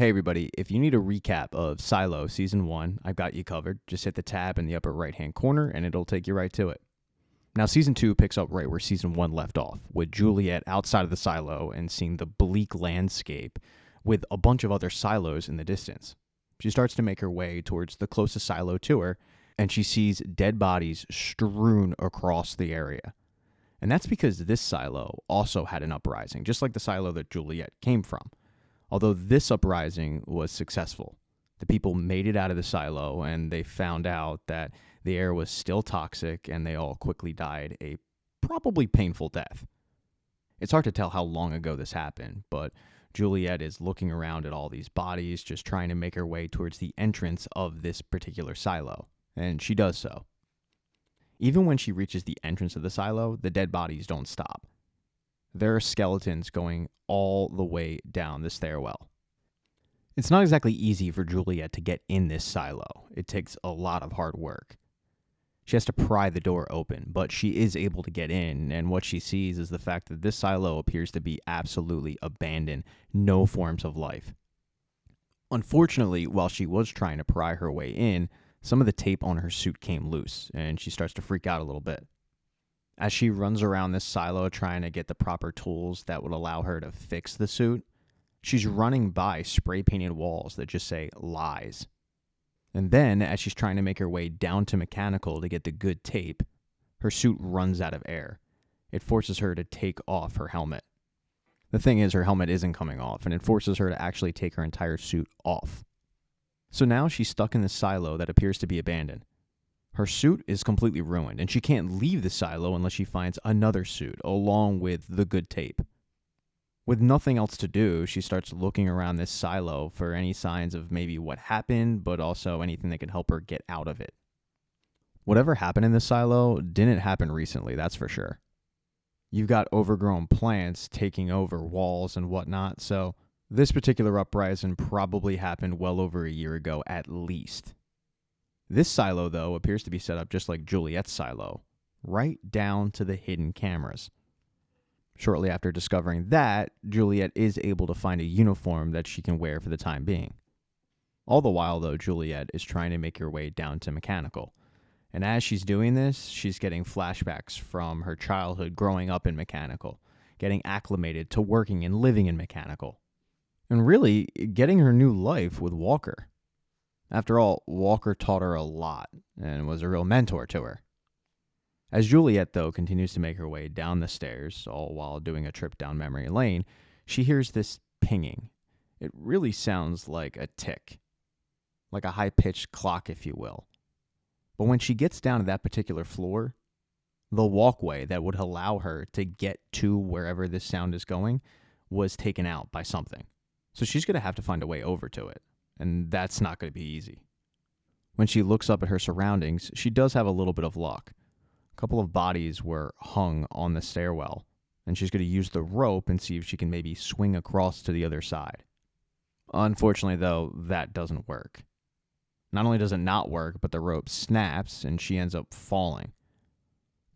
Hey everybody, if you need a recap of Silo Season 1, I've got you covered. Just hit the tab in the upper right hand corner and it'll take you right to it. Now, Season 2 picks up right where Season 1 left off, with Juliet outside of the silo and seeing the bleak landscape with a bunch of other silos in the distance. She starts to make her way towards the closest silo to her, and she sees dead bodies strewn across the area. And that's because this silo also had an uprising, just like the silo that Juliet came from. Although this uprising was successful, the people made it out of the silo and they found out that the air was still toxic and they all quickly died a probably painful death. It's hard to tell how long ago this happened, but Juliet is looking around at all these bodies, just trying to make her way towards the entrance of this particular silo, and she does so. Even when she reaches the entrance of the silo, the dead bodies don't stop. There are skeletons going all the way down the stairwell. It's not exactly easy for Juliet to get in this silo. It takes a lot of hard work. She has to pry the door open, but she is able to get in, and what she sees is the fact that this silo appears to be absolutely abandoned, no forms of life. Unfortunately, while she was trying to pry her way in, some of the tape on her suit came loose, and she starts to freak out a little bit. As she runs around this silo trying to get the proper tools that would allow her to fix the suit, she's running by spray-painted walls that just say lies. And then, as she's trying to make her way down to mechanical to get the good tape, her suit runs out of air. It forces her to take off her helmet. The thing is, her helmet isn't coming off, and it forces her to actually take her entire suit off. So now she's stuck in this silo that appears to be abandoned. Her suit is completely ruined, and she can't leave the silo unless she finds another suit, along with the good tape. With nothing else to do, she starts looking around this silo for any signs of maybe what happened, but also anything that could help her get out of it. Whatever happened in this silo didn't happen recently, that's for sure. You've got overgrown plants taking over walls and whatnot, so this particular uprising probably happened well over a year ago at least. This silo, though, appears to be set up just like Juliet's silo, right down to the hidden cameras. Shortly after discovering that, Juliet is able to find a uniform that she can wear for the time being. All the while, though, Juliet is trying to make her way down to mechanical. And as she's doing this, she's getting flashbacks from her childhood growing up in mechanical, getting acclimated to working and living in mechanical, and really getting her new life with Walker. After all, Walker taught her a lot and was a real mentor to her. As Juliet, though, continues to make her way down the stairs, all while doing a trip down memory lane, she hears this pinging. It really sounds like a tick, like a high-pitched clock, if you will. But when she gets down to that particular floor, the walkway that would allow her to get to wherever this sound is going was taken out by something. So she's going to have to find a way over to it. And that's not going to be easy. When she looks up at her surroundings, she does have a little bit of luck. A couple of bodies were hung on the stairwell, and she's going to use the rope and see if she can maybe swing across to the other side. Unfortunately, though, that doesn't work. Not only does it not work, but the rope snaps, and she ends up falling.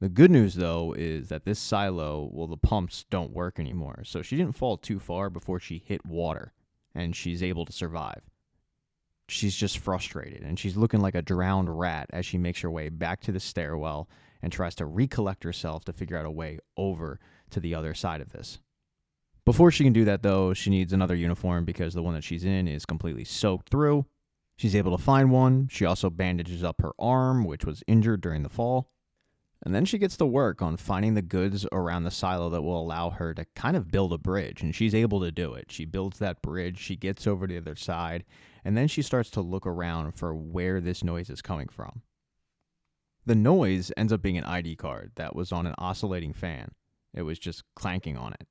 The good news, though, is that this silo, well, the pumps don't work anymore, so she didn't fall too far before she hit water, and she's able to survive. She's just frustrated, and she's looking like a drowned rat as she makes her way back to the stairwell and tries to recollect herself to figure out a way over to the other side of this. Before she can do that, though, she needs another uniform because the one that she's in is completely soaked through. She's able to find one. She also bandages up her arm, which was injured during the fall. And then she gets to work on finding the goods around the silo that will allow her to kind of build a bridge, and she's able to do it. She builds that bridge, she gets over to the other side, and then she starts to look around for where this noise is coming from. The noise ends up being an ID card that was on an oscillating fan. It was just clanking on it.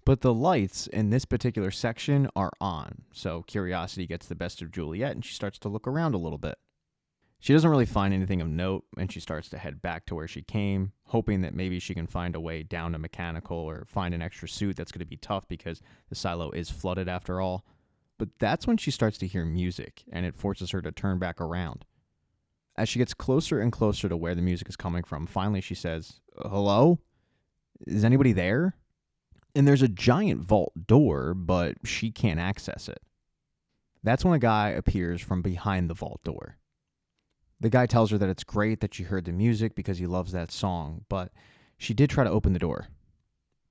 But the lights in this particular section are on, so curiosity gets the best of Juliet, and she starts to look around a little bit. She doesn't really find anything of note, and she starts to head back to where she came, hoping that maybe she can find a way down to mechanical or find an extra suit that's going to be tough because the silo is flooded after all. But that's when she starts to hear music, and it forces her to turn back around. As she gets closer and closer to where the music is coming from, finally she says, "Hello? Is anybody there?" And there's a giant vault door, but she can't access it. That's when a guy appears from behind the vault door. The guy tells her that it's great that she heard the music because he loves that song, but she did try to open the door.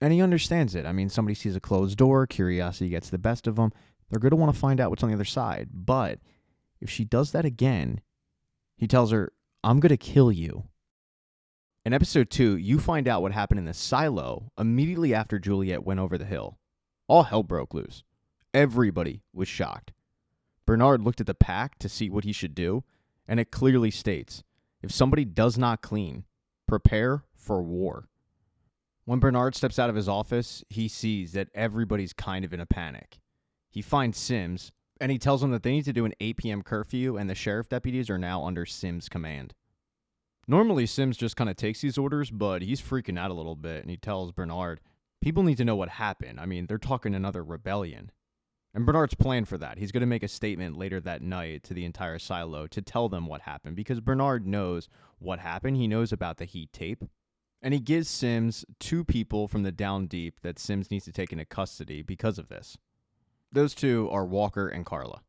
And he understands it. I mean, somebody sees a closed door, curiosity gets the best of them. They're going to want to find out what's on the other side. But if she does that again, he tells her, I'm going to kill you. In episode 2, you find out what happened in the silo immediately after Juliet went over the hill. All hell broke loose. Everybody was shocked. Bernard looked at the pack to see what he should do, and it clearly states, if somebody does not clean, prepare for war. When Bernard steps out of his office, he sees that everybody's kind of in a panic. He finds Sims, and he tells them that they need to do an 8 p.m. curfew, and the sheriff deputies are now under Sims' command. Normally, Sims just kind of takes these orders, but he's freaking out a little bit, and he tells Bernard, people need to know what happened. I mean, they're talking another rebellion. And Bernard's planned for that. He's going to make a statement later that night to the entire silo to tell them what happened, because Bernard knows what happened. He knows about the heat tape. And he gives Sims 2 people from the Down Deep that Sims needs to take into custody because of this. Those 2 are Walker and Carla.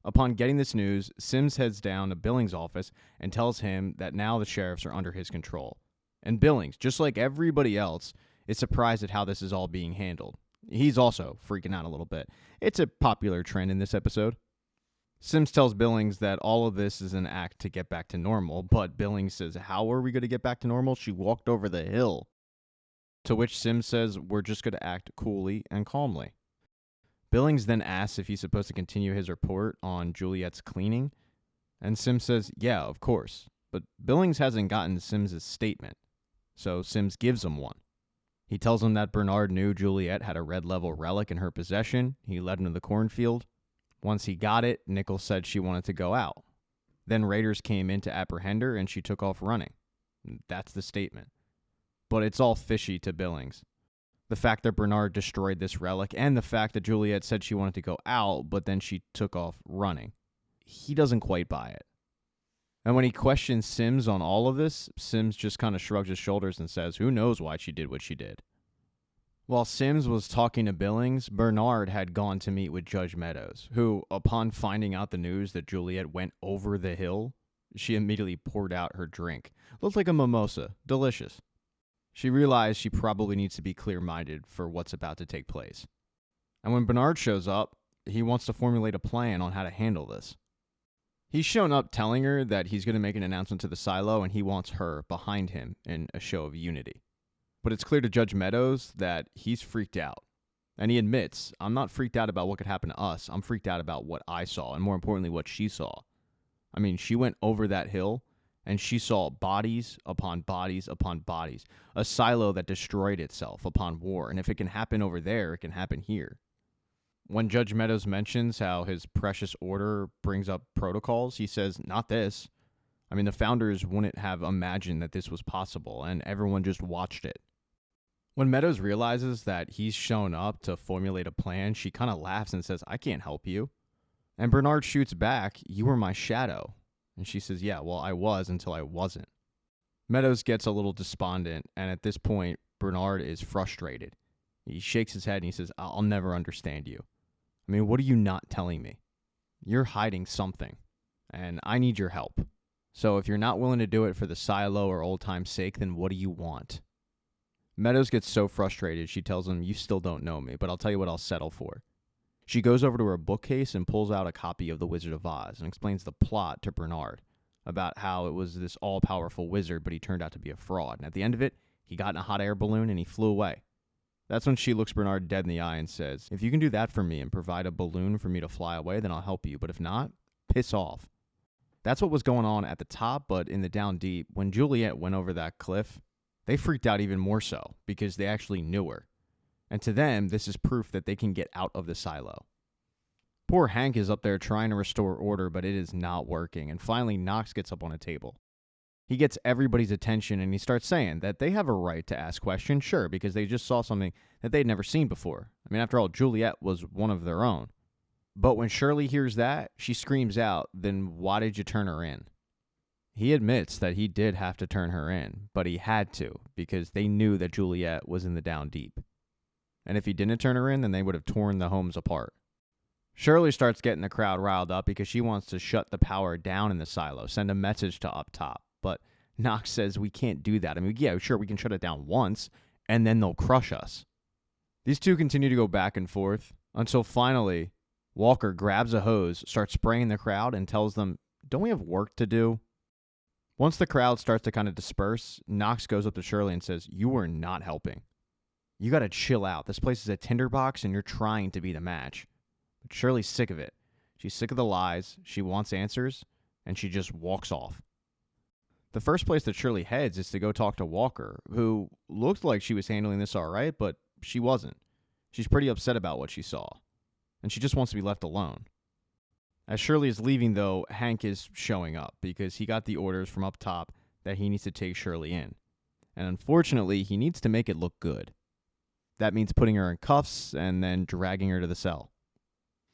Upon getting this news, Sims heads down to Billings' office and tells him that now the sheriffs are under his control. And Billings, just like everybody else, is surprised at how this is all being handled. He's also freaking out a little bit. It's a popular trend in this episode. Sims tells Billings that all of this is an act to get back to normal, but Billings says, how are we going to get back to normal? She walked over the hill. To which Sims says, we're just going to act coolly and calmly. Billings then asks if he's supposed to continue his report on Juliet's cleaning, and Sims says, yeah, of course. But Billings hasn't gotten Sims' statement, so Sims gives him one. He tells him that Bernard knew Juliet had a red level relic in her possession. He led him to the cornfield. Once he got it, Nichols said she wanted to go out. Then raiders came in to apprehend her, and she took off running. That's the statement. But it's all fishy to Billings. The fact that Bernard destroyed this relic, and the fact that Juliet said she wanted to go out, but then she took off running. He doesn't quite buy it. And when he questions Sims on all of this, Sims just kind of shrugs his shoulders and says, who knows why she did what she did. While Sims was talking to Billings, Bernard had gone to meet with Judge Meadows, who, upon finding out the news that Juliet went over the hill, she immediately poured out her drink. Looked like a mimosa. Delicious. She realized she probably needs to be clear-minded for what's about to take place. And when Bernard shows up, he wants to formulate a plan on how to handle this. He's shown up telling her that he's going to make an announcement to the silo, and he wants her behind him in a show of unity. But it's clear to Judge Meadows that he's freaked out. And he admits, I'm not freaked out about what could happen to us. I'm freaked out about what I saw, and more importantly, what she saw. I mean, she went over that hill, and she saw bodies upon bodies upon bodies. A silo that destroyed itself upon war. And if it can happen over there, it can happen here. When Judge Meadows mentions how his precious order brings up protocols, he says, not this. I mean, the founders wouldn't have imagined that this was possible, and everyone just watched it. When Meadows realizes that he's shown up to formulate a plan, she kind of laughs and says, I can't help you. And Bernard shoots back, you were my shadow. And she says, yeah, well, I was until I wasn't. Meadows gets a little despondent, and at this point, Bernard is frustrated. He shakes his head and he says, I'll never understand you. I mean, what are you not telling me? You're hiding something, and I need your help. So if you're not willing to do it for the silo or old time's sake, then what do you want? Meadows gets so frustrated, she tells him, you still don't know me, but I'll tell you what I'll settle for. She goes over to her bookcase and pulls out a copy of The Wizard of Oz and explains the plot to Bernard about how it was this all-powerful wizard, but he turned out to be a fraud. And at the end of it, he got in a hot air balloon and he flew away. That's when she looks Bernard dead in the eye and says, if you can do that for me and provide a balloon for me to fly away, then I'll help you. But if not, piss off. That's what was going on at the top, but in the Down Deep, when Juliet went over that cliff, they freaked out even more so because they actually knew her. And to them, this is proof that they can get out of the silo. Poor Hank is up there trying to restore order, but it is not working. And finally, Knox gets up on a table. He gets everybody's attention and he starts saying that they have a right to ask questions, sure, because they just saw something that they'd never seen before. I mean, after all, Juliet was one of their own. But when Shirley hears that, she screams out, then why did you turn her in? He admits that he did have to turn her in, but he had to because they knew that Juliet was in the Down Deep. And if he didn't turn her in, then they would have torn the homes apart. Shirley starts getting the crowd riled up because she wants to shut the power down in the silo, send a message to up top. But Knox says we can't do that. I mean, yeah, sure, we can shut it down once, and then they'll crush us. These two continue to go back and forth until finally Walker grabs a hose, starts spraying the crowd, and tells them, don't we have work to do? Once the crowd starts to kind of disperse, Knox goes up to Shirley and says, you are not helping. You got to chill out. This place is a tinderbox, and you're trying to be the match. But Shirley's sick of it. She's sick of the lies. She wants answers, and she just walks off. The first place that Shirley heads is to go talk to Walker, who looked like she was handling this all right, but she wasn't. She's pretty upset about what she saw, and she just wants to be left alone. As Shirley is leaving, though, Hank is showing up because he got the orders from up top that he needs to take Shirley in. And unfortunately, he needs to make it look good. That means putting her in cuffs and then dragging her to the cell.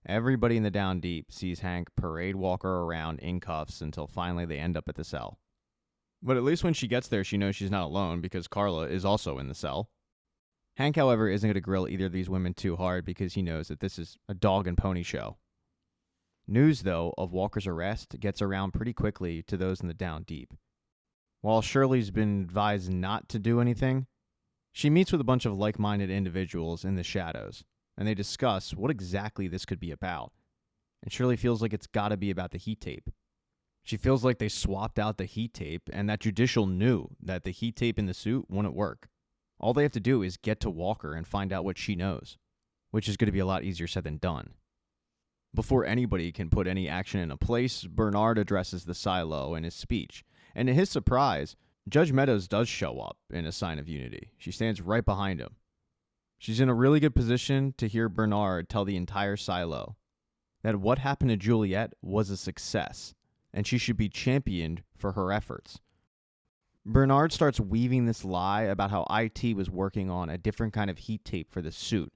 Everybody in the Down Deep sees Hank parade Walker around in cuffs until finally they end up at the cell. But at least when she gets there, she knows she's not alone because Carla is also in the cell. Hank, however, isn't going to grill either of these women too hard because he knows that this is a dog and pony show. News, though, of Walker's arrest gets around pretty quickly to those in the Down Deep. While Shirley's been advised not to do anything, she meets with a bunch of like-minded individuals in the shadows, and they discuss what exactly this could be about. And Shirley feels like it's got to be about the heat tape. She feels like they swapped out the heat tape, and that Judicial knew that the heat tape in the suit wouldn't work. All they have to do is get to Walker and find out what she knows, which is going to be a lot easier said than done. Before anybody can put any action into place, Bernard addresses the silo in his speech, and to his surprise, Judge Meadows does show up in a sign of unity. She stands right behind him. She's in a really good position to hear Bernard tell the entire silo that what happened to Juliet was a success, and she should be championed for her efforts. Bernard starts weaving this lie about how IT was working on a different kind of heat tape for the suit,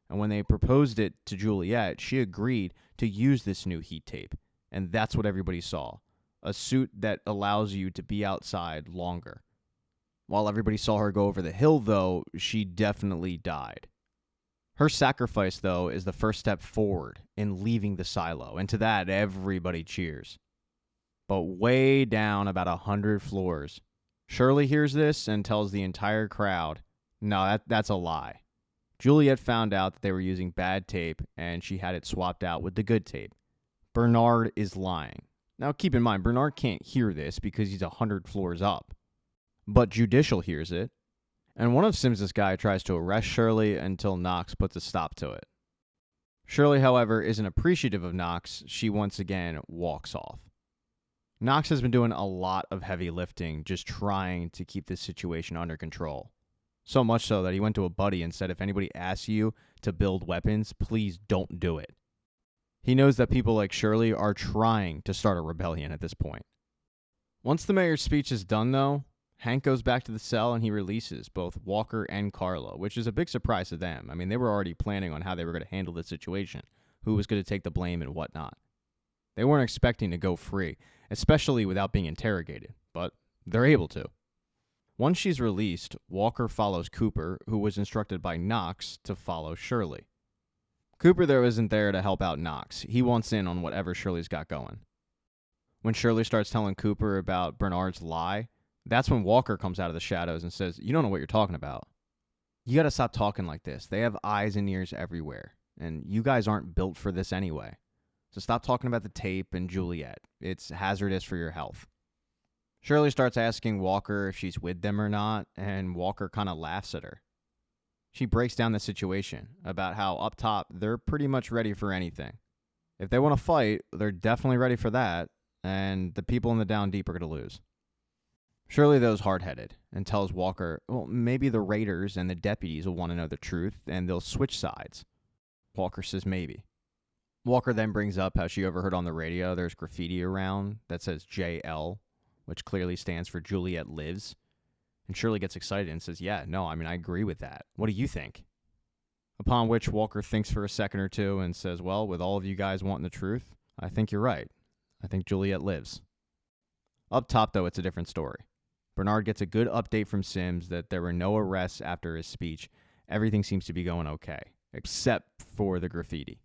and when they proposed it to Juliet, she agreed to use this new heat tape, and that's what everybody saw. A suit that allows you to be outside longer. While everybody saw her go over the hill, though, she definitely died. Her sacrifice, though, is the first step forward in leaving the silo, and to that, everybody cheers. But way down about 100 floors, Shirley hears this and tells the entire crowd, no, that's a lie. Juliet found out that they were using bad tape, and she had it swapped out with the good tape. Bernard is lying. Now, keep in mind, Bernard can't hear this because he's 100 floors up. But Judicial hears it, and one of Sims' guys tries to arrest Shirley until Knox puts a stop to it. Shirley, however, isn't appreciative of Knox. She once again walks off. Knox has been doing a lot of heavy lifting, just trying to keep this situation under control. So much so that he went to a buddy and said, if anybody asks you to build weapons, please don't do it. He knows that people like Shirley are trying to start a rebellion at this point. Once the mayor's speech is done, though, Hank goes back to the cell and he releases both Walker and Carla, which is a big surprise to them. I mean, they were already planning on how they were going to handle the situation, who was going to take the blame and whatnot. They weren't expecting to go free, especially without being interrogated, but they're able to. Once she's released, Walker follows Cooper, who was instructed by Knox to follow Shirley. Cooper, though, isn't there to help out Knox. He wants in on whatever Shirley's got going. When Shirley starts telling Cooper about Bernard's lie, that's when Walker comes out of the shadows and says, you don't know what you're talking about. You got to stop talking like this. They have eyes and ears everywhere, and you guys aren't built for this anyway. So stop talking about the tape and Juliet. It's hazardous for your health. Shirley starts asking Walker if she's with them or not, and Walker kind of laughs at her. She breaks down the situation about how up top, they're pretty much ready for anything. If they want to fight, they're definitely ready for that, and the people in the Down Deep are going to lose. Shirley, though, is hard-headed and tells Walker, well, maybe the raiders and the deputies will want to know the truth, and they'll switch sides. Walker says maybe. Walker then brings up how she overheard on the radio there's graffiti around that says JL, which clearly stands for Juliet Lives. And Shirley gets excited and says, yeah, no, I agree with that. What do you think? Upon which Walker thinks for a second or two and says, well, with all of you guys wanting the truth, I think you're right. I think Juliet lives. Up top, though, it's a different story. Bernard gets a good update from Sims that there were no arrests after his speech. Everything seems to be going okay, except for the graffiti.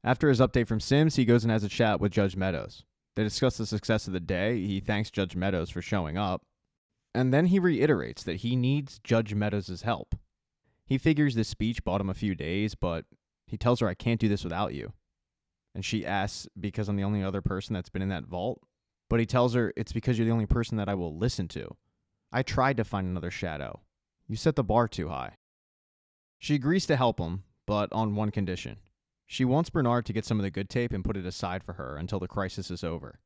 After his update from Sims, he goes and has a chat with Judge Meadows. They discuss the success of the day. He thanks Judge Meadows for showing up. And then he reiterates that he needs Judge Meadows' help. He figures this speech bought him a few days, but he tells her, "I can't do this without you." And she asks, "Because I'm the only other person that's been in that vault?" But he tells her, "It's because you're the only person that I will listen to. I tried to find another shadow. You set the bar too high." She agrees to help him, but on one condition. She wants Bernard to get some of the good tape and put it aside for her until the crisis is over.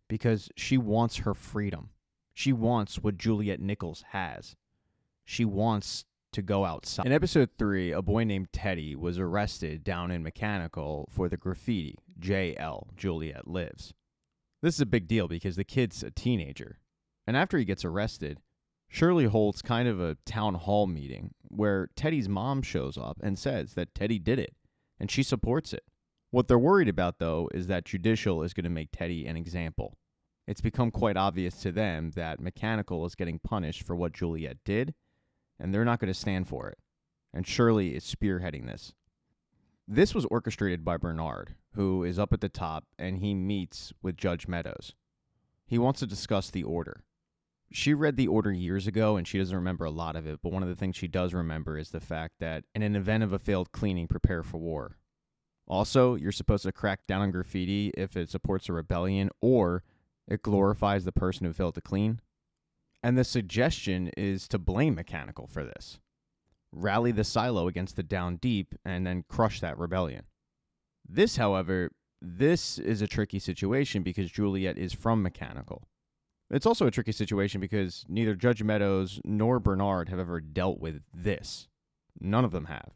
Because she wants her freedom. She wants what Juliet Nichols has. She wants to go outside. In episode 3, a boy named Teddy was arrested down in Mechanical for the graffiti, JL, Juliet Lives. This is a big deal because the kid's a teenager. And after he gets arrested, Shirley holds kind of a town hall meeting where Teddy's mom shows up and says that Teddy did it, and she supports it. What they're worried about, though, is that Judicial is going to make Teddy an example. It's become quite obvious to them that Mechanical is getting punished for what Juliet did, and they're not going to stand for it. And Shirley is spearheading this. This was orchestrated by Bernard, who is up at the top, and he meets with Judge Meadows. He wants to discuss the order. She read the order years ago, and she doesn't remember a lot of it, but one of the things she does remember is the fact that in an event of a failed cleaning, prepare for war. Also, you're supposed to crack down on graffiti if it supports a rebellion or it glorifies the person who failed to clean. And the suggestion is to blame Mechanical for this. Rally the silo against the Down Deep and then crush that rebellion. This, however, this is a tricky situation because Juliet is from Mechanical. It's also a tricky situation because neither Judge Meadows nor Bernard have ever dealt with this. None of them have.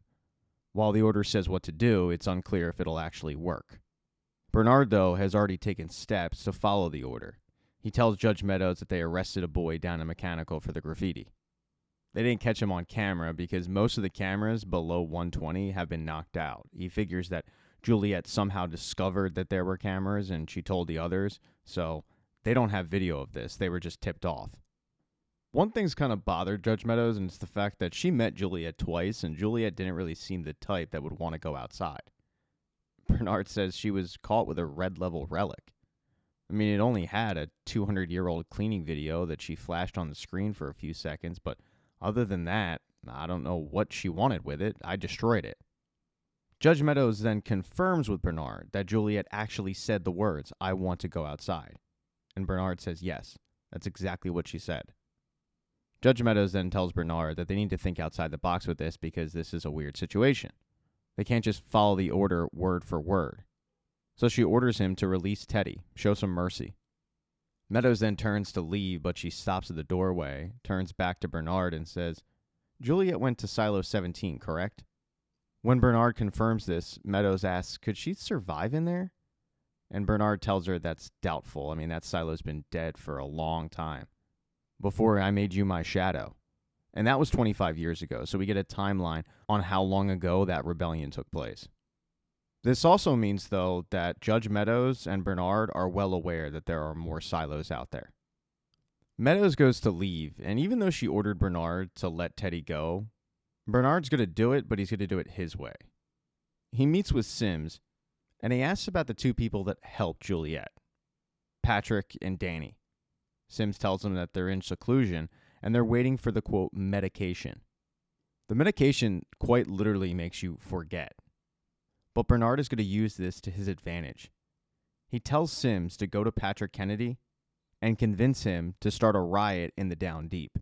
While the order says what to do, it's unclear if it'll actually work. Bernard, though, has already taken steps to follow the order. He tells Judge Meadows that they arrested a boy down in Mechanical for the graffiti. They didn't catch him on camera because most of the cameras below 120 have been knocked out. He figures that Juliet somehow discovered that there were cameras and she told the others, so they don't have video of this. They were just tipped off. One thing's kind of bothered Judge Meadows, and it's the fact that she met Juliet twice, and Juliet didn't really seem the type that would want to go outside. Bernard says she was caught with a red-level relic. I mean, it only had a 200-year-old cleaning video that she flashed on the screen for a few seconds, but other than that, I don't know what she wanted with it. I destroyed it. Judge Meadows then confirms with Bernard that Juliet actually said the words, "I want to go outside." And Bernard says yes, that's exactly what she said. Judge Meadows then tells Bernard that they need to think outside the box with this because this is a weird situation. They can't just follow the order word for word. So she orders him to release Teddy, show some mercy. Meadows then turns to leave, but she stops at the doorway, turns back to Bernard and says, "Juliet went to Silo 17, correct?" When Bernard confirms this, Meadows asks, "Could she survive in there?" And Bernard tells her that's doubtful. I mean, that silo's been dead for a long time. Before I made you my shadow. And that was 25 years ago, so we get a timeline on how long ago that rebellion took place. This also means, though, that Judge Meadows and Bernard are well aware that there are more silos out there. Meadows goes to leave, and even though she ordered Bernard to let Teddy go, Bernard's going to do it, but he's going to do it his way. He meets with Sims, and he asks about the two people that helped Juliet, Patrick and Danny. Sims tells him that they're in seclusion, and they're waiting for the, quote, medication. The medication quite literally makes you forget. But Bernard is going to use this to his advantage. He tells Sims to go to Patrick Kennedy and convince him to start a riot in the Down Deep.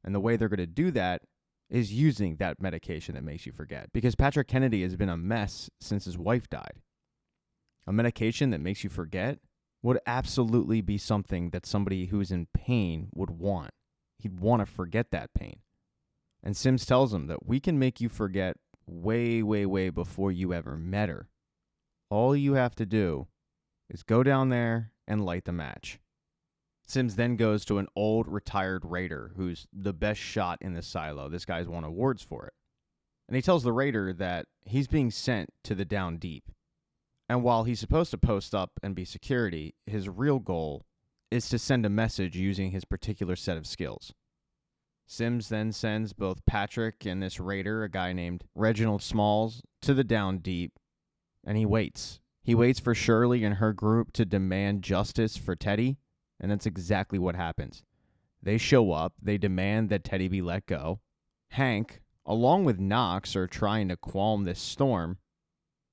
And the way they're going to do that is using that medication that makes you forget. Because Patrick Kennedy has been a mess since his wife died. A medication that makes you forget would absolutely be something that somebody who's in pain would want. He'd want to forget that pain. And Sims tells him that we can make you forget way, way, way before you ever met her. All you have to do is go down there and light the match. Sims then goes to an old retired raider who's the best shot in the silo. This guy's won awards for it. And he tells the raider that he's being sent to the Down Deep. And while he's supposed to post up and be security, his real goal is to send a message using his particular set of skills. Sims then sends both Patrick and this raider, a guy named Reginald Smalls, to the Down Deep and he waits. He waits for Shirley and her group to demand justice for Teddy, and that's exactly what happens. They show up, they demand that Teddy be let go. Hank, along with Knox, are trying to calm this storm,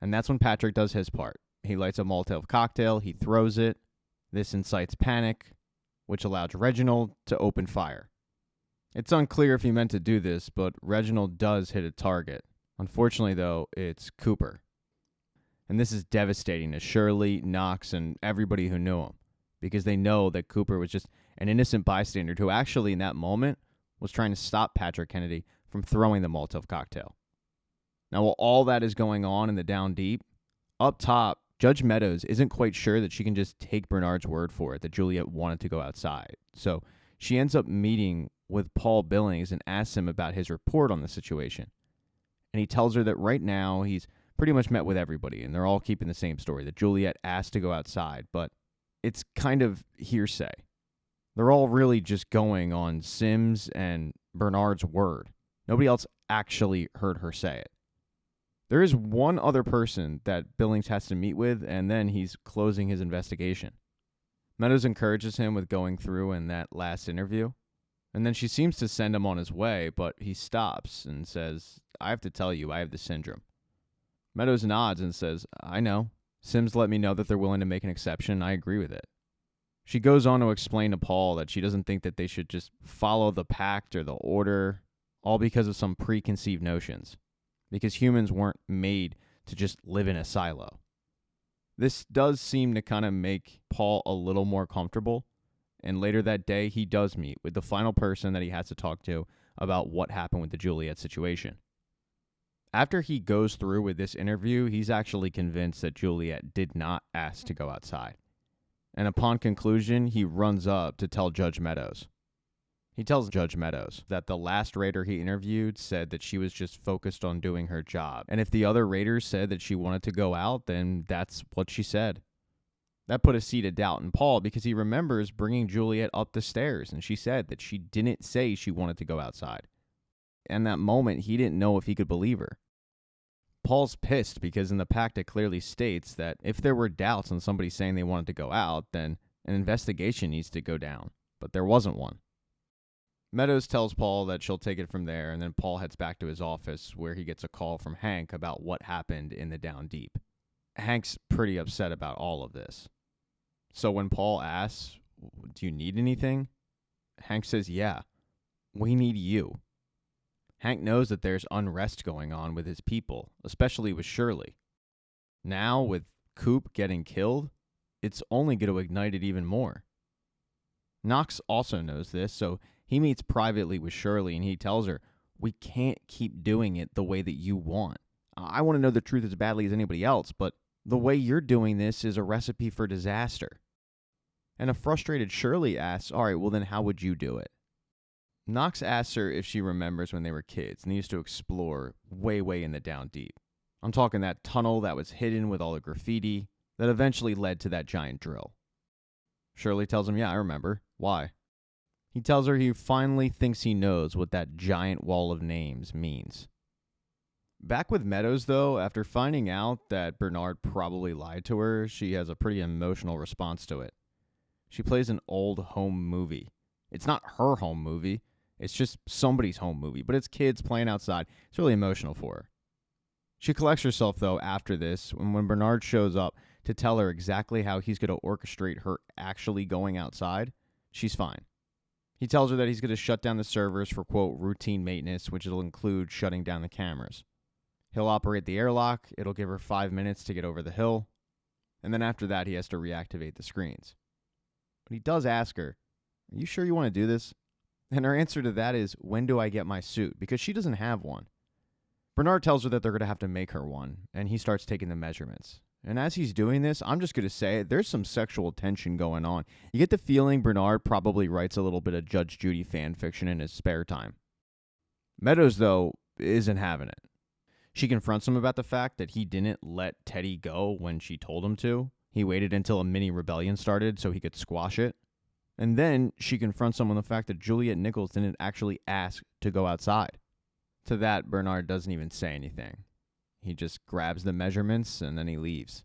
and that's when Patrick does his part. He lights a Molotov cocktail, he throws it. This incites panic, which allows Reginald to open fire. It's unclear if he meant to do this, but Reginald does hit a target. Unfortunately, though, it's Cooper. And this is devastating to Shirley, Knox, and everybody who knew him, because they know that Cooper was just an innocent bystander who actually, in that moment, was trying to stop Patrick Kennedy from throwing the Molotov cocktail. Now, while all that is going on in the Down Deep, up top, Judge Meadows isn't quite sure that she can just take Bernard's word for it that Juliet wanted to go outside. So she ends up meeting with Paul Billings and asks him about his report on the situation. And he tells her that right now he's pretty much met with everybody, and they're all keeping the same story, that Juliet asked to go outside, but it's kind of hearsay. They're all really just going on Sims and Bernard's word. Nobody else actually heard her say it. There is one other person that Billings has to meet with, and then he's closing his investigation. Meadows encourages him with going through in that last interview, and then she seems to send him on his way, but he stops and says, "I have to tell you, I have the syndrome." Meadows nods and says, "I know. Sims let me know that they're willing to make an exception. I agree with it." She goes on to explain to Paul that she doesn't think that they should just follow the pact or the order, all because of some preconceived notions, because humans weren't made to just live in a silo. This does seem to kind of make Paul a little more comfortable, and later that day he does meet with the final person that he has to talk to about what happened with the Juliet situation. After he goes through with this interview, he's actually convinced that Juliet did not ask to go outside. And upon conclusion, he runs up to tell Judge Meadows. He tells Judge Meadows that the last raider he interviewed said that she was just focused on doing her job. And if the other raiders said that she wanted to go out, then that's what she said. That put a seed of doubt in Paul because he remembers bringing Juliet up the stairs, and she said that she didn't say she wanted to go outside. In that moment, he didn't know if he could believe her. Paul's pissed because in the pact it clearly states that if there were doubts on somebody saying they wanted to go out, then an investigation needs to go down. But there wasn't one. Meadows tells Paul that she'll take it from there, and then Paul heads back to his office where he gets a call from Hank about what happened in the Down Deep. Hank's pretty upset about all of this. So when Paul asks, "Do you need anything?" Hank says, "Yeah, we need you." Hank knows that there's unrest going on with his people, especially with Shirley. Now, with Coop getting killed, it's only going to ignite it even more. Knox also knows this, so he meets privately with Shirley and he tells her, "We can't keep doing it the way that you want. I want to know the truth as badly as anybody else, but the way you're doing this is a recipe for disaster." And a frustrated Shirley asks, "All right, well then how would you do it?" Knox asks her if she remembers when they were kids and they used to explore way in the Down Deep. I'm talking that tunnel that was hidden with all the graffiti that eventually led to that giant drill. Shirley tells him, "Yeah, I remember. Why?" He tells her he finally thinks he knows what that giant wall of names means. Back with Meadows, though, after finding out that Bernard probably lied to her, she has a pretty emotional response to it. She plays an old home movie. It's not her home movie. It's just somebody's home movie, but it's kids playing outside. It's really emotional for her. She collects herself, though, after this, when Bernard shows up to tell her exactly how he's going to orchestrate her actually going outside. She's fine. He tells her that he's going to shut down the servers for, quote, routine maintenance, which will include shutting down the cameras. He'll operate the airlock. It'll give her 5 minutes to get over the hill. And then after that, he has to reactivate the screens. But he does ask her, "Are you sure you want to do this?" And her answer to that is, "When do I get my suit?" Because she doesn't have one. Bernard tells her that they're going to have to make her one, and he starts taking the measurements. And as he's doing this, I'm just going to say there's some sexual tension going on. You get the feeling Bernard probably writes a little bit of Judge Judy fan fiction in his spare time. Meadows, though, isn't having it. She confronts him about the fact that he didn't let Teddy go when she told him to. He waited until a mini rebellion started so he could squash it. And then she confronts him on the fact that Juliet Nichols didn't actually ask to go outside. To that, Bernard doesn't even say anything. He just grabs the measurements and then he leaves.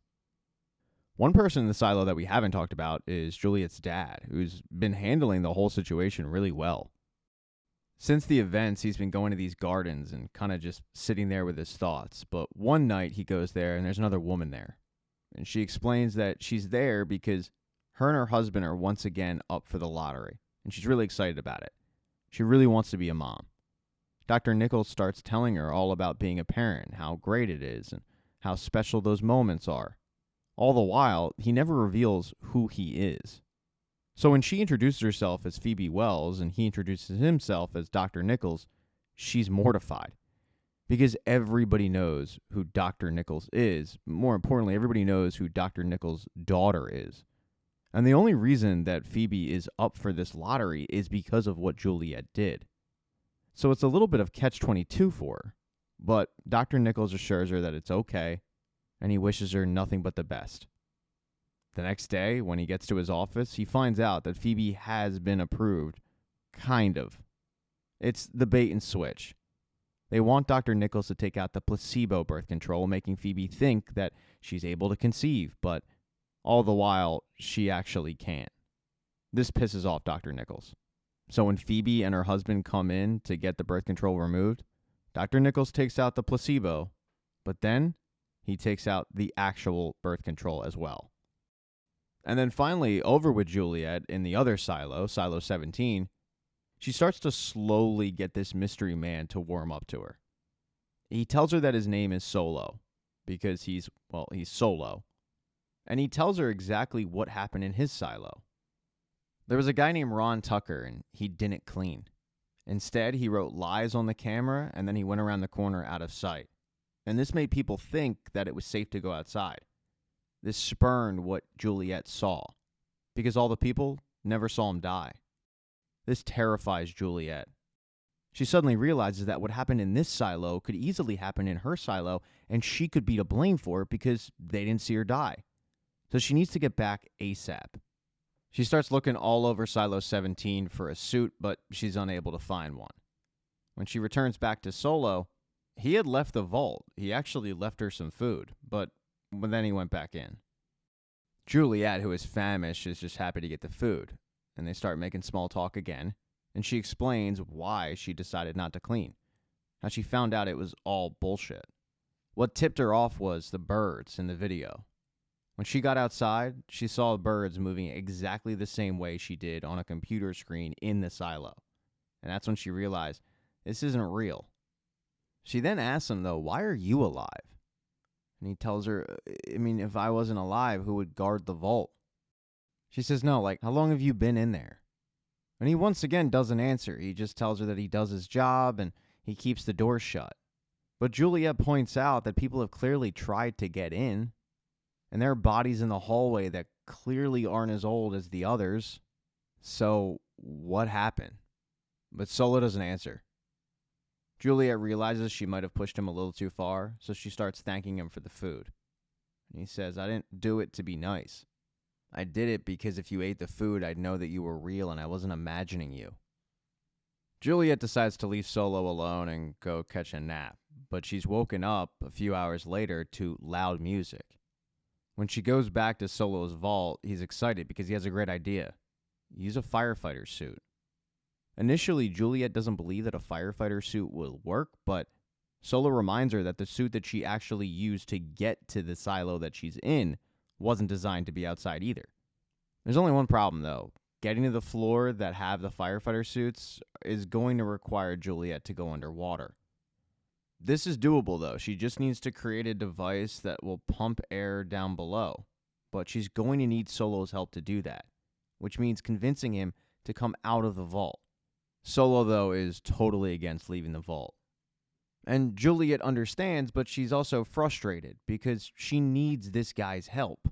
One person in the silo that we haven't talked about is Juliet's dad, who's been handling the whole situation really well. Since the events, he's been going to these gardens and kind of just sitting there with his thoughts. But one night he goes there and there's another woman there. And she explains that she's there because her and her husband are once again up for the lottery. And she's really excited about it. She really wants to be a mom. Dr. Nichols starts telling her all about being a parent, how great it is, and how special those moments are. All the while, he never reveals who he is. So when she introduces herself as Phoebe Wells and he introduces himself as Dr. Nichols, she's mortified. Because everybody knows who Dr. Nichols is. More importantly, everybody knows who Dr. Nichols' daughter is. And the only reason that Phoebe is up for this lottery is because of what Juliet did. So it's a little bit of catch-22 for her. But Dr. Nichols assures her that it's okay, and he wishes her nothing but the best. The next day, when he gets to his office, he finds out that Phoebe has been approved. Kind of. It's the bait and switch. They want Dr. Nichols to take out the placebo birth control, making Phoebe think that she's able to conceive, but all the while, she actually can't. This pisses off Dr. Nichols. So when Phoebe and her husband come in to get the birth control removed, Dr. Nichols takes out the placebo, but then he takes out the actual birth control as well. And then finally, over with Juliet in the other silo, Silo 17, she starts to slowly get this mystery man to warm up to her. He tells her that his name is Solo, because he's solo. And he tells her exactly what happened in his silo. There was a guy named Ron Tucker, and he didn't clean. Instead, he wrote lies on the camera, and then he went around the corner out of sight. And this made people think that it was safe to go outside. This spurned what Juliet saw, because all the people never saw him die. This terrifies Juliet. She suddenly realizes that what happened in this silo could easily happen in her silo, and she could be to blame for it because they didn't see her die. So she needs to get back ASAP. She starts looking all over Silo 17 for a suit, but she's unable to find one. When she returns back to Solo, he had left the vault. He actually left her some food, but then he went back in. Juliet, who is famished, is just happy to get the food, and they start making small talk again, and she explains why she decided not to clean, how she found out it was all bullshit. What tipped her off was the birds in the video. When she got outside, she saw birds moving exactly the same way she did on a computer screen in the silo, and that's when she realized this isn't real. She then asks him, though, why are you alive? And he tells her, if I wasn't alive, who would guard the vault? She says, no, how long have you been in there? And he once again doesn't answer. He just tells her that he does his job and he keeps the door shut. But Juliet points out that people have clearly tried to get in, and there are bodies in the hallway that clearly aren't as old as the others. So what happened? But Solo doesn't answer. Juliet realizes she might have pushed him a little too far, so she starts thanking him for the food. And he says, I didn't do it to be nice. I did it because if you ate the food, I'd know that you were real and I wasn't imagining you. Juliet decides to leave Solo alone and go catch a nap, but she's woken up a few hours later to loud music. When she goes back to Solo's vault, he's excited because he has a great idea. Use a firefighter suit. Initially, Juliet doesn't believe that a firefighter suit will work, but Solo reminds her that the suit that she actually used to get to the silo that she's in wasn't designed to be outside either. There's only one problem, though. Getting to the floor that have the firefighter suits is going to require Juliet to go underwater. This is doable, though. She just needs to create a device that will pump air down below. But she's going to need Solo's help to do that, which means convincing him to come out of the vault. Solo, though, is totally against leaving the vault. And Juliet understands, but she's also frustrated because she needs this guy's help.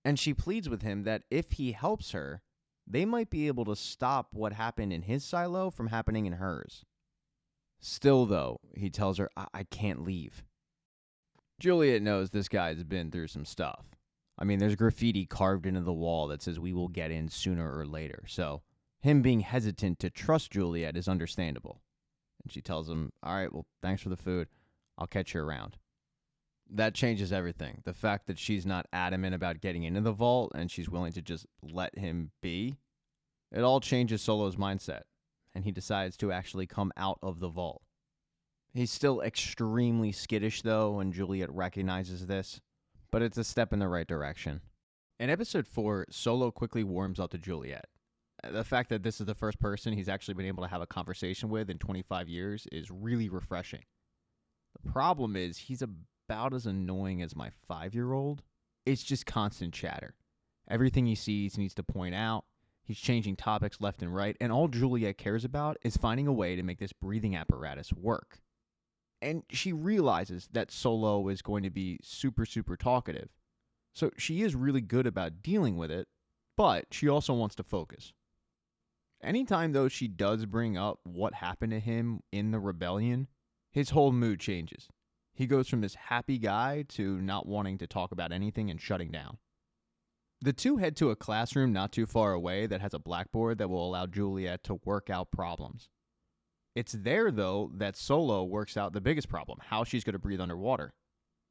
And she pleads with him that if he helps her, they might be able to stop what happened in his silo from happening in hers. Still, though, he tells her, I can't leave. Juliet knows this guy's been through some stuff. There's graffiti carved into the wall that says we will get in sooner or later, so him being hesitant to trust Juliet is understandable. And she tells him, all right, well, thanks for the food. I'll catch you around. That changes everything. The fact that she's not adamant about getting into the vault and she's willing to just let him be, it all changes Solo's mindset, and he decides to actually come out of the vault. He's still extremely skittish, though, when Juliet recognizes this, but it's a step in the right direction. In episode 4, Solo quickly warms up to Juliet. The fact that this is the first person he's actually been able to have a conversation with in 25 years is really refreshing. The problem is he's about as annoying as my 5-year-old. It's just constant chatter. Everything he sees he needs to point out. He's changing topics left and right, and all Juliet cares about is finding a way to make this breathing apparatus work. And she realizes that Solo is going to be super, super talkative. So she is really good about dealing with it, but she also wants to focus. Anytime, though, she does bring up what happened to him in the rebellion, his whole mood changes. He goes from this happy guy to not wanting to talk about anything and shutting down. The two head to a classroom not too far away that has a blackboard that will allow Juliet to work out problems. It's there, though, that Solo works out the biggest problem, how she's going to breathe underwater.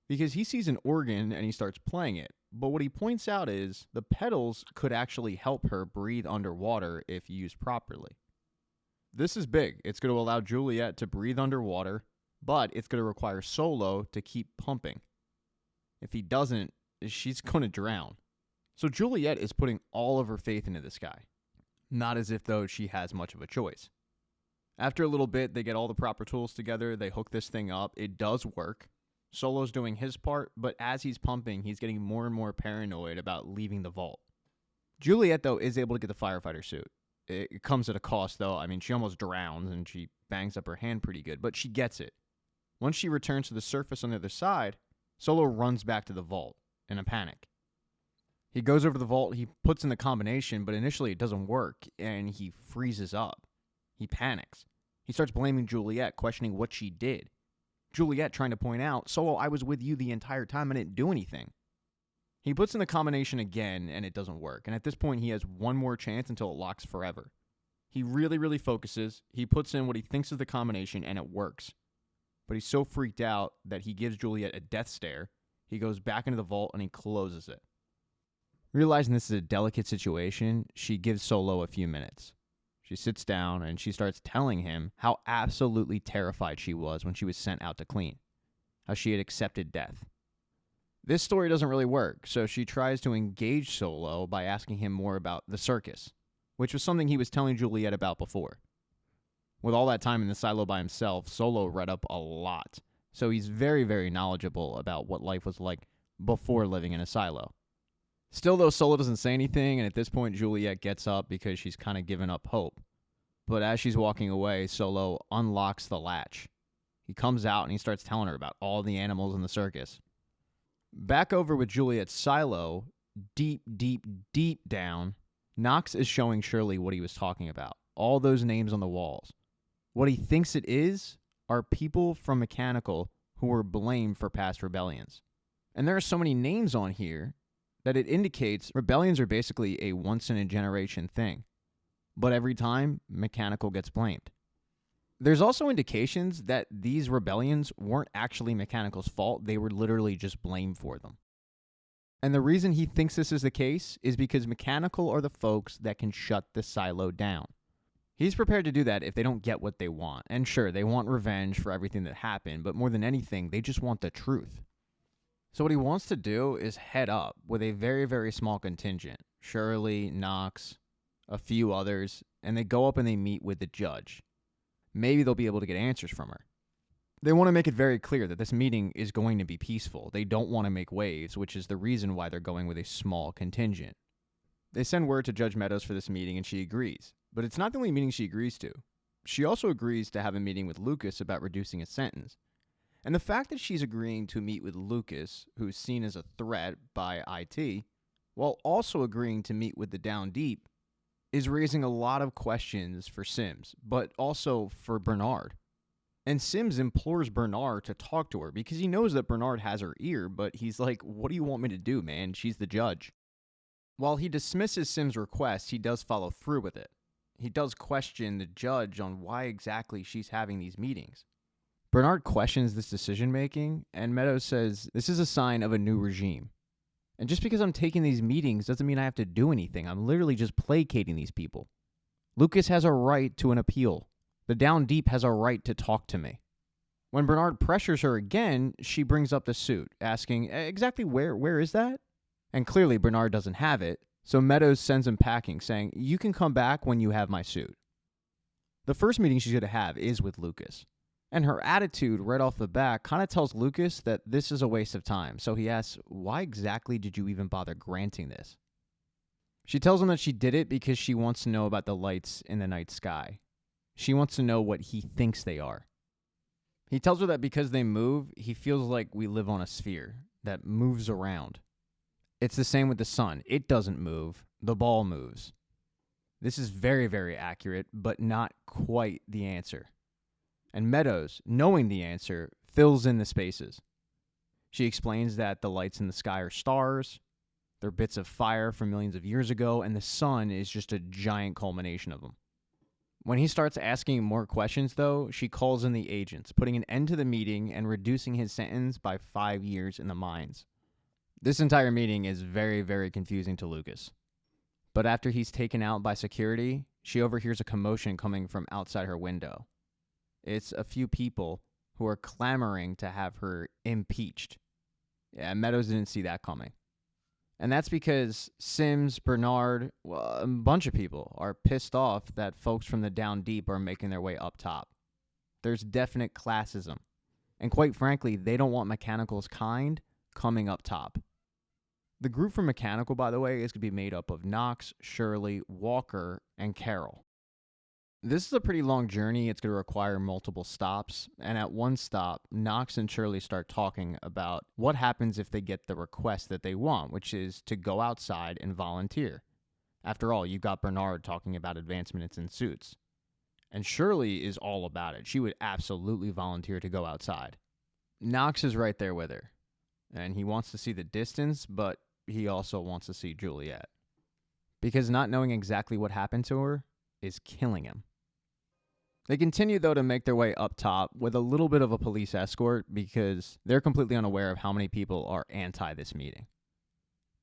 Because he sees an organ and he starts playing it, but what he points out is the pedals could actually help her breathe underwater if used properly. This is big. It's going to allow Juliet to breathe underwater, but it's going to require Solo to keep pumping. If he doesn't, she's going to drown. So Juliet is putting all of her faith into this guy. Not as if, though, she has much of a choice. After a little bit, they get all the proper tools together, they hook this thing up, it does work. Solo's doing his part, but as he's pumping, he's getting more and more paranoid about leaving the vault. Juliet, though, is able to get the firefighter suit. It comes at a cost, though. I mean, she almost drowns and she bangs up her hand pretty good, but she gets it. Once she returns to the surface on the other side, Solo runs back to the vault in a panic. He goes over to the vault, he puts in the combination, but initially it doesn't work, and he freezes up. He panics. He starts blaming Juliet, questioning what she did. Juliet trying to point out, Solo, I was with you the entire time, I didn't do anything. He puts in the combination again, and it doesn't work. And at this point, he has one more chance until it locks forever. He really, really focuses. He puts in what he thinks is the combination, and it works. But he's so freaked out that he gives Juliet a death stare. He goes back into the vault, and he closes it. Realizing this is a delicate situation, she gives Solo a few minutes. She sits down and she starts telling him how absolutely terrified she was when she was sent out to clean, how she had accepted death. This story doesn't really work, so she tries to engage Solo by asking him more about the circus, which was something he was telling Juliet about before. With all that time in the silo by himself, Solo read up a lot, so he's very, very knowledgeable about what life was like before living in a silo. Still, though, Solo doesn't say anything, and at this point, Juliet gets up because she's kind of given up hope. But as she's walking away, Solo unlocks the latch. He comes out and he starts telling her about all the animals in the circus. Back over with Juliet's silo, deep, deep, deep down, Knox is showing Shirley what he was talking about. All those names on the walls. What he thinks it is are people from Mechanical who were blamed for past rebellions. And there are so many names on here that it indicates rebellions are basically a once-in-a-generation thing. But every time, Mechanical gets blamed. There's also indications that these rebellions weren't actually Mechanical's fault, they were literally just blamed for them. And the reason he thinks this is the case is because Mechanical are the folks that can shut the silo down. He's prepared to do that if they don't get what they want. And sure, they want revenge for everything that happened, but more than anything, they just want the truth. So what he wants to do is head up with a very, very small contingent. Shirley, Knox, a few others, and they go up and they meet with the judge. Maybe they'll be able to get answers from her. They want to make it very clear that this meeting is going to be peaceful. They don't want to make waves, which is the reason why they're going with a small contingent. They send word to Judge Meadows for this meeting, and she agrees. But it's not the only meeting she agrees to. She also agrees to have a meeting with Lucas about reducing his sentence. And the fact that she's agreeing to meet with Lucas, who's seen as a threat by IT, while also agreeing to meet with the Down Deep, is raising a lot of questions for Sims, but also for Bernard. And Sims implores Bernard to talk to her because he knows that Bernard has her ear, but he's like, what do you want me to do, man? She's the judge. While he dismisses Sims' request, he does follow through with it. He does question the judge on why exactly she's having these meetings. Bernard questions this decision making, and Meadows says this is a sign of a new regime. And just because I'm taking these meetings doesn't mean I have to do anything. I'm literally just placating these people. Lucas has a right to an appeal. The Down Deep has a right to talk to me. When Bernard pressures her again, she brings up the suit, asking, exactly where is that? And clearly Bernard doesn't have it, so Meadows sends him packing, saying, you can come back when you have my suit. The first meeting she's going to have is with Lucas. And her attitude right off the bat kind of tells Lucas that this is a waste of time. So he asks, why exactly did you even bother granting this? She tells him that she did it because she wants to know about the lights in the night sky. She wants to know what he thinks they are. He tells her that because they move, he feels like we live on a sphere that moves around. It's the same with the sun. It doesn't move. The ball moves. This is very, very accurate, but not quite the answer. And Meadows, knowing the answer, fills in the spaces. She explains that the lights in the sky are stars, they're bits of fire from millions of years ago, and the sun is just a giant culmination of them. When he starts asking more questions, though, she calls in the agents, putting an end to the meeting and reducing his sentence by 5 years in the mines. This entire meeting is very, very confusing to Lucas. But after he's taken out by security, she overhears a commotion coming from outside her window. It's a few people who are clamoring to have her impeached. Yeah, Meadows didn't see that coming. And that's because Sims, Bernard, well, a bunch of people are pissed off that folks from the Down Deep are making their way up top. There's definite classism. And quite frankly, they don't want Mechanical's kind coming up top. The group from Mechanical, by the way, is going to be made up of Knox, Shirley, Walker, and Carol. This is a pretty long journey. It's going to require multiple stops. And at one stop, Knox and Shirley start talking about what happens if they get the request that they want, which is to go outside and volunteer. After all, you've got Bernard talking about advancements in suits. And Shirley is all about it. She would absolutely volunteer to go outside. Knox is right there with her. And he wants to see the distance, but he also wants to see Juliet. Because not knowing exactly what happened to her is killing him. They continue, though, to make their way up top with a little bit of a police escort because they're completely unaware of how many people are anti this meeting.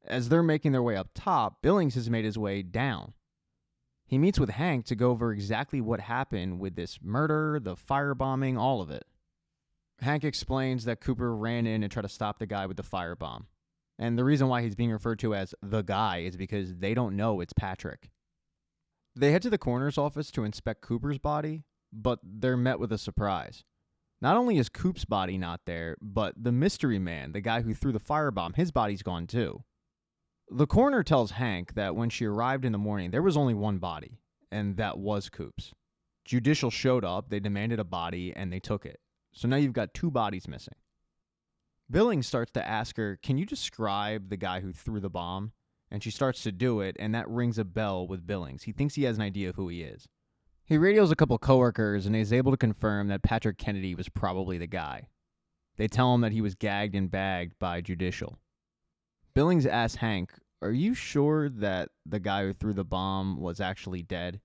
As they're making their way up top, Billings has made his way down. He meets with Hank to go over exactly what happened with this murder, the firebombing, all of it. Hank explains that Cooper ran in and tried to stop the guy with the firebomb. And the reason why he's being referred to as the guy is because they don't know it's Patrick. They head to the coroner's office to inspect Cooper's body, but they're met with a surprise. Not only is Coop's body not there, but the mystery man, the guy who threw the firebomb, his body's gone too. The coroner tells Hank that when she arrived in the morning, there was only one body, and that was Coop's. Judicial showed up, they demanded a body, and they took it. So now you've got 2 bodies missing. Billings starts to ask her, can you describe the guy who threw the bomb? And she starts to do it, and that rings a bell with Billings. He thinks he has an idea of who he is. He radios a couple coworkers, and is able to confirm that Patrick Kennedy was probably the guy. They tell him that he was gagged and bagged by Judicial. Billings asks Hank, are you sure that the guy who threw the bomb was actually dead?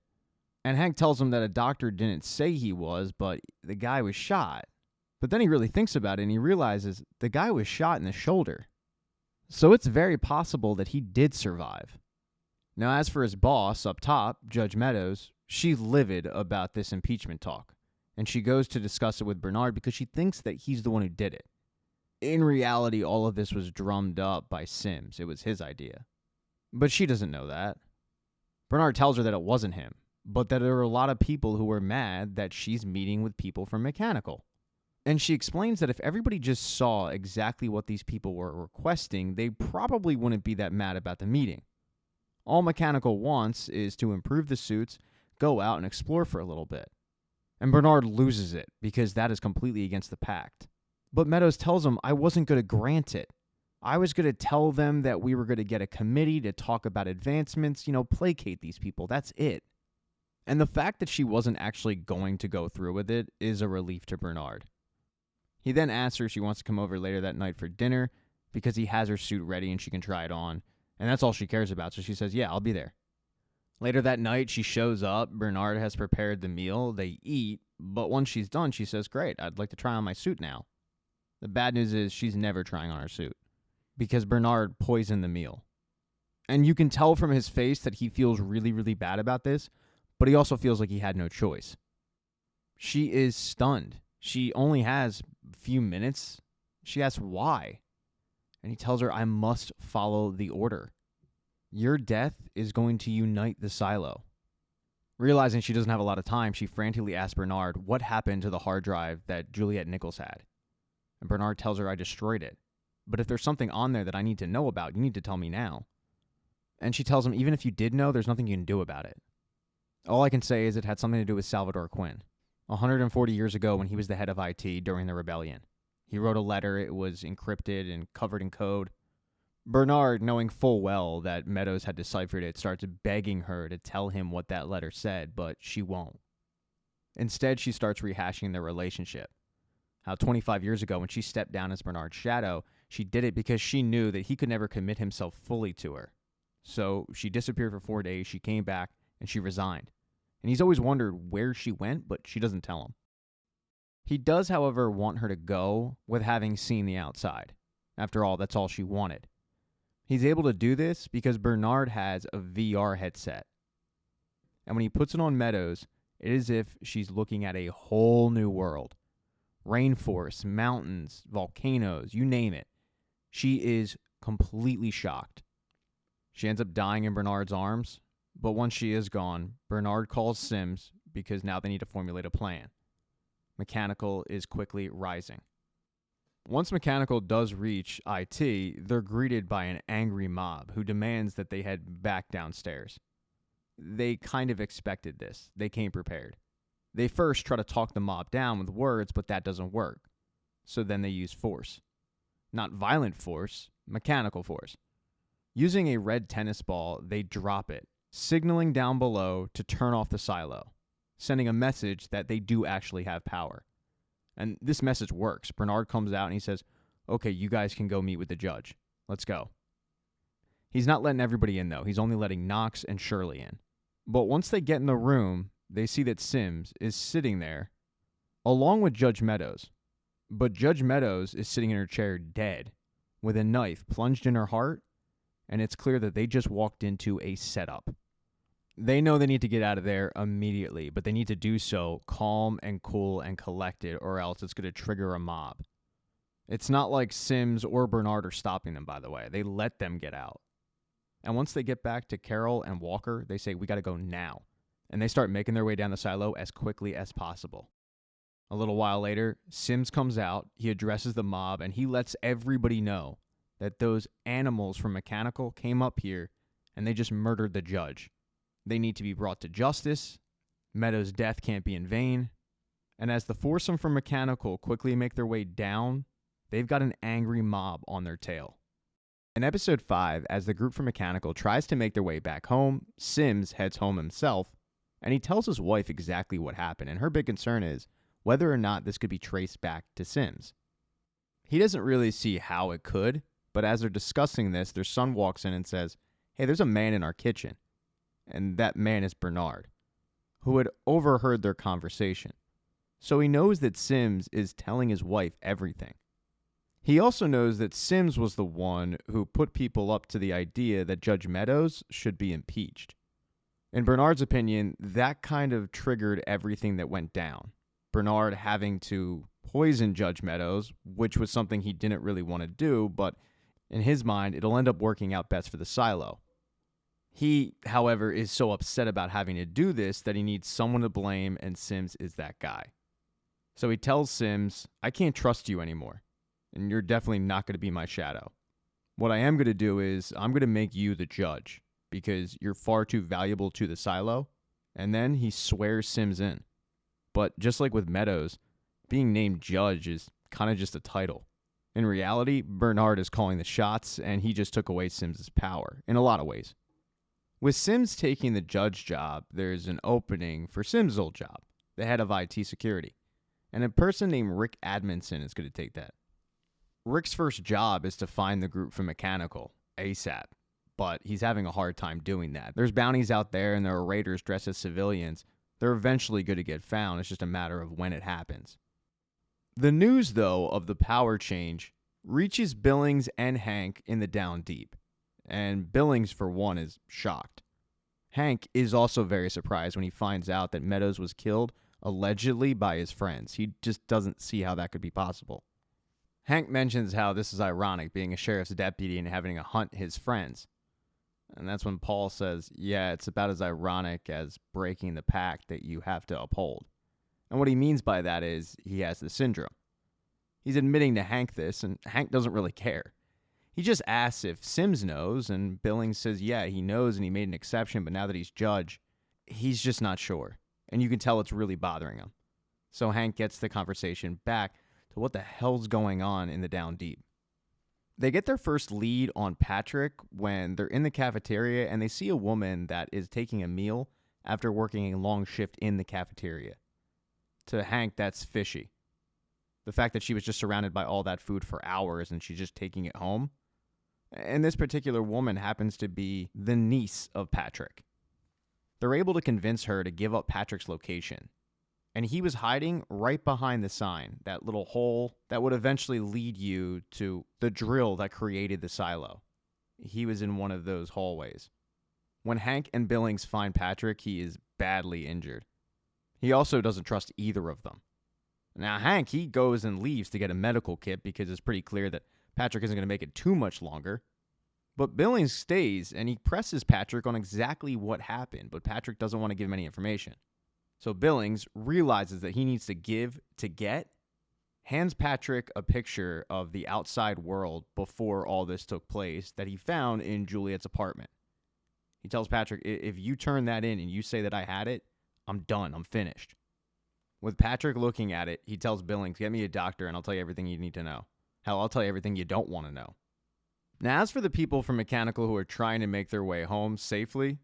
And Hank tells him that a doctor didn't say he was, but the guy was shot. But then he really thinks about it, and he realizes the guy was shot in the shoulder. So it's very possible that he did survive. Now, as for his boss up top, Judge Meadows, she's livid about this impeachment talk, and she goes to discuss it with Bernard because she thinks that he's the one who did it. In reality, all of this was drummed up by Sims. It was his idea. But she doesn't know that. Bernard tells her that it wasn't him, but that there are a lot of people who were mad that she's meeting with people from Mechanical. And she explains that if everybody just saw exactly what these people were requesting, they probably wouldn't be that mad about the meeting. All Mechanical wants is to improve the suits, go out and explore for a little bit. And Bernard loses it because that is completely against the pact. But Meadows tells him, I wasn't going to grant it. I was going to tell them that we were going to get a committee to talk about advancements, placate these people. That's it. And the fact that she wasn't actually going to go through with it is a relief to Bernard. He then asks her if she wants to come over later that night for dinner because he has her suit ready and she can try it on. And that's all she cares about. So she says, yeah, I'll be there. Later that night, she shows up. Bernard has prepared the meal. They eat, but once she's done, she says, "Great, I'd like to try on my suit now." The bad news is she's never trying on her suit because Bernard poisoned the meal. And you can tell from his face that he feels really, really bad about this, but he also feels like he had no choice. She is stunned. She only has a few minutes. She asks why. And he tells her, "I must follow the order. Your death is going to unite the silo." Realizing she doesn't have a lot of time, she frantically asks Bernard what happened to the hard drive that Juliet Nichols had. And Bernard tells her, "I destroyed it. But if there's something on there that I need to know about, you need to tell me now." And she tells him, "Even if you did know, there's nothing you can do about it. All I can say is it had something to do with Salvador Quinn. 140 years ago when he was the head of IT during the rebellion. He wrote a letter, it was encrypted and covered in code." Bernard, knowing full well that Meadows had deciphered it, starts begging her to tell him what that letter said, but she won't. Instead, she starts rehashing their relationship. How 25 years ago, when she stepped down as Bernard's shadow, she did it because she knew that he could never commit himself fully to her. So she disappeared for 4 days, she came back, and she resigned. And he's always wondered where she went, but she doesn't tell him. He does, however, want her to go with having seen the outside. After all, that's all she wanted. He's able to do this because Bernard has a VR headset. And when he puts it on Meadows, it is as if she's looking at a whole new world. Rainforests, mountains, volcanoes, you name it. She is completely shocked. She ends up dying in Bernard's arms, but once she is gone, Bernard calls Sims because now they need to formulate a plan. Mechanical is quickly rising. Once Mechanical does reach IT, they're greeted by an angry mob who demands that they head back downstairs. They kind of expected this. They came prepared. They first try to talk the mob down with words, but that doesn't work. So then they use force. Not violent force, mechanical force. Using a red tennis ball, they drop it, signaling down below to turn off the silo, sending a message that they do actually have power. And this message works. Bernard comes out and he says, "Okay, you guys can go meet with the judge. Let's go." He's not letting everybody in, though. He's only letting Knox and Shirley in. But once they get in the room, they see that Sims is sitting there along with Judge Meadows. But Judge Meadows is sitting in her chair dead with a knife plunged in her heart, and it's clear that they just walked into a setup. They know they need to get out of there immediately, but they need to do so calm and cool and collected, or else it's going to trigger a mob. It's not like Sims or Bernard are stopping them, by the way. They let them get out. And once they get back to Carol and Walker, they say, "We got to go now." And they start making their way down the silo as quickly as possible. A little while later, Sims comes out, he addresses the mob, and he lets everybody know that those animals from Mechanical came up here and they just murdered the judge. They need to be brought to justice. Meadows' death can't be in vain. And as the foursome from Mechanical quickly make their way down, they've got an angry mob on their tail. In episode 5, as the group from Mechanical tries to make their way back home, Sims heads home himself, and he tells his wife exactly what happened, and her big concern is whether or not this could be traced back to Sims. He doesn't really see how it could, but as they're discussing this, their son walks in and says, "Hey, there's a man in our kitchen." And that man is Bernard, who had overheard their conversation. So he knows that Sims is telling his wife everything. He also knows that Sims was the one who put people up to the idea that Judge Meadows should be impeached. In Bernard's opinion, that kind of triggered everything that went down. Bernard having to poison Judge Meadows, which was something he didn't really want to do, but in his mind, it'll end up working out best for the silo. He, however, is so upset about having to do this that he needs someone to blame, and Sims is that guy. So he tells Sims, "I can't trust you anymore, and you're definitely not going to be my shadow. What I am going to do is I'm going to make you the judge because you're far too valuable to the silo." And then he swears Sims in. But just like with Meadows, being named judge is kind of just a title. In reality, Bernard is calling the shots, and he just took away Sims' power in a lot of ways. With Sims taking the judge job, there's an opening for Sims' old job, the head of IT security. And a person named Rick Admonson is going to take that. Rick's first job is to find the group from Mechanical, ASAP. but he's having a hard time doing that. There's bounties out there, and there are raiders dressed as civilians. They're eventually going to get found. It's just a matter of when it happens. The news, though, of the power change reaches Billings and Hank in the Down Deep. And Billings, for one, is shocked. Hank is also very surprised when he finds out that Meadows was killed, allegedly, by his friends. He just doesn't see how that could be possible. Hank mentions how this is ironic, being a sheriff's deputy and having to hunt his friends. And that's when Paul says, yeah, it's about as ironic as breaking the pact that you have to uphold. And what he means by that is he has the syndrome. He's admitting to Hank this, and Hank doesn't really care. He just asks if Sims knows, and Billings says, yeah, he knows and he made an exception, but now that he's judge, he's just not sure. And you can tell it's really bothering him. So Hank gets the conversation back to what the hell's going on in the Down Deep. They get their first lead on Patrick when they're in the cafeteria and they see a woman that is taking a meal after working a long shift in the cafeteria. To Hank, that's fishy. The fact that she was just surrounded by all that food for hours and she's just taking it home. And this particular woman happens to be the niece of Patrick. They're able to convince her to give up Patrick's location. And he was hiding right behind the sign, that little hole that would eventually lead you to the drill that created the silo. He was in one of those hallways. When Hank and Billings find Patrick, he is badly injured. He also doesn't trust either of them. Now, Hank, he goes and leaves to get a medical kit because it's pretty clear that Patrick isn't going to make it too much longer. But Billings stays, and he presses Patrick on exactly what happened, but Patrick doesn't want to give him any information. So Billings realizes that he needs to give to get, hands Patrick a picture of the outside world before all this took place that he found in Juliet's apartment. He tells Patrick, if you turn that in and you say that I had it, I'm done, I'm finished. With Patrick looking at it, he tells Billings, get me a doctor and I'll tell you everything you need to know. Hell, I'll tell you everything you don't want to know. Now, as for the people from Mechanical who are trying to make their way home safely,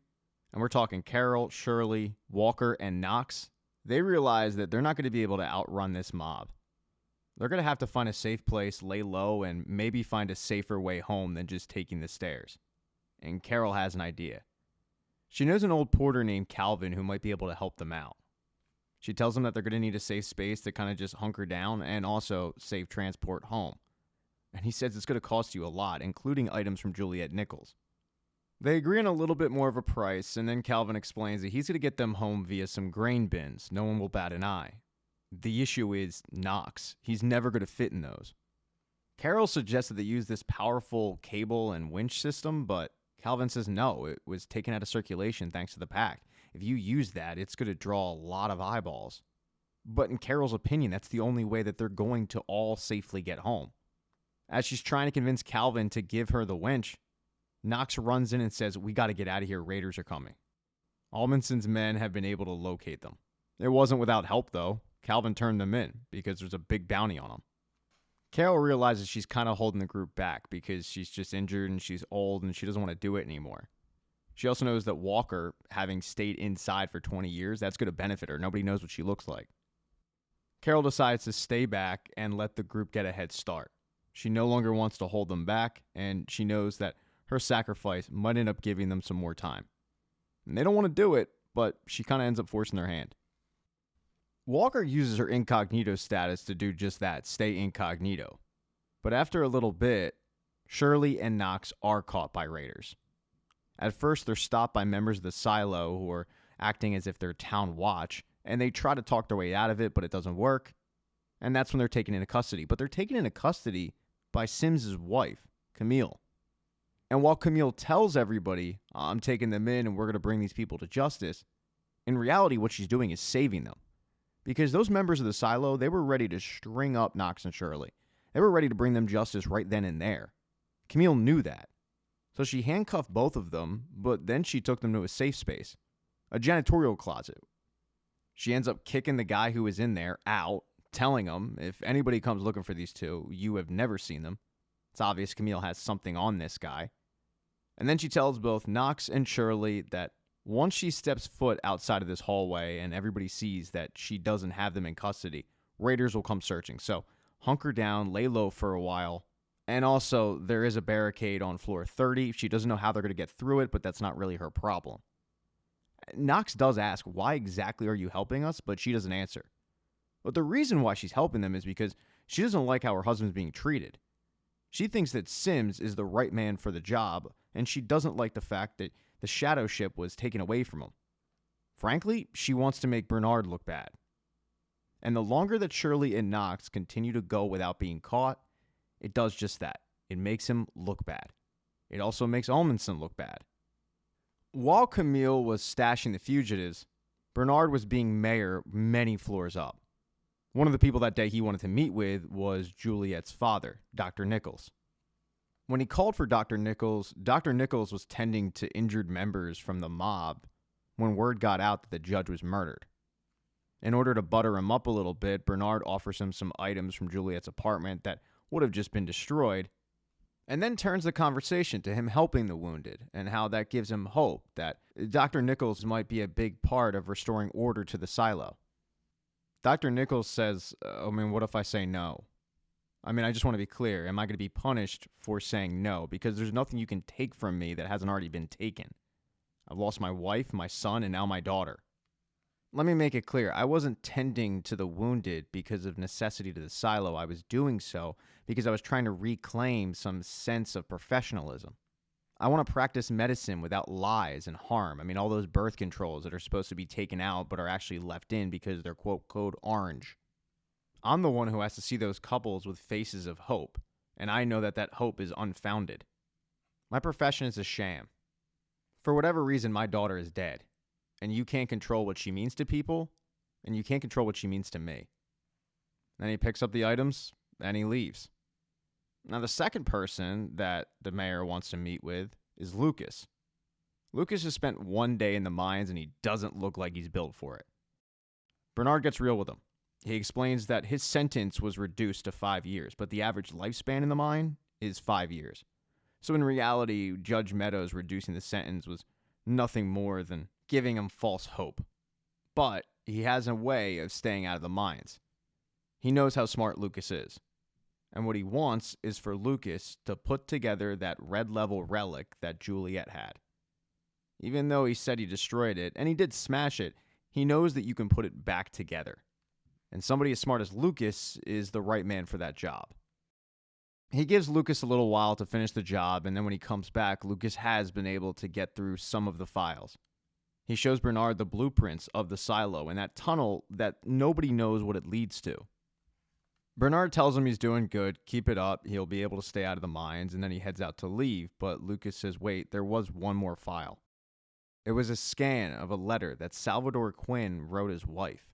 and we're talking Carol, Shirley, Walker, and Knox, they realize that they're not going to be able to outrun this mob. They're going to have to find a safe place, lay low, and maybe find a safer way home than just taking the stairs. And Carol has an idea. She knows an old porter named Calvin who might be able to help them out. She tells them that they're going to need a safe space to kind of just hunker down and also safe transport home. And he says it's going to cost you a lot, including items from Juliet Nichols. They agree on a little bit more of a price, and then Calvin explains that he's going to get them home via some grain bins. No one will bat an eye. The issue is Knox. He's never going to fit in those. Carol suggested they use this powerful cable and winch system, but Calvin says no, it was taken out of circulation thanks to the pact. If you use that, it's going to draw a lot of eyeballs. But in Carol's opinion, that's the only way that they're going to all safely get home. As she's trying to convince Calvin to give her the winch, Knox runs in and says, we got to get out of here, raiders are coming. Almondson's men have been able to locate them. It wasn't without help, though. Calvin turned them in because there's a big bounty on them. Carol realizes she's kind of holding the group back because she's just injured and she's old and she doesn't want to do it anymore. She also knows that Walker, having stayed inside for 20 years, that's going to benefit her. Nobody knows what she looks like. Carol decides to stay back and let the group get a head start. She no longer wants to hold them back, and she knows that her sacrifice might end up giving them some more time. And they don't want to do it, but she kind of ends up forcing their hand. Walker uses her incognito status to do just that, stay incognito. But after a little bit, Shirley and Knox are caught by raiders. At first, they're stopped by members of the silo who are acting as if they're town watch, and they try to talk their way out of it, but it doesn't work. And that's when they're taken into custody. But they're taken into custody by Sims's wife, Camille. And while Camille tells everybody, I'm taking them in and we're going to bring these people to justice, in reality, what she's doing is saving them. Because those members of the silo, they were ready to string up Knox and Shirley. They were ready to bring them justice right then and there. Camille knew that. So she handcuffed both of them, but then she took them to a safe space, a janitorial closet. She ends up kicking the guy who was in there out, telling him, if anybody comes looking for these two, you have never seen them. It's obvious Camille has something on this guy. And then she tells both Knox and Shirley that once she steps foot outside of this hallway and everybody sees that she doesn't have them in custody, raiders will come searching. So hunker down, lay low for a while, And also, there is a barricade on floor 30. She doesn't know how they're going to get through it, but that's not really her problem. Knox does ask, why exactly are you helping us? But she doesn't answer. But the reason why she's helping them is because she doesn't like how her husband's being treated. She thinks that Sims is the right man for the job, and she doesn't like the fact that the shadow ship was taken away from him. Frankly, she wants to make Bernard look bad. And the longer that Shirley and Knox continue to go without being caught, it does just that. It makes him look bad. It also makes Amundsen look bad. While Camille was stashing the fugitives, Bernard was being mayor many floors up. One of the people that day he wanted to meet with was Juliet's father, Dr. Nichols. When he called for Dr. Nichols was tending to injured members from the mob when word got out that the judge was murdered. In order to butter him up a little bit, Bernard offers him some items from Juliet's apartment that would have just been destroyed, and then turns the conversation to him helping the wounded and how that gives him hope that Dr. Nichols might be a big part of restoring order to the silo. Dr. Nichols says, what if I say no? I just want to be clear. Am I going to be punished for saying no? Because there's nothing you can take from me that hasn't already been taken. I've lost my wife, my son, and now my daughter. Let me make it clear. I wasn't tending to the wounded because of necessity to the silo. I was doing so because I was trying to reclaim some sense of professionalism. I want to practice medicine without lies and harm. All those birth controls that are supposed to be taken out but are actually left in because they're, quote, code orange. I'm the one who has to see those couples with faces of hope, and I know that that hope is unfounded. My profession is a sham. For whatever reason, my daughter is dead, and you can't control what she means to people, and you can't control what she means to me. Then he picks up the items, and he leaves. Now, the second person that the mayor wants to meet with is Lucas. Lucas has spent one day in the mines, and he doesn't look like he's built for it. Bernard gets real with him. He explains that his sentence was reduced to 5 years, but the average lifespan in the mine is 5 years. So in reality, Judge Meadows reducing the sentence was nothing more than giving him false hope. But he has a way of staying out of the mines. He knows how smart Lucas is. And what he wants is for Lucas to put together that red level relic that Juliet had. Even though he said he destroyed it, and he did smash it, he knows that you can put it back together. And somebody as smart as Lucas is the right man for that job. He gives Lucas a little while to finish the job, and then when he comes back, Lucas has been able to get through some of the files. He shows Bernard the blueprints of the silo and that tunnel that nobody knows what it leads to. Bernard tells him he's doing good, keep it up, he'll be able to stay out of the mines, and then he heads out to leave, but Lucas says, wait, there was one more file. It was a scan of a letter that Salvador Quinn wrote his wife.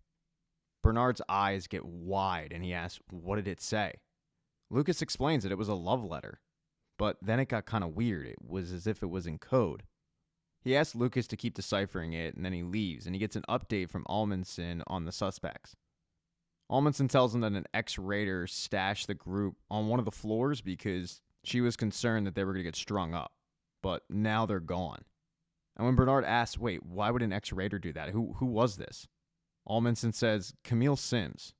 Bernard's eyes get wide, and he asks, what did it say? Lucas explains that it was a love letter, but then it got kind of weird. It was as if it was in code. He asks Lucas to keep deciphering it, and then he leaves, and he gets an update from Amundsen on the suspects. Amundsen tells him that an ex-raider stashed the group on one of the floors because she was concerned that they were going to get strung up, but now they're gone. And when Bernard asks, wait, why would an ex-raider do that? Who was this? Amundsen says, Camille Sims.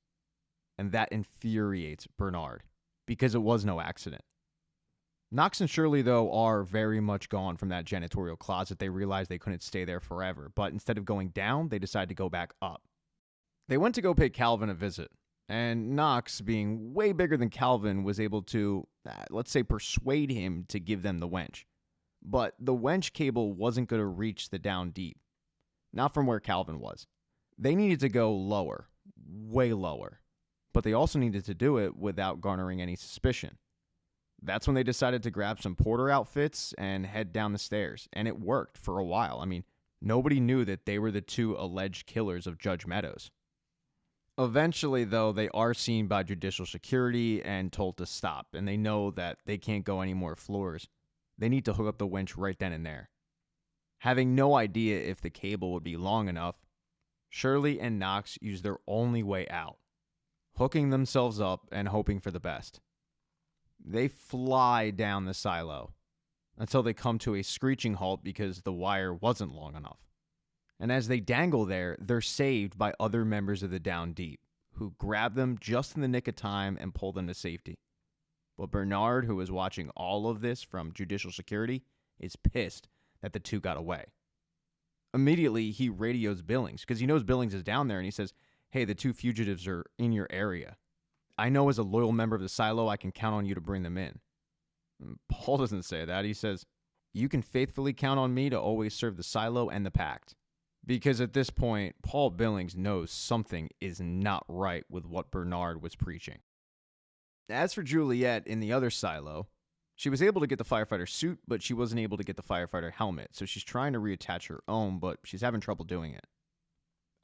And that infuriates Bernard, because it was no accident. Knox and Shirley, though, are very much gone from that janitorial closet. They realized they couldn't stay there forever, but instead of going down, they decided to go back up. They went to go pay Calvin a visit, and Knox, being way bigger than Calvin, was able to, let's say, persuade him to give them the wench. But the wench cable wasn't going to reach the down deep. Not from where Calvin was. They needed to go lower, way lower. But they also needed to do it without garnering any suspicion. That's when they decided to grab some porter outfits and head down the stairs. And it worked for a while. Nobody knew that they were the two alleged killers of Judge Meadows. Eventually, though, they are seen by judicial security and told to stop. And they know that they can't go any more floors. They need to hook up the winch right then and there. Having no idea if the cable would be long enough, Shirley and Knox use their only way out, hooking themselves up and hoping for the best. They fly down the silo until they come to a screeching halt because the wire wasn't long enough. And as they dangle there, they're saved by other members of the Down Deep, who grab them just in the nick of time and pull them to safety. But Bernard, who is watching all of this from judicial security, is pissed that the two got away. Immediately, he radios Billings because he knows Billings is down there, and he says, hey, the two fugitives are in your area. I know as a loyal member of the silo, I can count on you to bring them in. And Paul doesn't say that. He says, you can faithfully count on me to always serve the silo and the pact. Because at this point, Paul Billings knows something is not right with what Bernard was preaching. As for Juliet in the other silo, she was able to get the firefighter suit, but she wasn't able to get the firefighter helmet, so she's trying to reattach her own, but she's having trouble doing it.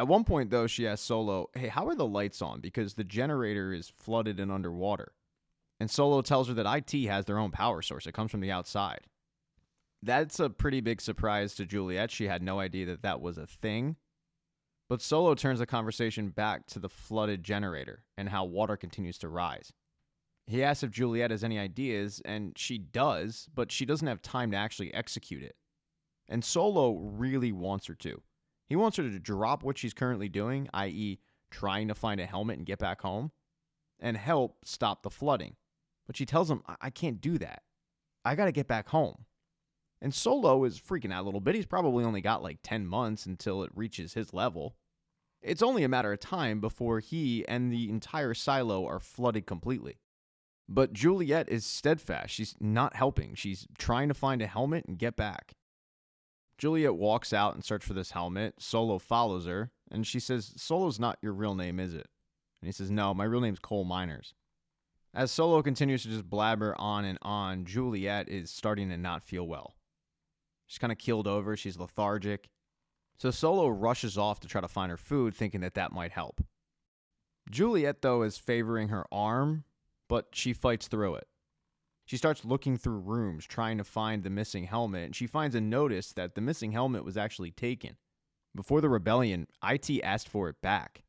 At one point, though, she asks Solo, hey, how are the lights on? Because the generator is flooded and underwater. And Solo tells her that IT has their own power source. It comes from the outside. That's a pretty big surprise to Juliet. She had no idea that that was a thing. But Solo turns the conversation back to the flooded generator and how water continues to rise. He asks if Juliet has any ideas, and she does, but she doesn't have time to actually execute it. And Solo really wants her to. He wants her to drop what she's currently doing, i.e. trying to find a helmet and get back home, and help stop the flooding. But she tells him, I can't do that. I gotta get back home. And Solo is freaking out a little bit. He's probably only got like 10 months until it reaches his level. It's only a matter of time before he and the entire silo are flooded completely. But Juliet is steadfast. She's not helping. She's trying to find a helmet and get back. Juliet walks out and searches for this helmet. Solo follows her, and she says, Solo's not your real name, is it? And he says, no, my real name's Cole Miners. As Solo continues to just blabber on, Juliet is starting to not feel well. She's kind of keeled over. She's lethargic. So Solo rushes off to try to find her food, thinking that that might help. Juliet, though, is favoring her arm, but she fights through it. She starts looking through rooms, trying to find the missing helmet, and she finds a notice that the missing helmet was actually taken. Before the rebellion, IT asked for it back.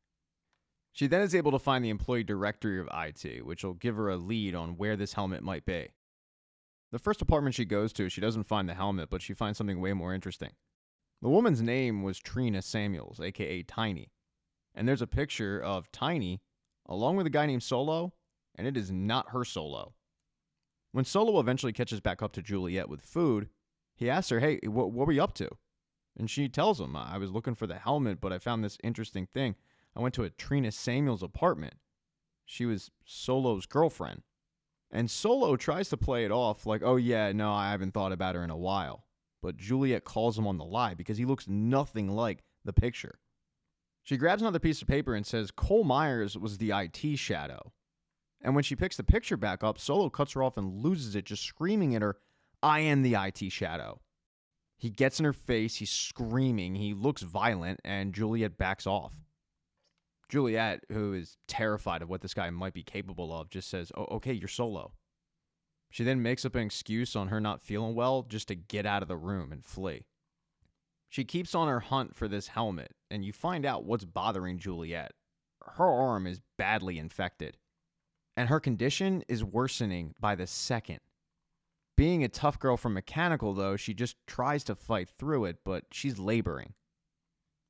She then is able to find the employee directory of IT, which will give her a lead on where this helmet might be. The first apartment she goes to, she doesn't find the helmet, but she finds something way more interesting. The woman's name was Trina Samuels, aka Tiny. And there's a picture of Tiny along with a guy named Solo, and it is not her Solo. When Solo eventually catches back up to Juliet with food, he asks her, hey, what were you up to? And she tells him, I was looking for the helmet, but I found this interesting thing. I went to a Trina Samuels apartment. She was Solo's girlfriend. And Solo tries to play it off like, oh yeah, no, I haven't thought about her in a while. But Juliet calls him on the lie because he looks nothing like the picture. She grabs another piece of paper and says Cole Myers was the IT shadow. And when she picks the picture back up, Solo cuts her off and loses it, just screaming at her, I am the IT shadow. He gets in her face, he's screaming, he looks violent, and Juliet backs off. Juliet, who is terrified of what this guy might be capable of, just says, oh, okay, you're Solo. She then makes up an excuse on her not feeling well just to get out of the room and flee. She keeps on her hunt for this helmet, and you find out what's bothering Juliet. Her arm is badly infected, and her condition is worsening by the second. Being a tough girl from mechanical, though, she just tries to fight through it, but she's laboring.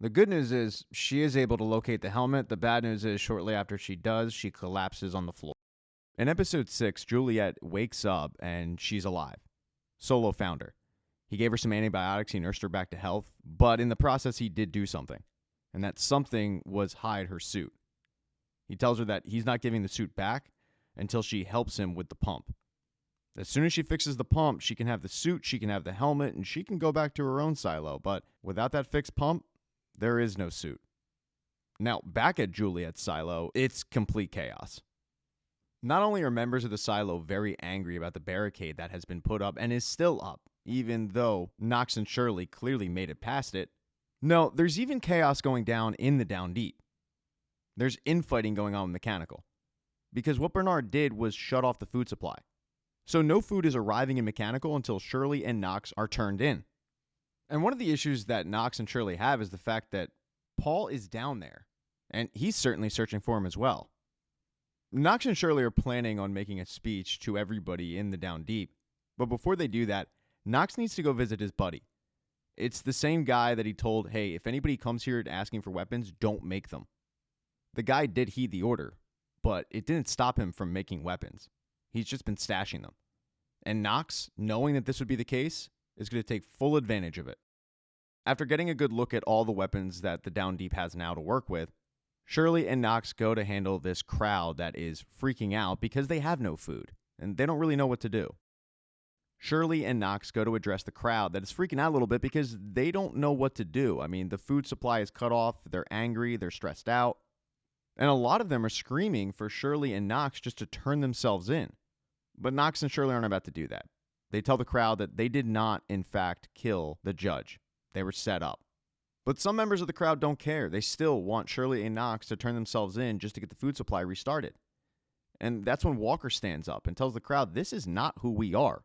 The good news is she is able to locate the helmet. The bad news is shortly after she does, she collapses on the floor. In episode 6, Juliet wakes up and she's alive. Solo found her. He gave her some antibiotics, he nursed her back to health, but in the process he did do something. And that something was hide her suit. He tells her that he's not giving the suit back until she helps him with the pump. As soon as she fixes the pump, she can have the suit, she can have the helmet, and she can go back to her own silo. But without that fixed pump, there is no suit. Now, back at Juliet's silo, it's complete chaos. Not only are members of the silo very angry about the barricade that has been put up and is still up, even though Knox and Shirley clearly made it past it, no, there's even chaos going down in the Down Deep. There's infighting going on with Mechanical. Because what Bernard did was shut off the food supply. So no food is arriving in Mechanical until Shirley and Knox are turned in. And one of the issues that Knox and Shirley have is the fact that Paul is down there, and he's certainly searching for him as well. Knox and Shirley are planning on making a speech to everybody in the Down Deep, but before they do that, Knox needs to go visit his buddy. It's the same guy that he told, hey, if anybody comes here asking for weapons, don't make them. The guy did heed the order, but it didn't stop him from making weapons. He's just been stashing them. And Knox, knowing that this would be the case, is going to take full advantage of it. After getting a good look at all the weapons that the Down Deep has now to work with, Shirley and Knox go to handle this crowd that is freaking out because they have no food, and they don't really know what to do. Shirley and Knox go to address the crowd that is freaking out a little bit because they don't know what to do. I mean, the food supply is cut off, they're angry, they're stressed out, and a lot of them are screaming for Shirley and Knox just to turn themselves in. But Knox and Shirley aren't about to do that. They tell the crowd that they did not, in fact, kill the judge. They were set up. But some members of the crowd don't care. They still want Shirley and Knox to turn themselves in just to get the food supply restarted. And that's when Walker stands up and tells the crowd, this is not who we are.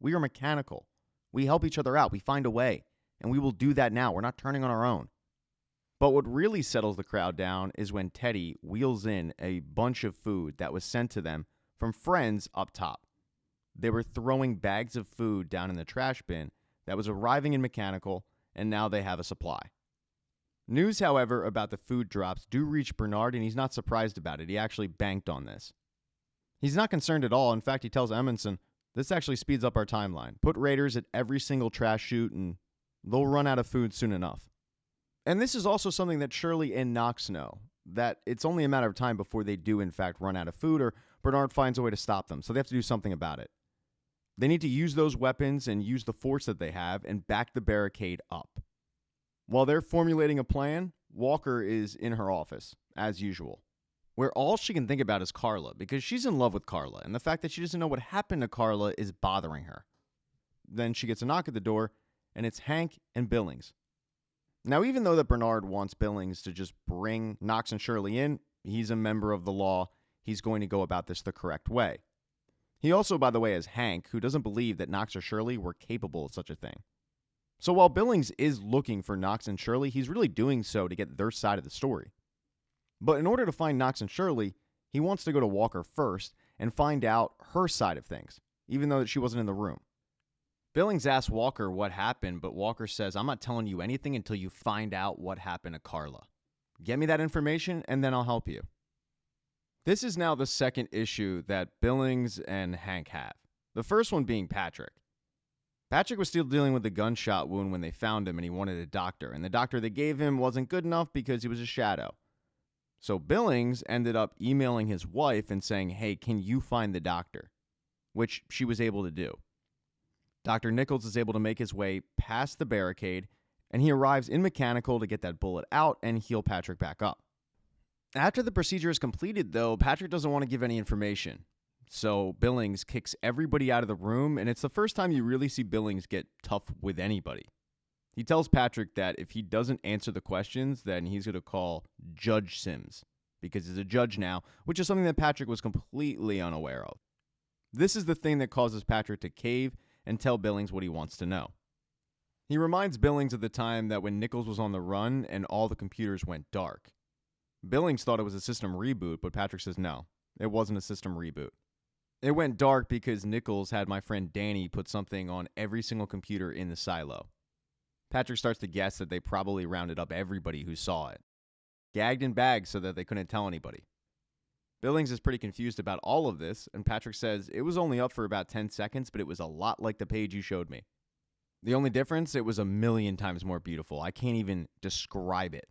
We are mechanical. We help each other out. We find a way. And we will do that now. We're not turning on our own. But what really settles the crowd down is when Teddy wheels in a bunch of food that was sent to them from friends up top. They were throwing bags of food down in the trash bin that was arriving in Mechanical, and now they have a supply. News, however, about the food drops do reach Bernard, and he's not surprised about it. He actually banked on this. He's not concerned at all. In fact, he tells Edmondson, this actually speeds up our timeline. Put raiders at every single trash chute, and they'll run out of food soon enough. And this is also something that Shirley and Knox know, that it's only a matter of time before they do, in fact, run out of food, or Bernard finds a way to stop them, so they have to do something about it. They need to use those weapons and use the force that they have and back the barricade up. While they're formulating a plan, Walker is in her office, as usual, where all she can think about is Carla, because she's in love with Carla, and the fact that she doesn't know what happened to Carla is bothering her. Then she gets a knock at the door, and it's Hank and Billings. Now, even though that Bernard wants Billings to just bring Knox and Shirley in, he's a member of the law. He's going to go about this the correct way. He also, by the way, has Hank, who doesn't believe that Knox or Shirley were capable of such a thing. So while Billings is looking for Knox and Shirley, he's really doing so to get their side of the story. But in order to find Knox and Shirley, he wants to go to Walker first and find out her side of things, even though she wasn't in the room. Billings asks Walker what happened, but Walker says, I'm not telling you anything until you find out what happened to Carla. Get me that information, and then I'll help you. This is now the second issue that Billings and Hank have. The first one being Patrick. Patrick was still dealing with a gunshot wound when they found him, and he wanted a doctor. And the doctor they gave him wasn't good enough because he was a shadow. So Billings ended up emailing his wife and saying, hey, can you find the doctor? Which she was able to do. Dr. Nichols is able to make his way past the barricade, and he arrives in Mechanical to get that bullet out and heal Patrick back up. After the procedure is completed, though, Patrick doesn't want to give any information. So Billings kicks everybody out of the room, and it's the first time you really see Billings get tough with anybody. He tells Patrick that if he doesn't answer the questions, then he's going to call Judge Sims, because he's a judge now, which is something that Patrick was completely unaware of. This is the thing that causes Patrick to cave and tell Billings what he wants to know. He reminds Billings of the time that when Nichols was on the run and all the computers went dark. Billings thought it was a system reboot, but Patrick says no, it wasn't a system reboot. It went dark because Nichols had my friend Danny put something on every single computer in the silo. Patrick starts to guess that they probably rounded up everybody who saw it, gagged and bagged so that they couldn't tell anybody. Billings is pretty confused about all of this, and Patrick says it was only up for about 10 seconds, but it was a lot like the page you showed me. The only difference, it was 1,000,000 times more beautiful. I can't even describe it.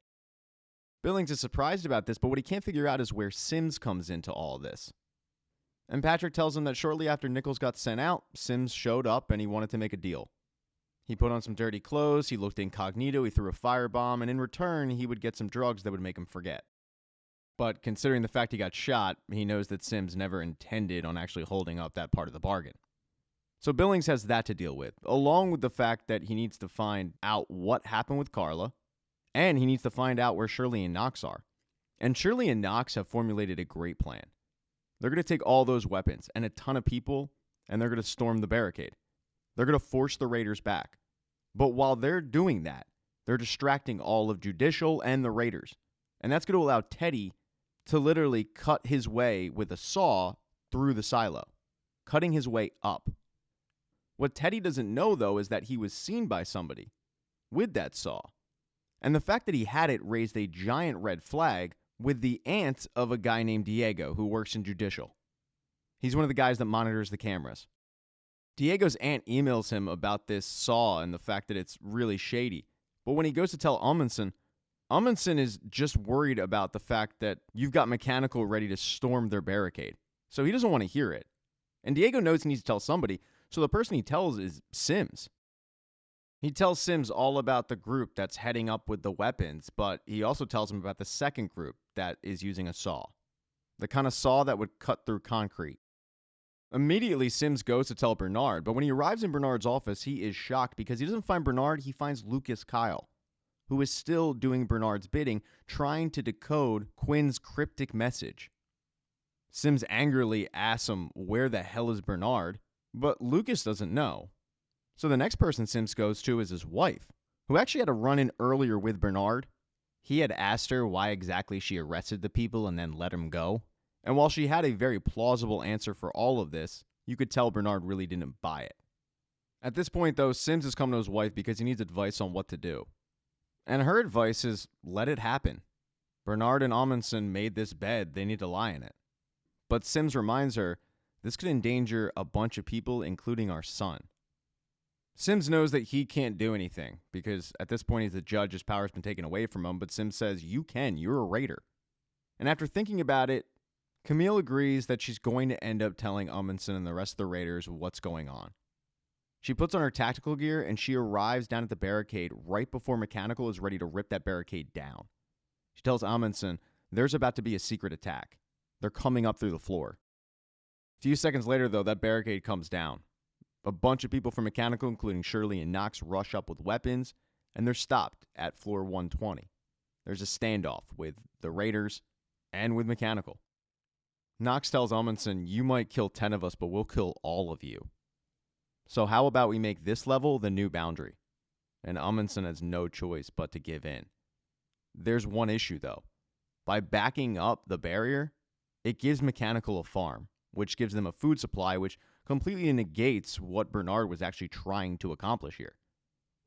Billings is surprised about this, but what he can't figure out is where Sims comes into all of this. And Patrick tells him that shortly after Nichols got sent out, Sims showed up and he wanted to make a deal. He put on some dirty clothes, he looked incognito, he threw a firebomb, and in return, he would get some drugs that would make him forget. But considering the fact he got shot, he knows that Sims never intended on actually holding up that part of the bargain. So Billings has that to deal with, along with the fact that he needs to find out what happened with Carla, and he needs to find out where Shirley and Knox are. And Shirley and Knox have formulated a great plan. They're going to take all those weapons and a ton of people, and they're going to storm the barricade. They're going to force the raiders back. But while they're doing that, they're distracting all of Judicial and the raiders. And that's going to allow Teddy to literally cut his way with a saw through the silo, cutting his way up. What Teddy doesn't know, though, is that he was seen by somebody with that saw. And the fact that he had it raised a giant red flag with the aunt of a guy named Diego who works in Judicial. He's one of the guys that monitors the cameras. Diego's aunt emails him about this saw and the fact that it's really shady. But when he goes to tell Amundsen is just worried about the fact that you've got Mechanical ready to storm their barricade. So he doesn't want to hear it. And Diego knows he needs to tell somebody, so the person he tells is Sims. He tells Sims all about the group that's heading up with the weapons, but he also tells him about the second group that is using a saw. The kind of saw that would cut through concrete. Immediately, Sims goes to tell Bernard, but when he arrives in Bernard's office, he is shocked because he doesn't find Bernard, he finds Lucas Kyle, who is still doing Bernard's bidding, trying to decode Quinn's cryptic message. Sims angrily asks him where the hell is Bernard, but Lucas doesn't know. So the next person Sims goes to is his wife, who actually had a run-in earlier with Bernard. He had asked her why exactly she arrested the people and then let him go. And while she had a very plausible answer for all of this, you could tell Bernard really didn't buy it. At this point, though, Sims has come to his wife because he needs advice on what to do. And her advice is, let it happen. Bernard and Amundsen made this bed, they need to lie in it. But Sims reminds her, this could endanger a bunch of people, including our son. Sims knows that he can't do anything, because at this point he's a judge, his power's been taken away from him, but Sims says, you can, you're a raider. And after thinking about it, Camille agrees that she's going to end up telling Amundsen and the rest of the raiders what's going on. She puts on her tactical gear and she arrives down at the barricade right before Mechanical is ready to rip that barricade down. She tells Amundsen there's about to be a secret attack. They're coming up through the floor. A few seconds later, though, that barricade comes down. A bunch of people from Mechanical, including Shirley and Knox, rush up with weapons, and they're stopped at floor 120. There's a standoff with the raiders and with Mechanical. Knox tells Amundsen, you might kill 10 of us, but we'll kill all of you. So how about we make this level the new boundary? And Amundsen has no choice but to give in. There's one issue, though. By backing up the barrier, it gives Mechanical a farm, which gives them a food supply, which completely negates what Bernard was actually trying to accomplish here,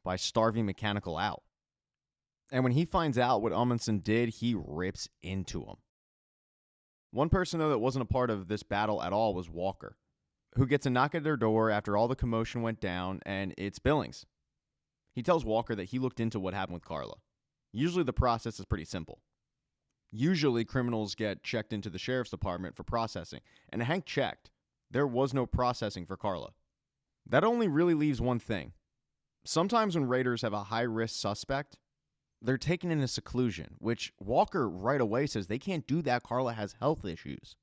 by starving Mechanical out. And when he finds out what Amundsen did, he rips into him. One person, though, that wasn't a part of this battle at all was Walker, who gets a knock at their door after all the commotion went down, and it's Billings. He tells Walker that he looked into what happened with Carla. Usually the process is pretty simple. Usually criminals get checked into the sheriff's department for processing, and Hank checked. There was no processing for Carla. That only really leaves one thing. Sometimes when raiders have a high-risk suspect, they're taken into seclusion, which Walker right away says they can't do that. Carla has health issues.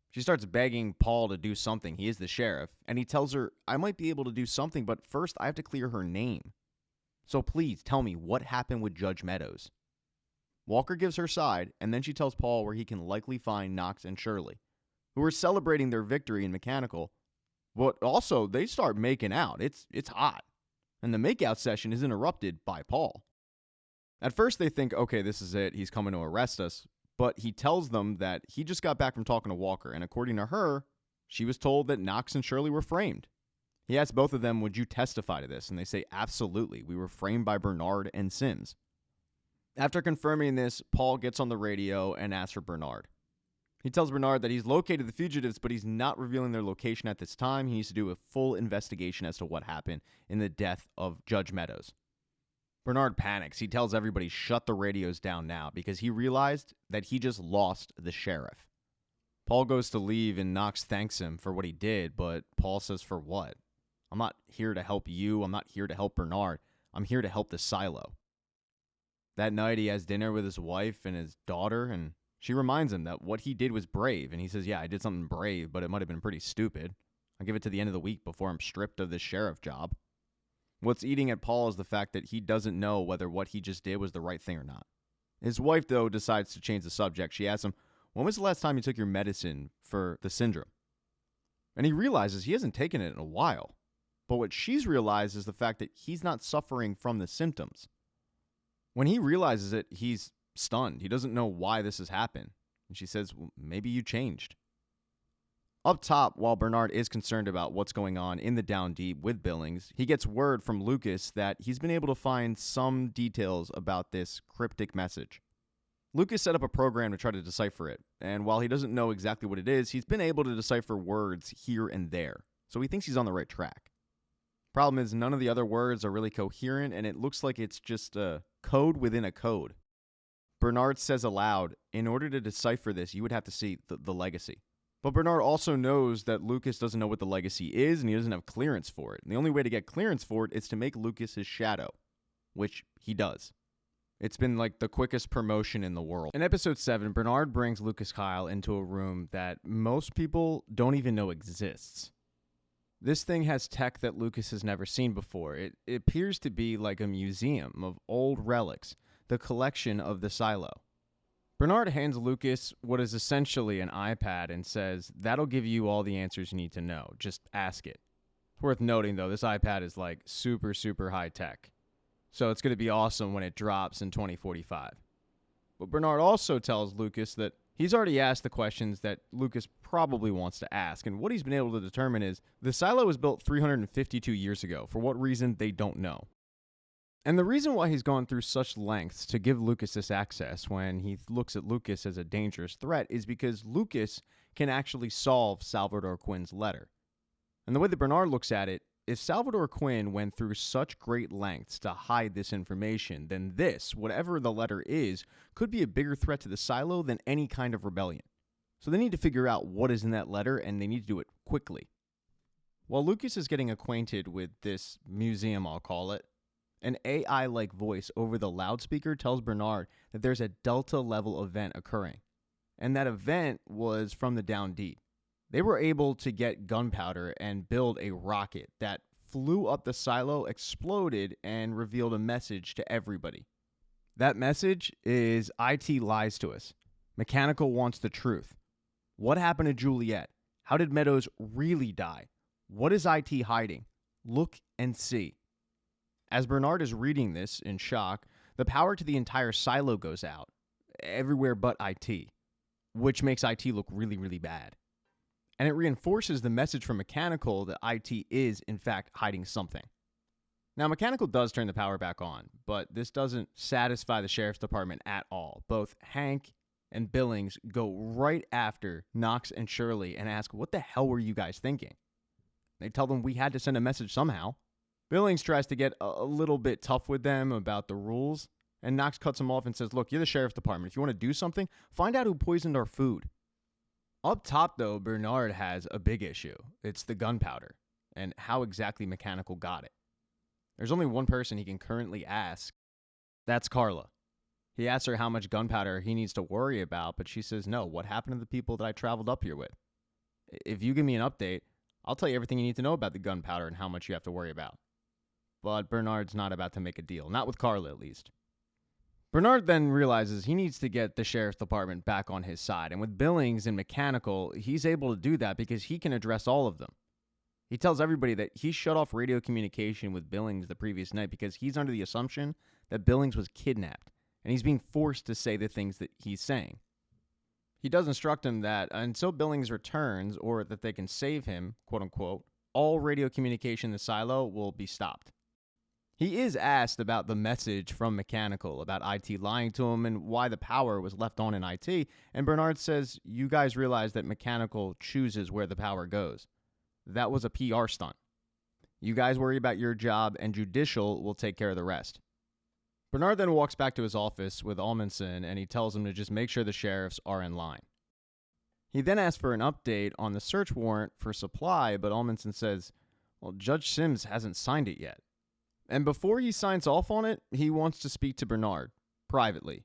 She starts begging Paul to do something. He is the sheriff, and he tells her, I might be able to do something, but first I have to clear her name. So please tell me what happened with Judge Meadows. Walker gives her side, and then she tells Paul where he can likely find Knox and Shirley, who are celebrating their victory in Mechanical, but also they start making out. It's hot, and the makeout session is interrupted by Paul. At first they think, okay, this is it, he's coming to arrest us, but he tells them that he just got back from talking to Walker, and according to her, she was told that Knox and Shirley were framed. He asks both of them, would you testify to this? And they say, absolutely, we were framed by Bernard and Sims. After confirming this, Paul gets on the radio and asks for Bernard. He tells Bernard that he's located the fugitives, but he's not revealing their location at this time. He needs to do a full investigation as to what happened in the death of Judge Meadows. Bernard panics. He tells everybody, shut the radios down now, because he realized that he just lost the sheriff. Paul goes to leave, and Knox thanks him for what he did, but Paul says, for what? I'm not here to help you. I'm not here to help Bernard. I'm here to help the silo. That night, he has dinner with his wife and his daughter, and she reminds him that what he did was brave. And he says, yeah, I did something brave, but it might have been pretty stupid. I'll give it to the end of the week before I'm stripped of this sheriff job. What's eating at Paul is the fact that he doesn't know whether what he just did was the right thing or not. His wife, though, decides to change the subject. She asks him, when was the last time you took your medicine for the syndrome? And he realizes he hasn't taken it in a while. But what she's realized is the fact that he's not suffering from the symptoms. When he realizes it, he's stunned. He doesn't know why this has happened. And she says, well, maybe you changed. Up top, while Bernard is concerned about what's going on in the Down Deep with Billings, he gets word from Lucas that he's been able to find some details about this cryptic message. Lucas set up a program to try to decipher it, and while he doesn't know exactly what it is, he's been able to decipher words here and there, so he thinks he's on the right track. Problem is, none of the other words are really coherent, and it looks like it's just a code within a code. Bernard says aloud, in order to decipher this, you would have to see the legacy. But Bernard also knows that Lucas doesn't know what the legacy is, and he doesn't have clearance for it. And the only way to get clearance for it is to make Lucas his shadow, which he does. It's been like the quickest promotion in the world. In episode 7, Bernard brings Lucas Kyle into a room that most people don't even know exists. This thing has tech that Lucas has never seen before. It appears to be like a museum of old relics, the collection of the silo. Bernard hands Lucas what is essentially an iPad and says, that'll give you all the answers you need to know. Just ask it. It's worth noting, though, this iPad is like super, super high tech. So it's going to be awesome when it drops in 2045. But Bernard also tells Lucas that he's already asked the questions that Lucas probably wants to ask. And what he's been able to determine is the silo was built 352 years ago. For what reason, they don't know. And the reason why he's gone through such lengths to give Lucas this access when he looks at Lucas as a dangerous threat is because Lucas can actually solve Salvador Quinn's letter. And the way that Bernard looks at it, if Salvador Quinn went through such great lengths to hide this information, then this, whatever the letter is, could be a bigger threat to the silo than any kind of rebellion. So they need to figure out what is in that letter, and they need to do it quickly. While Lucas is getting acquainted with this museum, I'll call it, an AI-like voice over the loudspeaker tells Bernard that there's a Delta-level event occurring. And that event was from the Down Deep. They were able to get gunpowder and build a rocket that flew up the silo, exploded, and revealed a message to everybody. That message is IT lies to us. Mechanical wants the truth. What happened to Juliet? How did Meadows really die? What is IT hiding? Look and see. As Bernard is reading this in shock, the power to the entire silo goes out, everywhere but IT, which makes IT look really, really bad. And it reinforces the message from Mechanical that IT is, in fact, hiding something. Now, Mechanical does turn the power back on, but this doesn't satisfy the sheriff's department at all. Both Hank and Billings go right after Knox and Shirley and ask, what the hell were you guys thinking? They tell them we had to send a message somehow. Billings tries to get a little bit tough with them about the rules, and Knox cuts him off and says, look, you're the sheriff's department. If you want to do something, find out who poisoned our food. Up top, though, Bernard has a big issue. It's the gunpowder and how exactly Mechanical got it. There's only one person he can currently ask. That's Carla. He asks her how much gunpowder he needs to worry about, but she says, no, what happened to the people that I traveled up here with? If you give me an update, I'll tell you everything you need to know about the gunpowder and how much you have to worry about. But Bernard's not about to make a deal. Not with Carla, at least. Bernard then realizes he needs to get the sheriff's department back on his side. And with Billings and Mechanical, he's able to do that because he can address all of them. He tells everybody that he shut off radio communication with Billings the previous night because he's under the assumption that Billings was kidnapped. And he's being forced to say the things that he's saying. He does instruct him that until Billings returns, or that they can save him, quote unquote, all radio communication in the silo will be stopped. He is asked about the message from Mechanical, about IT lying to him and why the power was left on in IT, and Bernard says, you guys realize that Mechanical chooses where the power goes. That was a PR stunt. You guys worry about your job, and Judicial will take care of the rest. Bernard then walks back to his office with Amundsen, and he tells him to just make sure the sheriffs are in line. He then asks for an update on the search warrant for Supply, but Amundsen says, well, Judge Sims hasn't signed it yet. And before he signs off on it, he wants to speak to Bernard, privately.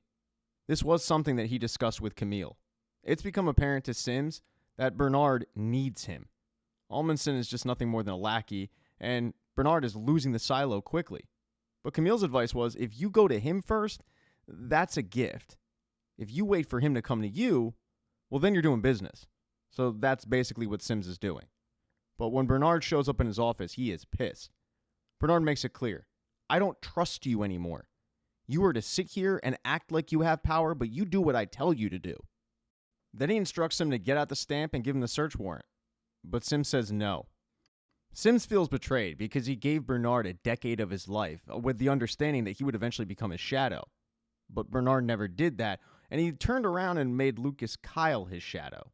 This was something that he discussed with Camille. It's become apparent to Sims that Bernard needs him. Amundsen is just nothing more than a lackey, and Bernard is losing the silo quickly. But Camille's advice was, if you go to him first, that's a gift. If you wait for him to come to you, well, then you're doing business. So that's basically what Sims is doing. But when Bernard shows up in his office, he is pissed. Bernard makes it clear, I don't trust you anymore. You are to sit here and act like you have power, but you do what I tell you to do. Then he instructs him to get out the stamp and give him the search warrant. But Sims says no. Sims feels betrayed because he gave Bernard a decade of his life with the understanding that he would eventually become his shadow. But Bernard never did that, and he turned around and made Lucas Kyle his shadow.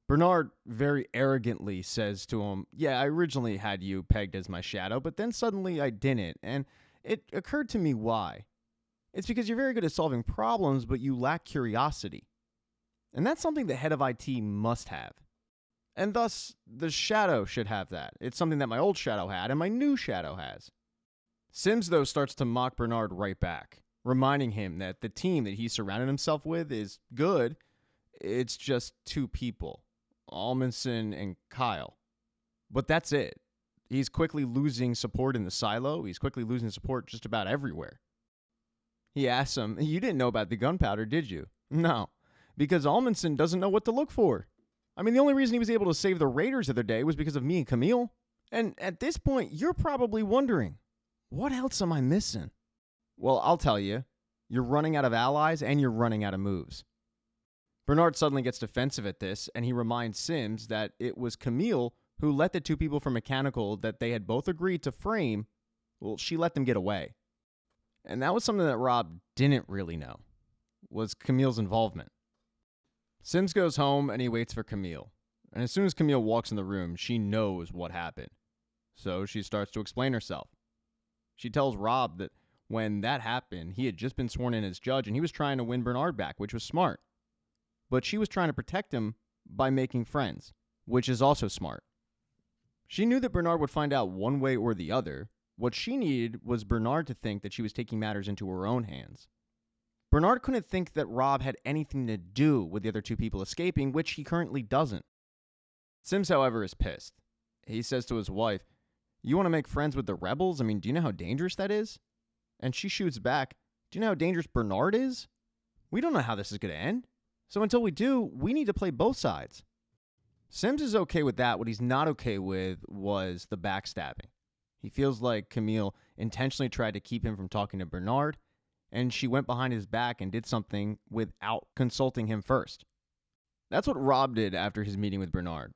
Bernard very arrogantly says to him, "Yeah, I originally had you pegged as my shadow, but then suddenly I didn't, and it occurred to me why. It's because you're very good at solving problems, but you lack curiosity. And that's something the head of IT must have. And thus, the shadow should have that. It's something that my old shadow had and my new shadow has." Sims, though, starts to mock Bernard right back, reminding him that the team that he surrounded himself with is good. It's just two people, Amundsen and Kyle. But that's it. He's quickly losing support in the silo. He's quickly losing support just about everywhere. He asks him, "You didn't know about the gunpowder, did you?" "No, because Amundsen doesn't know what to look for. I mean, the only reason he was able to save the Raiders the other day was because of me and Camille. And at this point, you're probably wondering, what else am I missing?" Well, I'll tell you. You're running out of allies and you're running out of moves. Bernard suddenly gets defensive at this, and he reminds Sims that it was Camille who let the two people from Mechanical that they had both agreed to frame, well, she let them get away. And that was something that Rob didn't really know, was Camille's involvement. Sims goes home and he waits for Camille. And as soon as Camille walks in the room, she knows what happened. So she starts to explain herself. She tells Rob that when that happened, he had just been sworn in as judge and he was trying to win Bernard back, which was smart. But she was trying to protect him by making friends, which is also smart. She knew that Bernard would find out one way or the other. What she needed was Bernard to think that she was taking matters into her own hands. Bernard couldn't think that Rob had anything to do with the other two people escaping, which he currently doesn't. Sims, however, is pissed. He says to his wife, "You want to make friends with the rebels? I mean, do you know how dangerous that is?" And she shoots back, "Do you know how dangerous Bernard is? We don't know how this is going to end. So until we do, we need to play both sides." Sims is okay with that. What he's not okay with was the backstabbing. He feels like Camille intentionally tried to keep him from talking to Bernard, and she went behind his back and did something without consulting him first. That's what Rob did after his meeting with Bernard.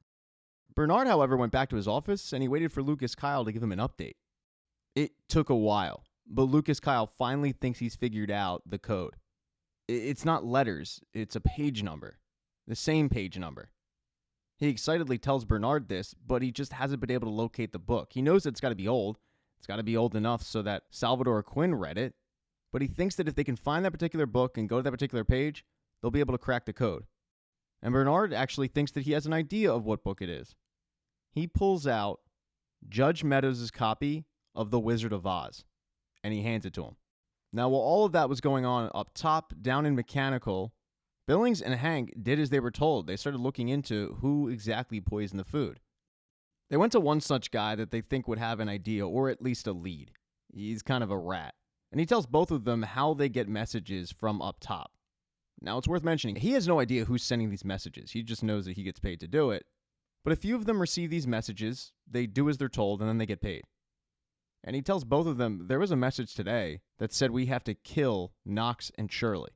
Bernard, however, went back to his office and he waited for Lucas Kyle to give him an update. It took a while, but Lucas Kyle finally thinks he's figured out the code. It's not letters, it's a page number. The same page number. He excitedly tells Bernard this, but he just hasn't been able to locate the book. He knows it's got to be old. It's got to be old enough so that Salvador Quinn read it, but he thinks that if they can find that particular book and go to that particular page, they'll be able to crack the code. And Bernard actually thinks that he has an idea of what book it is. He pulls out Judge Meadows' copy of The Wizard of Oz, and he hands it to him. Now, while all of that was going on up top, down in Mechanical, Billings and Hank did as they were told. They started looking into who exactly poisoned the food. They went to one such guy that they think would have an idea, or at least a lead. He's kind of a rat. And he tells both of them how they get messages from up top. Now, it's worth mentioning, he has no idea who's sending these messages. He just knows that he gets paid to do it. But a few of them receive these messages, they do as they're told, and then they get paid. And he tells both of them, there was a message today that said we have to kill Knox and Shirley.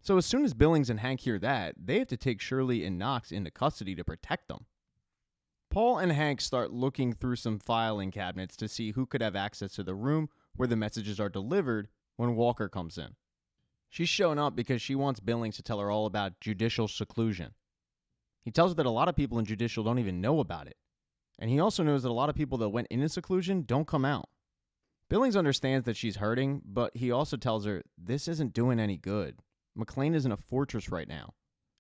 So as soon as Billings and Hank hear that, they have to take Shirley and Knox into custody to protect them. Paul and Hank start looking through some filing cabinets to see who could have access to the room where the messages are delivered when Walker comes in. She's shown up because she wants Billings to tell her all about judicial seclusion. He tells her that a lot of people in judicial don't even know about it. And he also knows that a lot of people that went into seclusion don't come out. Billings understands that she's hurting, but he also tells her, this isn't doing any good. McLean is in a fortress right now.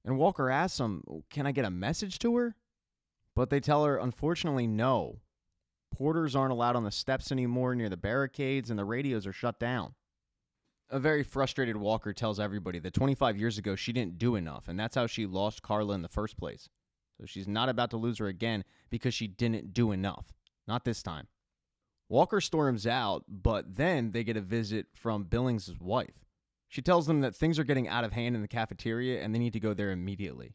And Walker asks him, can I get a message to her? But they tell her, unfortunately, no. Porters aren't allowed on the steps anymore near the barricades, and the radios are shut down. A very frustrated Walker tells everybody that 25 years ago she didn't do enough, and that's how she lost Carla in the first place. So she's not about to lose her again because she didn't do enough. Not this time. Walker storms out, but then they get a visit from Billings' wife. She tells them that things are getting out of hand in the cafeteria and they need to go there immediately.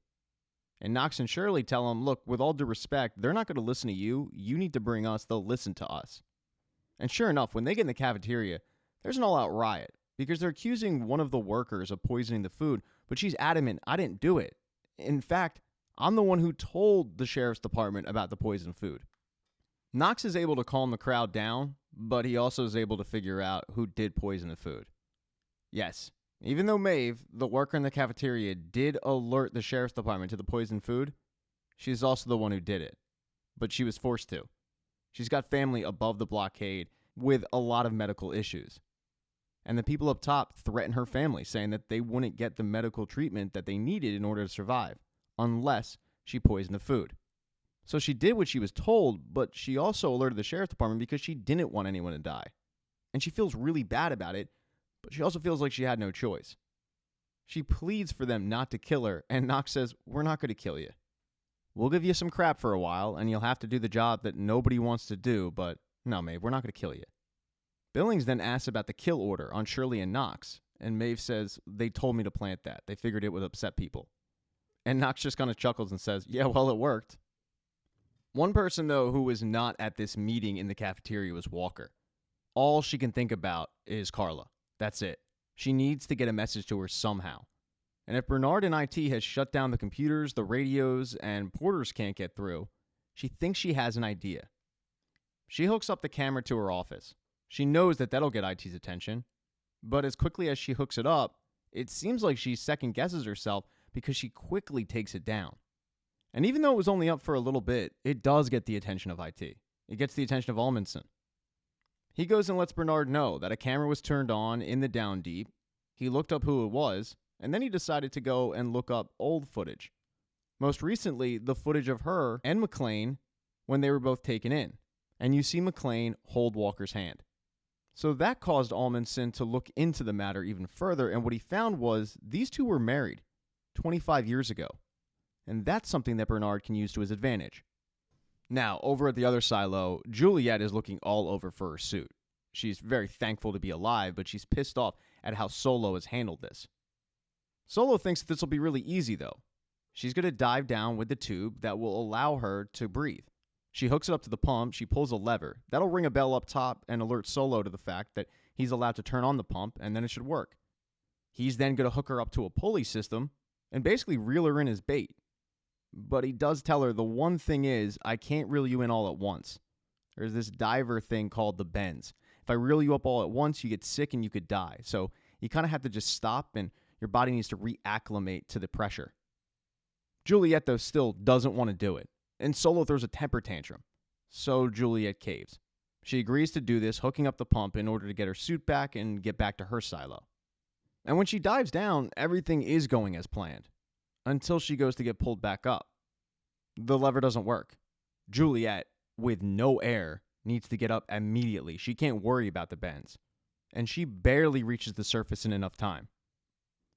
And Knox and Shirley tell him, look, with all due respect, they're not going to listen to you. You need to bring us. They'll listen to us. And sure enough, when they get in the cafeteria, there's an all-out riot because they're accusing one of the workers of poisoning the food, but she's adamant, I didn't do it. In fact, I'm the one who told the sheriff's department about the poisoned food. Knox is able to calm the crowd down, but he also is able to figure out who did poison the food. Yes, Even though Maeve, the worker in the cafeteria, did alert the sheriff's department to the poisoned food, she's also the one who did it. But she was forced to. She's got family above the blockade with a lot of medical issues. And the people up top threatened her family, saying that they wouldn't get the medical treatment that they needed in order to survive, unless she poisoned the food. So she did what she was told, but she also alerted the sheriff's department because she didn't want anyone to die. And she feels really bad about it, but she also feels like she had no choice. She pleads for them not to kill her, and Knox says, "We're not going to kill you. We'll give you some crap for a while, and you'll have to do the job that nobody wants to do, but no, Maeve, we're not going to kill you." Billings then asks about the kill order on Shirley and Knox, and Maeve says, "They told me to plant that. They figured it would upset people." And Knox just kind of chuckles and says, "Yeah, well, it worked." One person, though, who was not at this meeting in the cafeteria was Walker. All she can think about is Carla. That's it. She needs to get a message to her somehow. And if Bernard in IT has shut down the computers, the radios, and porters can't get through, she thinks she has an idea. She hooks up the camera to her office. She knows that that'll get IT's attention. But as quickly as she hooks it up, it seems like she second guesses herself because she quickly takes it down. And even though it was only up for a little bit, it does get the attention of IT. It gets the attention of Amundsen. He goes and lets Bernard know that a camera was turned on in the down deep. He looked up who it was, and then he decided to go and look up old footage. Most recently, the footage of her and McClane when they were both taken in. And you see McClane hold Walker's hand. So that caused Amundsen to look into the matter even further, and what he found was these two were married 25 years ago. And that's something that Bernard can use to his advantage. Now, over at the other silo, Juliet is looking all over for her suit. She's very thankful to be alive, but she's pissed off at how Solo has handled this. Solo thinks that this will be really easy, though. She's going to dive down with the tube that will allow her to breathe. She hooks it up to the pump, she pulls a lever. That'll ring a bell up top and alert Solo to the fact that he's allowed to turn on the pump, and then it should work. He's then going to hook her up to a pulley system and basically reel her in as bait. But he does tell her the one thing is, I can't reel you in all at once. There's this diver thing called the bends. If I reel you up all at once, you get sick and you could die. So you kind of have to just stop and your body needs to reacclimate to the pressure. Juliet, though, still doesn't want to do it. And Solo throws a temper tantrum. So Juliet caves. She agrees to do this, hooking up the pump in order to get her suit back and get back to her silo. And when she dives down, everything is going as planned. Until she goes to get pulled back up. The lever doesn't work. Juliet, with no air, needs to get up immediately. She can't worry about the bends. And she barely reaches the surface in enough time.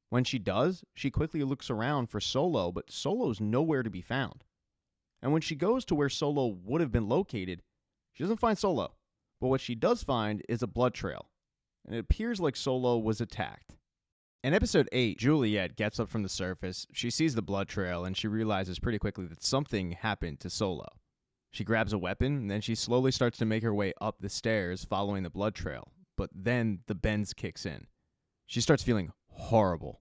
When she does, she quickly looks around for Solo, but Solo's nowhere to be found. And when she goes to where Solo would have been located, she doesn't find Solo. But what she does find is a blood trail. And it appears like Solo was attacked. In episode 8, Juliet gets up from the surface, she sees the blood trail, and she realizes pretty quickly that something happened to Solo. She grabs a weapon, and then she slowly starts to make her way up the stairs following the blood trail. But then the bends kicks in. She starts feeling horrible.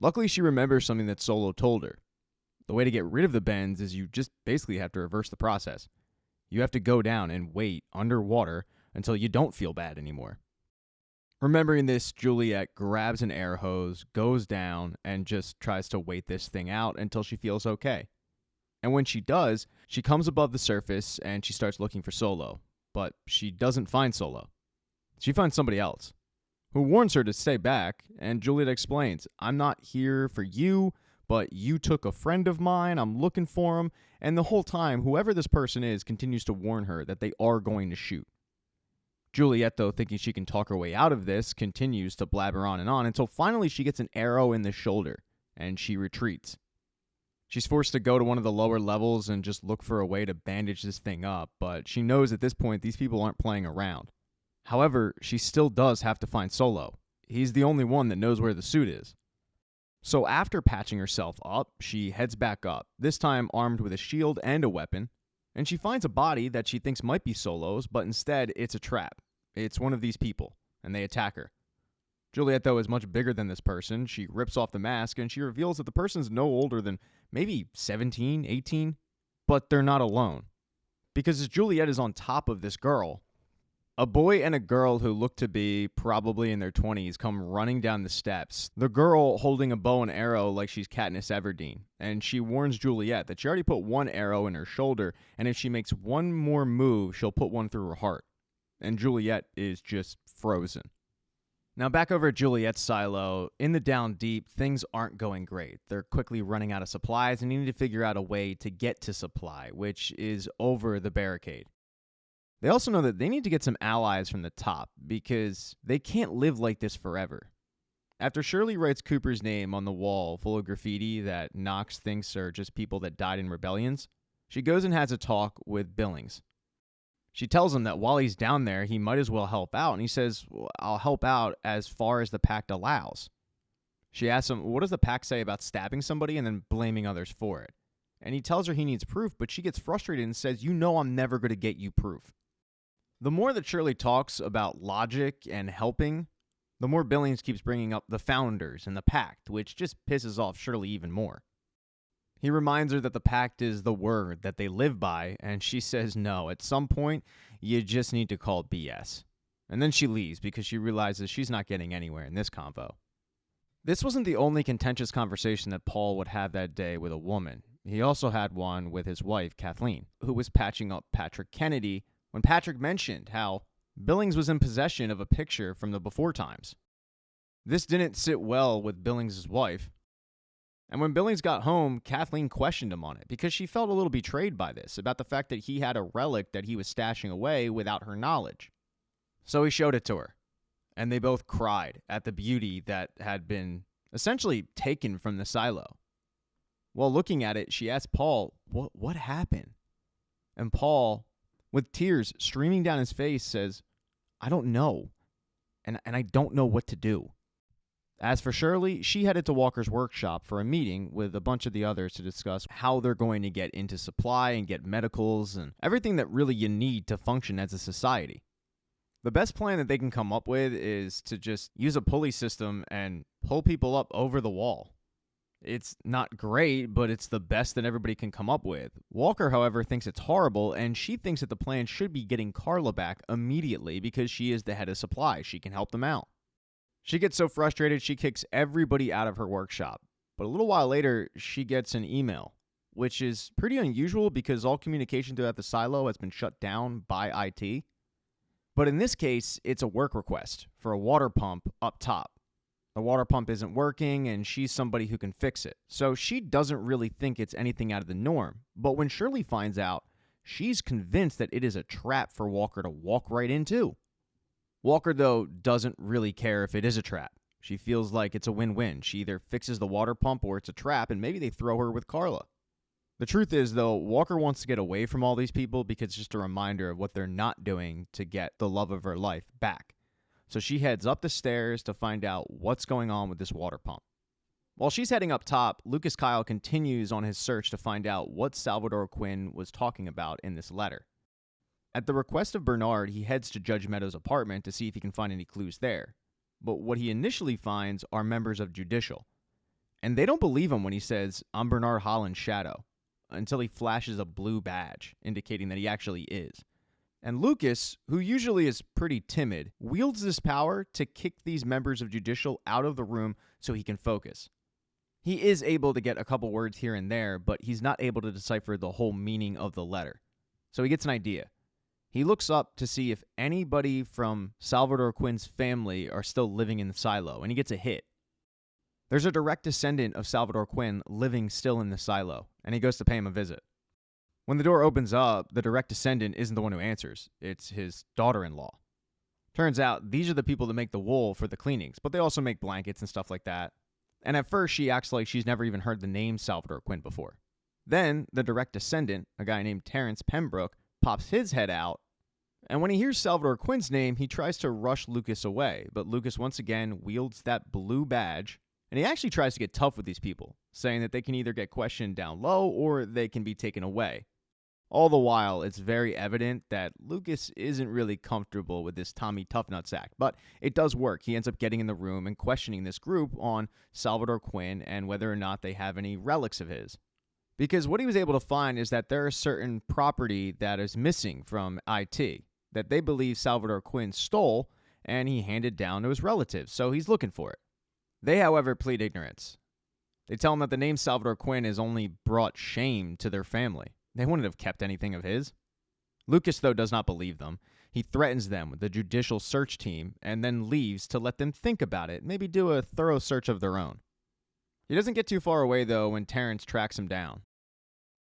Luckily, she remembers something that Solo told her. The way to get rid of the bends is you just basically have to reverse the process. You have to go down and wait underwater until you don't feel bad anymore. Remembering this, Juliet grabs an air hose, goes down, and just tries to wait this thing out until she feels okay. And when she does, she comes above the surface and she starts looking for Solo. But she doesn't find Solo. She finds somebody else, who warns her to stay back, and Juliet explains, I'm not here for you, but you took a friend of mine, I'm looking for him, and the whole time, whoever this person is continues to warn her that they are going to shoot. Juliet, though, thinking she can talk her way out of this, continues to blabber on and on until finally she gets an arrow in the shoulder, and she retreats. She's forced to go to one of the lower levels and just look for a way to bandage this thing up, but she knows at this point these people aren't playing around. However, she still does have to find Solo. He's the only one that knows where the suit is. So after patching herself up, she heads back up, this time armed with a shield and a weapon, and she finds a body that she thinks might be Solo's, but instead it's a trap. It's one of these people, and they attack her. Juliet, though, is much bigger than this person. She rips off the mask, and she reveals that the person's no older than maybe 17, 18, but they're not alone. Because as Juliet is on top of this girl, A boy and a girl who look to be probably in their 20s come running down the steps. The girl holding a bow and arrow like she's Katniss Everdeen, and she warns Juliet that she already put one arrow in her shoulder, and if she makes one more move, she'll put one through her heart. And Juliet is just frozen. Now back over at Juliet's silo, in the Down Deep, things aren't going great. They're quickly running out of supplies and need to figure out a way to get to supply, which is over the barricade. They also know that they need to get some allies from the top because they can't live like this forever. After Shirley writes Cooper's name on the wall full of graffiti that Knox thinks are just people that died in rebellions, she goes and has a talk with Billings. She tells him that while he's down there, he might as well help out, and he says, well, I'll help out as far as the pact allows. She asks him, what does the pact say about stabbing somebody and then blaming others for it? And he tells her he needs proof, but she gets frustrated and says, you know I'm never going to get you proof. The more that Shirley talks about logic and helping, the more Billings keeps bringing up the Founders and the Pact, which just pisses off Shirley even more. He reminds her that the Pact is the word that they live by, and she says no, at some point, you just need to call it BS. And then she leaves because she realizes she's not getting anywhere in this convo. This wasn't the only contentious conversation that Paul would have that day with a woman. He also had one with his wife, Kathleen, who was patching up Patrick Kennedy when Patrick mentioned how Billings was in possession of a picture from the before times. This didn't sit well with Billings' wife. And when Billings got home, Kathleen questioned him on it because she felt a little betrayed by this, about the fact that he had a relic that he was stashing away without her knowledge. So he showed it to her, and they both cried at the beauty that had been essentially taken from the silo. While looking at it, she asked Paul, what happened? And Paul, with tears streaming down his face, says, I don't know, and I don't know what to do. As for Shirley, she headed to Walker's workshop for a meeting with a bunch of the others to discuss how they're going to get into supply and get medicals and everything that really you need to function as a society. The best plan that they can come up with is to just use a pulley system and pull people up over the wall. It's not great, but it's the best that everybody can come up with. Walker, however, thinks it's horrible, and she thinks that the plan should be getting Carla back immediately because she is the head of supply. She can help them out. She gets so frustrated, she kicks everybody out of her workshop. But a little while later, she gets an email, which is pretty unusual because all communication throughout the silo has been shut down by IT. But in this case, it's a work request for a water pump up top. The water pump isn't working, and she's somebody who can fix it. So she doesn't really think it's anything out of the norm. But when Shirley finds out, she's convinced that it is a trap for Walker to walk right into. Walker, though, doesn't really care if it is a trap. She feels like it's a win-win. She either fixes the water pump or it's a trap, and maybe they throw her with Carla. The truth is, though, Walker wants to get away from all these people because it's just a reminder of what they're not doing to get the love of her life back. So she heads up the stairs to find out what's going on with this water pump. While she's heading up top, Lucas Kyle continues on his search to find out what Salvador Quinn was talking about in this letter. At the request of Bernard, he heads to Judge Meadows' apartment to see if he can find any clues there. But what he initially finds are members of Judicial. And they don't believe him when he says, I'm Bernard Holland's shadow, until he flashes a blue badge, indicating that he actually is. And Lucas, who usually is pretty timid, wields this power to kick these members of Judicial out of the room so he can focus. He is able to get a couple words here and there, but he's not able to decipher the whole meaning of the letter. So he gets an idea. He looks up to see if anybody from Salvador Quinn's family are still living in the silo, and he gets a hit. There's a direct descendant of Salvador Quinn living still in the silo, and he goes to pay him a visit. When the door opens up, the direct descendant isn't the one who answers. It's his daughter-in-law. Turns out, these are the people that make the wool for the cleanings, but they also make blankets and stuff like that. And at first, she acts like she's never even heard the name Salvador Quinn before. Then, the direct descendant, a guy named Terrence Pembroke, pops his head out, and when he hears Salvador Quinn's name, he tries to rush Lucas away, but Lucas once again wields that blue badge, and he actually tries to get tough with these people, saying that they can either get questioned down low or they can be taken away. All the while, it's very evident that Lucas isn't really comfortable with this Tommy Toughnuts act, but it does work. He ends up getting in the room and questioning this group on Salvador Quinn and whether or not they have any relics of his. Because what he was able to find is that there is certain property that is missing from IT. that they believe Salvador Quinn stole and he handed down to his relatives, so he's looking for it. They, however, plead ignorance. They tell him that the name Salvador Quinn has only brought shame to their family. They wouldn't have kept anything of his. Lucas, though, does not believe them. He threatens them with a judicial search team and then leaves to let them think about it, maybe do a thorough search of their own. He doesn't get too far away, though, when Terrence tracks him down.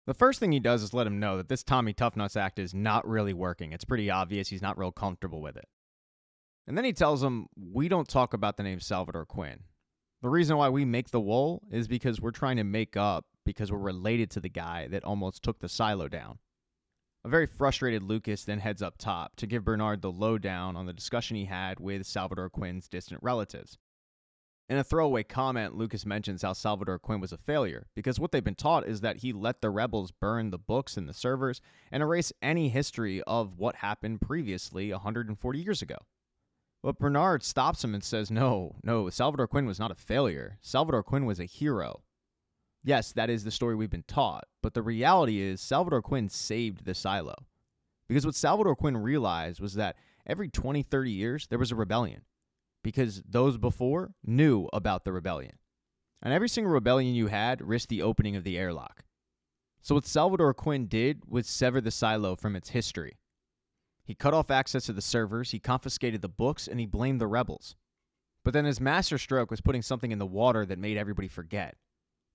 The first thing he does is let him know that this Tommy Toughnuts act is not really working. It's pretty obvious he's not real comfortable with it. And then he tells him, we don't talk about the name Salvador Quinn. The reason why we make the wool is because we're trying to make up because we're related to the guy that almost took the silo down. A very frustrated Lucas then heads up top to give Bernard the lowdown on the discussion he had with Salvador Quinn's distant relatives. In a throwaway comment, Lucas mentions how Salvador Quinn was a failure because what they've been taught is that he let the rebels burn the books and the servers and erase any history of what happened previously 140 years ago. But Bernard stops him and says, no, Salvador Quinn was not a failure. Salvador Quinn was a hero. Yes, that is the story we've been taught, but the reality is Salvador Quinn saved the silo. Because what Salvador Quinn realized was that every 20, 30 years, there was a rebellion. Because those before knew about the rebellion. And every single rebellion you had risked the opening of the airlock. So what Salvador Quinn did was sever the silo from its history. He cut off access to the servers, he confiscated the books, and he blamed the rebels. But then his masterstroke was putting something in the water that made everybody forget.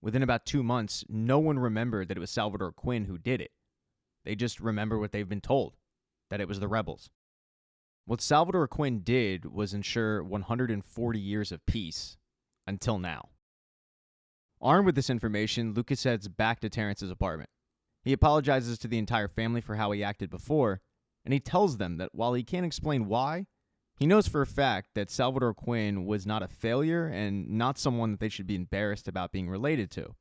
Within about 2 months, no one remembered that it was Salvador Quinn who did it. They just remember what they've been told, that it was the rebels. What Salvador Quinn did was ensure 140 years of peace, until now. Armed with this information, Lucas heads back to Terrence's apartment. He apologizes to the entire family for how he acted before, and he tells them that while he can't explain why, he knows for a fact that Salvador Quinn was not a failure and not someone that they should be embarrassed about being related to.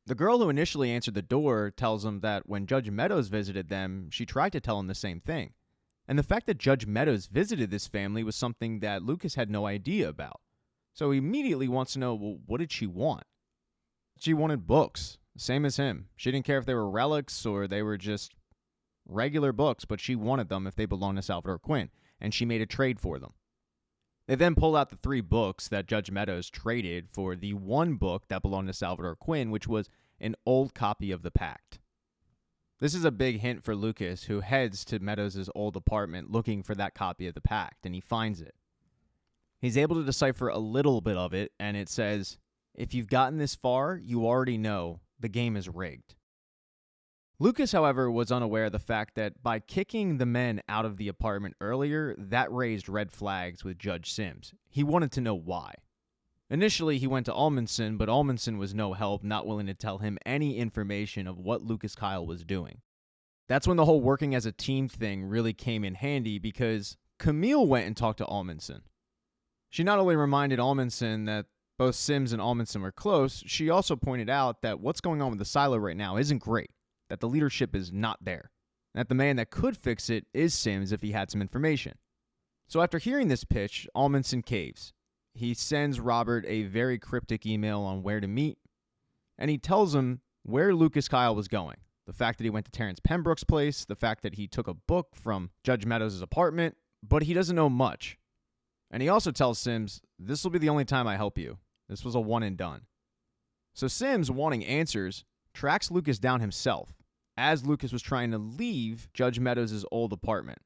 The girl who initially answered the door tells him that when Judge Meadows visited them, she tried to tell him the same thing. And the fact that Judge Meadows visited this family was something that Lucas had no idea about. So he immediately wants to know, well, what did she want? She wanted books, same as him. She didn't care if they were relics or they were just regular books, but she wanted them if they belonged to Salvador Quinn, and she made a trade for them. They then pulled out the 3 books that Judge Meadows traded for the 1 book that belonged to Salvador Quinn, which was an old copy of the Pact. This is a big hint for Lucas, who heads to Meadows' old apartment looking for that copy of the Pact, and he finds it. He's able to decipher a little bit of it, and it says, if you've gotten this far, you already know the game is rigged. Lucas, however, was unaware of the fact that by kicking the men out of the apartment earlier, that raised red flags with Judge Sims. He wanted to know why. Initially, he went to Almundson, but Almundson was no help, not willing to tell him any information of what Lucas Kyle was doing. That's when the whole working as a team thing really came in handy, because Camille went and talked to Almundson. She not only reminded Almundson that both Sims and Almundson were close, she also pointed out that what's going on with the silo right now isn't great, that the leadership is not there, and that the man that could fix it is Sims if he had some information. So after hearing this pitch, Almundson caves. He sends Robert a very cryptic email on where to meet, and he tells him where Lucas Kyle was going. The fact that he went to Terrence Pembroke's place, the fact that he took a book from Judge Meadows' apartment, but he doesn't know much. And he also tells Sims, this will be the only time I help you. This was a one and done. So Sims, wanting answers, tracks Lucas down himself, as Lucas was trying to leave Judge Meadows' old apartment.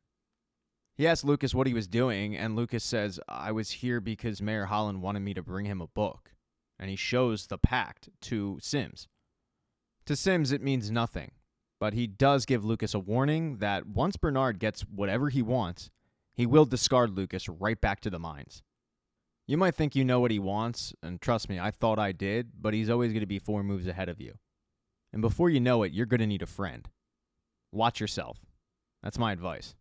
He asks Lucas what he was doing, and Lucas says, I was here because Mayor Holland wanted me to bring him a book. And he shows the Pact to Sims. To Sims, it means nothing, but he does give Lucas a warning that once Bernard gets whatever he wants, he will discard Lucas right back to the mines. You might think you know what he wants, and trust me, I thought I did, but he's always going to be 4 moves ahead of you. And before you know it, you're going to need a friend. Watch yourself. That's my advice.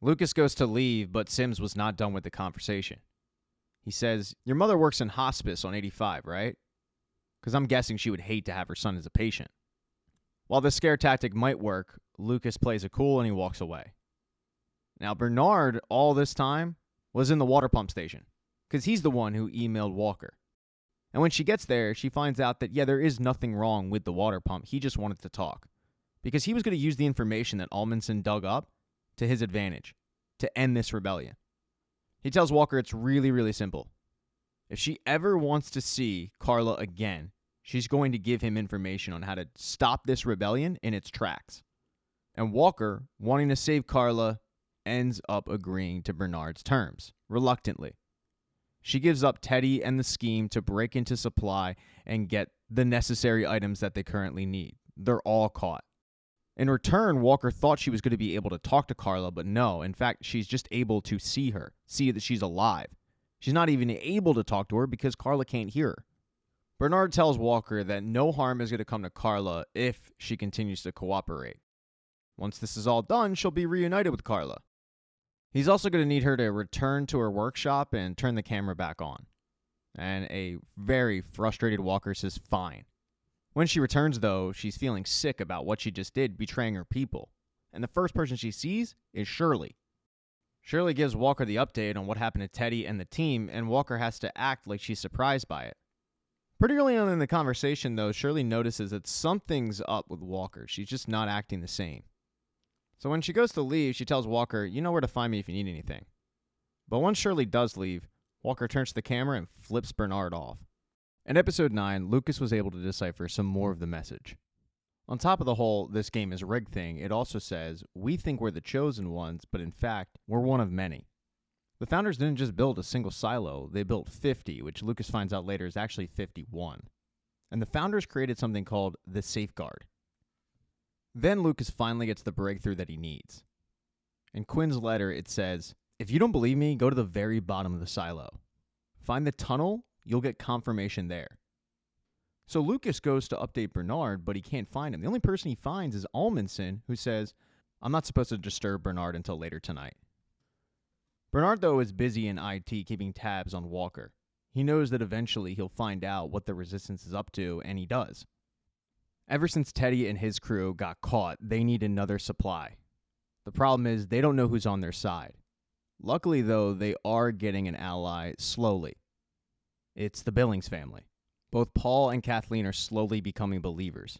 Lucas goes to leave, but Sims was not done with the conversation. He says, your mother works in hospice on 85, right? Because I'm guessing she would hate to have her son as a patient. While the scare tactic might work, Lucas plays it cool and he walks away. Now, Bernard, all this time, was in the water pump station, because he's the one who emailed Walker. And when she gets there, she finds out that, there is nothing wrong with the water pump. He just wanted to talk. Because he was going to use the information that Almundson dug up to his advantage to end this rebellion. He tells Walker it's really, really simple. If she ever wants to see Carla again, she's going to give him information on how to stop this rebellion in its tracks. And Walker, wanting to save Carla, ends up agreeing to Bernard's terms, reluctantly. She gives up Teddy and the scheme to break into supply and get the necessary items that they currently need. They're all caught. In return, Walker thought she was going to be able to talk to Carla, but no. In fact, she's just able to see her, see that she's alive. She's not even able to talk to her because Carla can't hear her. Bernard tells Walker that no harm is going to come to Carla if she continues to cooperate. Once this is all done, she'll be reunited with Carla. He's also going to need her to return to her workshop and turn the camera back on. And a very frustrated Walker says fine. When she returns, though, she's feeling sick about what she just did, betraying her people. And the first person she sees is Shirley. Shirley gives Walker the update on what happened to Teddy and the team, and Walker has to act like she's surprised by it. Pretty early on in the conversation, though, Shirley notices that something's up with Walker. She's just not acting the same. So when she goes to leave, she tells Walker, you know where to find me if you need anything. But once Shirley does leave, Walker turns to the camera and flips Bernard off. In episode 9, Lucas was able to decipher some more of the message. On top of the whole "this game is rigged" thing, it also says, we think we're the chosen ones, but in fact, we're one of many. The founders didn't just build a single silo, they built 50, which Lucas finds out later is actually 51. And the founders created something called the Safeguard. Then Lucas finally gets the breakthrough that he needs. In Quinn's letter, it says, if you don't believe me, go to the very bottom of the silo. Find the tunnel, you'll get confirmation there. So Lucas goes to update Bernard, but he can't find him. The only person he finds is Almundson, who says, I'm not supposed to disturb Bernard until later tonight. Bernard, though, is busy in IT keeping tabs on Walker. He knows that eventually he'll find out what the Resistance is up to, and he does. Ever since Teddy and his crew got caught, they need another supply. The problem is they don't know who's on their side. Luckily, though, they are getting an ally slowly. It's the Billings family. Both Paul and Kathleen are slowly becoming believers.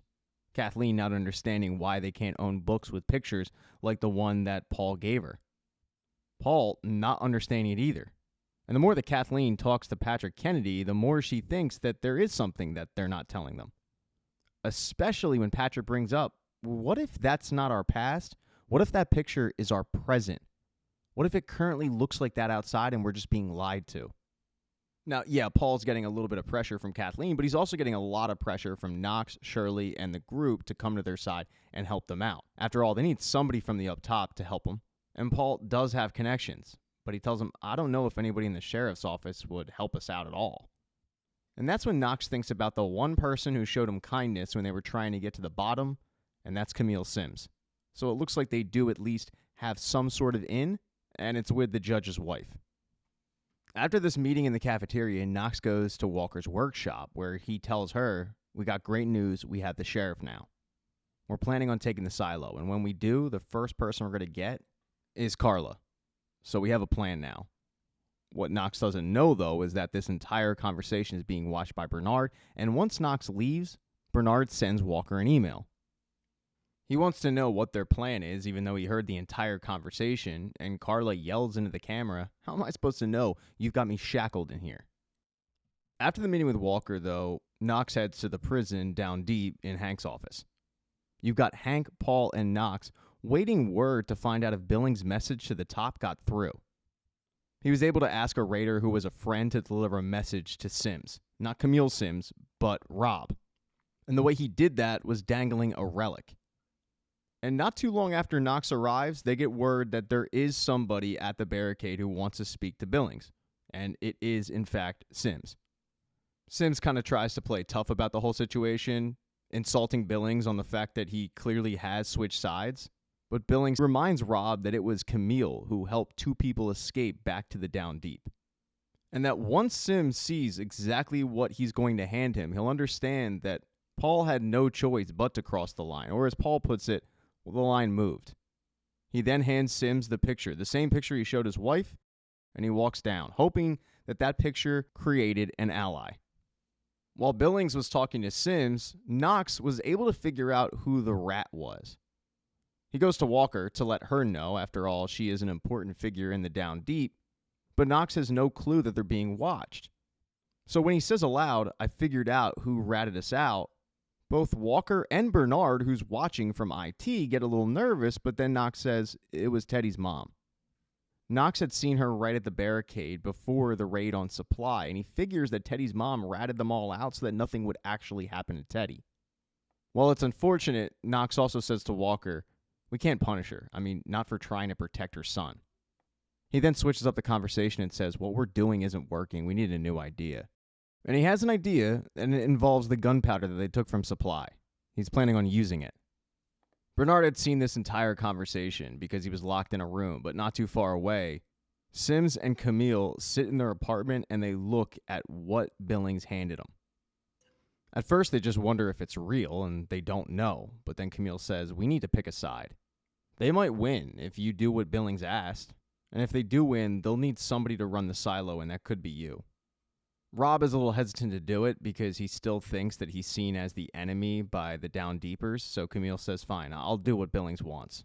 Kathleen not understanding why they can't own books with pictures like the one that Paul gave her. Paul not understanding it either. And the more that Kathleen talks to Patrick Kennedy, the more she thinks that there is something that they're not telling them. Especially when Patrick brings up, what if that's not our past? What if that picture is our present? What if it currently looks like that outside and we're just being lied to? Now, yeah, Paul's getting a little bit of pressure from Kathleen, but he's also getting a lot of pressure from Knox, Shirley, and the group to come to their side and help them out. After all, they need somebody from the up top to help them. And Paul does have connections, but he tells them, I don't know if anybody in the sheriff's office would help us out at all. And that's when Knox thinks about the one person who showed him kindness when they were trying to get to the bottom, and that's Camille Sims. So it looks like they do at least have some sort of in, and it's with the judge's wife. After this meeting in the cafeteria, Knox goes to Walker's workshop, where he tells her, we got great news, we have the sheriff now. We're planning on taking the silo, and when we do, the first person we're going to get is Carla. So we have a plan now. What Knox doesn't know, though, is that this entire conversation is being watched by Bernard, and once Knox leaves, Bernard sends Walker an email. He wants to know what their plan is, even though he heard the entire conversation, and Carla yells into the camera, how am I supposed to know? You've got me shackled in here. After the meeting with Walker, though, Knox heads to the prison down deep in Hank's office. You've got Hank, Paul, and Knox waiting word to find out if Billings' message to the top got through. He was able to ask a raider who was a friend to deliver a message to Sims. Not Camille Sims, but Rob. And the way he did that was dangling a relic. And not too long after Knox arrives, they get word that there is somebody at the barricade who wants to speak to Billings. And it is, in fact, Sims. Sims kind of tries to play tough about the whole situation, insulting Billings on the fact that he clearly has switched sides. But Billings reminds Rob that it was Camille who helped two people escape back to the down deep. And that once Sims sees exactly what he's going to hand him, he'll understand that Paul had no choice but to cross the line. Or as Paul puts it, well, the line moved. He then hands Sims the picture, the same picture he showed his wife, and he walks down, hoping that that picture created an ally. While Billings was talking to Sims, Knox was able to figure out who the rat was. He goes to Walker to let her know, after all, she is an important figure in the Down Deep, but Knox has no clue that they're being watched. So when he says aloud, "I figured out who ratted us out," both Walker and Bernard, who's watching from IT, get a little nervous, but then Knox says it was Teddy's mom. Knox had seen her right at the barricade before the raid on Supply, and he figures that Teddy's mom ratted them all out so that nothing would actually happen to Teddy. While it's unfortunate, Knox also says to Walker, "We can't punish her. I mean, not for trying to protect her son." He then switches up the conversation and says, "What we're doing isn't working. We need a new idea." And he has an idea, and it involves the gunpowder that they took from Supply. He's planning on using it. Bernard had seen this entire conversation because he was locked in a room, but not too far away. Sims and Camille sit in their apartment and they look at what Billings handed them. At first, they just wonder if it's real, and they don't know. But then Camille says, "We need to pick a side. They might win if you do what Billings asked. And if they do win, they'll need somebody to run the silo, and that could be you." Rob is a little hesitant to do it because he still thinks that he's seen as the enemy by the Down Deepers, so Camille says, "Fine, I'll do what Billings wants."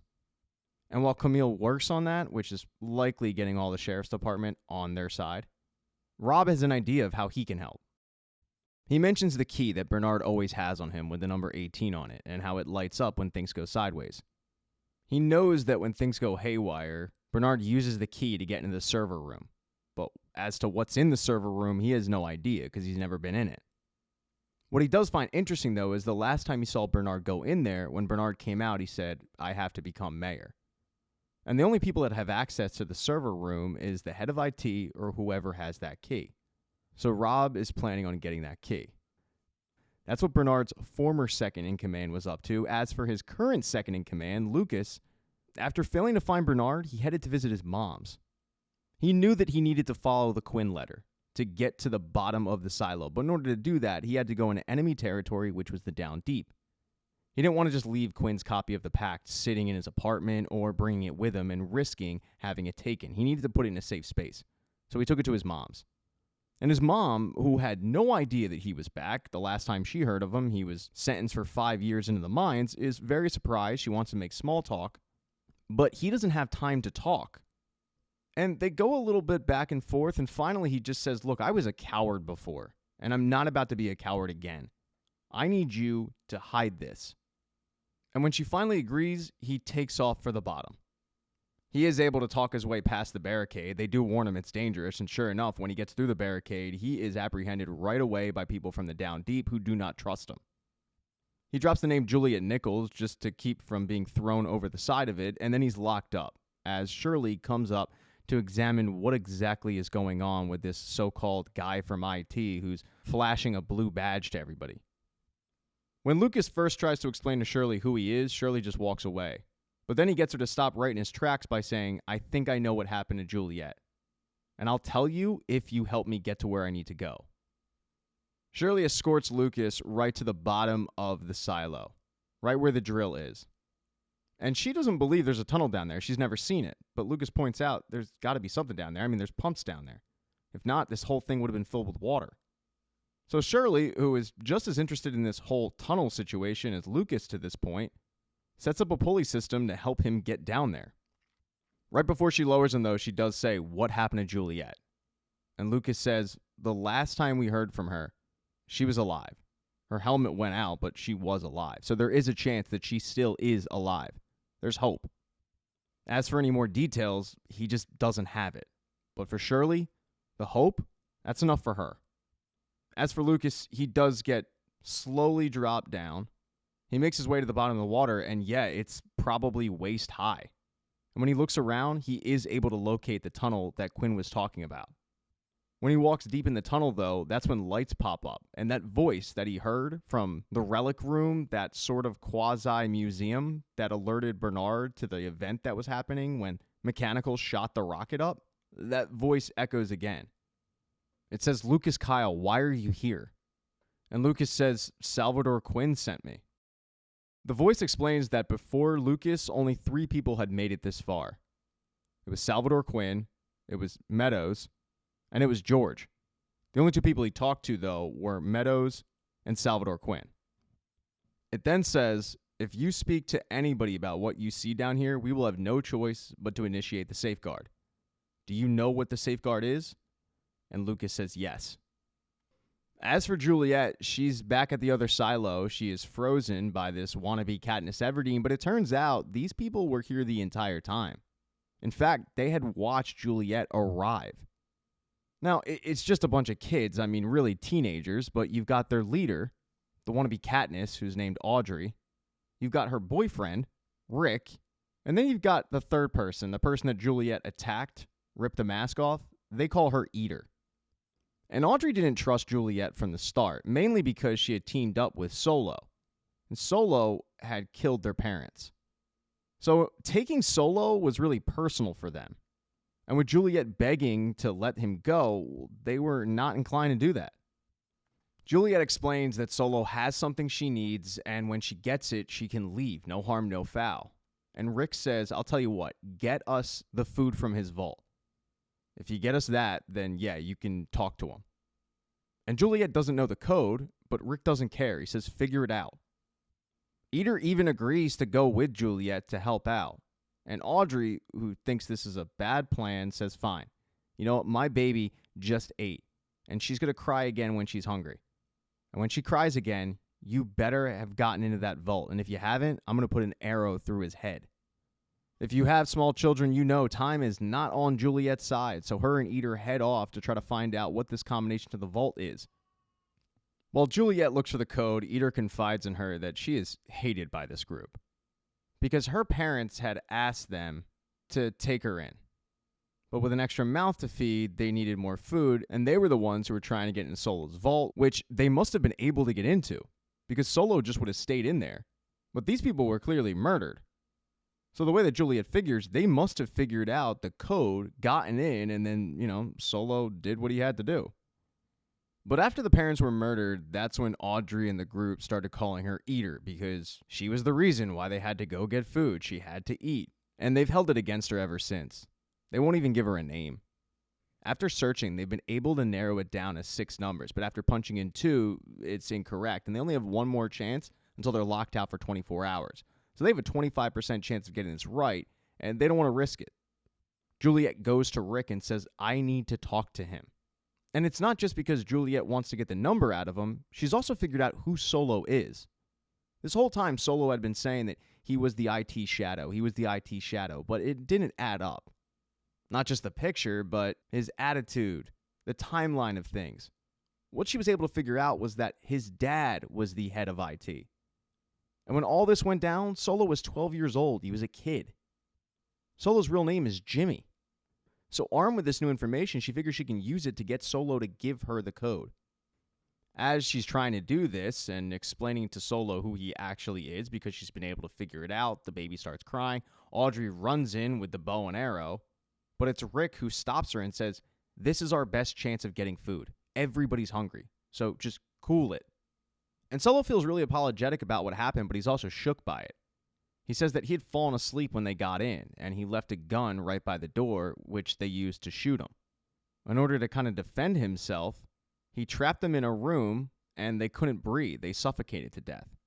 And while Camille works on that, which is likely getting all the sheriff's department on their side, Rob has an idea of how he can help. He mentions the key that Bernard always has on him with the number 18 on it and how it lights up when things go sideways. He knows that when things go haywire, Bernard uses the key to get into the server room. But as to what's in the server room, he has no idea because he's never been in it. What he does find interesting, though, is the last time he saw Bernard go in there, when Bernard came out, he said, "I have to become mayor." And the only people that have access to the server room is the head of IT or whoever has that key. So Rob is planning on getting that key. That's what Bernard's former second-in-command was up to. As for his current second-in-command, Lucas, after failing to find Bernard, he headed to visit his mom's. He knew that he needed to follow the Quinn letter to get to the bottom of the silo, but in order to do that, he had to go into enemy territory, which was the Down Deep. He didn't want to just leave Quinn's copy of the pact sitting in his apartment or bringing it with him and risking having it taken. He needed to put it in a safe space, so he took it to his mom's. And his mom, who had no idea that he was back, the last time she heard of him, he was sentenced for 5 years into the mines, is very surprised. She wants to make small talk, but he doesn't have time to talk. And they go a little bit back and forth, and finally he just says, "Look, I was a coward before, and I'm not about to be a coward again. I need you to hide this." And when she finally agrees, he takes off for the bottom. He is able to talk his way past the barricade. They do warn him it's dangerous, and sure enough, when he gets through the barricade, he is apprehended right away by people from the Down Deep who do not trust him. He drops the name Juliet Nichols just to keep from being thrown over the side of it, and then he's locked up, as Shirley comes up to examine what exactly is going on with this so-called guy from IT who's flashing a blue badge to everybody. When Lucas first tries to explain to Shirley who he is, Shirley just walks away. But then he gets her to stop right in his tracks by saying, "I think I know what happened to Juliet. And I'll tell you if you help me get to where I need to go." Shirley escorts Lucas right to the bottom of the silo, right where the drill is. And she doesn't believe there's a tunnel down there. She's never seen it. But Lucas points out there's got to be something down there. I mean, there's pumps down there. If not, this whole thing would have been filled with water. So Shirley, who is just as interested in this whole tunnel situation as Lucas to this point, sets up a pulley system to help him get down there. Right before she lowers him, though, she does say, "What happened to Juliet?" And Lucas says, "The last time we heard from her, she was alive. Her helmet went out, but she was alive. So there is a chance that she still is alive. There's hope." As for any more details, he just doesn't have it. But for Shirley, the hope, that's enough for her. As for Lucas, he does get slowly dropped down. He makes his way to the bottom of the water, and yeah, it's probably waist high. And when he looks around, he is able to locate the tunnel that Quinn was talking about. When he walks deep in the tunnel, though, that's when lights pop up. And that voice that he heard from the relic room, that sort of quasi-museum that alerted Bernard to the event that was happening when Mechanical shot the rocket up, that voice echoes again. It says, "Lucas Kyle, why are you here?" And Lucas says, "Salvador Quinn sent me." The voice explains that before Lucas, only 3 people had made it this far. It was Salvador Quinn, it was Meadows, and it was George. The only 2 people he talked to, though, were Meadows and Salvador Quinn. It then says, if you speak to anybody about what you see down here, we will have no choice but to initiate the safeguard. Do you know what the safeguard is? And Lucas says yes. As for Juliet, she's back at the other silo. She is frozen by this wannabe Katniss Everdeen, but it turns out these people were here the entire time. In fact, they had watched Juliet arrive. Now, it's just a bunch of kids, I mean, really teenagers, but you've got their leader, the wannabe Katniss, who's named Audrey. You've got her boyfriend, Rick, and then you've got the third person, the person that Juliet attacked, ripped the mask off. They call her Eater. And Audrey didn't trust Juliet from the start, mainly because she had teamed up with Solo. And Solo had killed their parents. So taking Solo was really personal for them. And with Juliet begging to let him go, they were not inclined to do that. Juliet explains that Solo has something she needs, and when she gets it, she can leave. No harm, no foul. And Rick says, I'll tell you what, get us the food from his vault. If you get us that, then yeah, you can talk to him. And Juliet doesn't know the code, but Rick doesn't care. He says, figure it out. Eater even agrees to go with Juliet to help out. And Audrey, who thinks this is a bad plan, says, fine. You know what? My baby just ate, and she's going to cry again when she's hungry. And when she cries again, you better have gotten into that vault. And if you haven't, I'm going to put an arrow through his head. If you have small children, you know time is not on Juliet's side, so her and Eater head off to try to find out what this combination to the vault is. While Juliet looks for the code, Eater confides in her that she is hated by this group because her parents had asked them to take her in. But with an extra mouth to feed, they needed more food, and they were the ones who were trying to get in Solo's vault, which they must have been able to get into because Solo just would have stayed in there. But these people were clearly murdered. So the way that Juliet figures, they must have figured out the code, gotten in, and then, Solo did what he had to do. But after the parents were murdered, that's when Audrey and the group started calling her Eater because she was the reason why they had to go get food. She had to eat. And they've held it against her ever since. They won't even give her a name. After searching, they've been able to narrow it down as 6 numbers, but after punching in 2, it's incorrect, and they only have one more chance until they're locked out for 24 hours. So they have a 25% chance of getting this right, and they don't want to risk it. Juliet goes to Rick and says, I need to talk to him. And it's not just because Juliet wants to get the number out of him, she's also figured out who Solo is. This whole time, Solo had been saying that he was the IT shadow, but it didn't add up. Not just the picture, but his attitude, the timeline of things. What she was able to figure out was that his dad was the head of IT. And when all this went down, Solo was 12 years old. He was a kid. Solo's real name is Jimmy. So armed with this new information, she figures she can use it to get Solo to give her the code. As she's trying to do this and explaining to Solo who he actually is because she's been able to figure it out, the baby starts crying. Audrey runs in with the bow and arrow. But it's Rick who stops her and says, this is our best chance of getting food. Everybody's hungry, so just cool it. And Solo feels really apologetic about what happened, but he's also shook by it. He says that he had fallen asleep when they got in, and he left a gun right by the door, which they used to shoot him. In order to kind of defend himself, he trapped them in a room, and they couldn't breathe. They suffocated to death.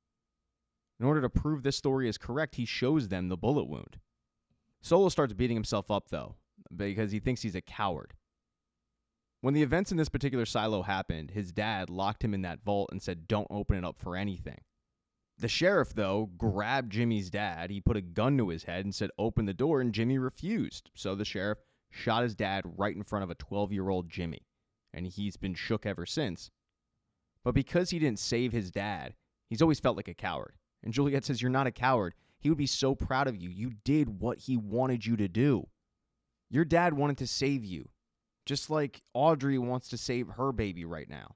In order to prove this story is correct, he shows them the bullet wound. Solo starts beating himself up, though, because he thinks he's a coward. When the events in this particular silo happened, his dad locked him in that vault and said, don't open it up for anything. The sheriff, though, grabbed Jimmy's dad. He put a gun to his head and said, open the door, and Jimmy refused. So the sheriff shot his dad right in front of a 12-year-old Jimmy, and he's been shook ever since. But because he didn't save his dad, he's always felt like a coward. And Juliet says, you're not a coward. He would be so proud of you. You did what he wanted you to do. Your dad wanted to save you, just like Audrey wants to save her baby right now.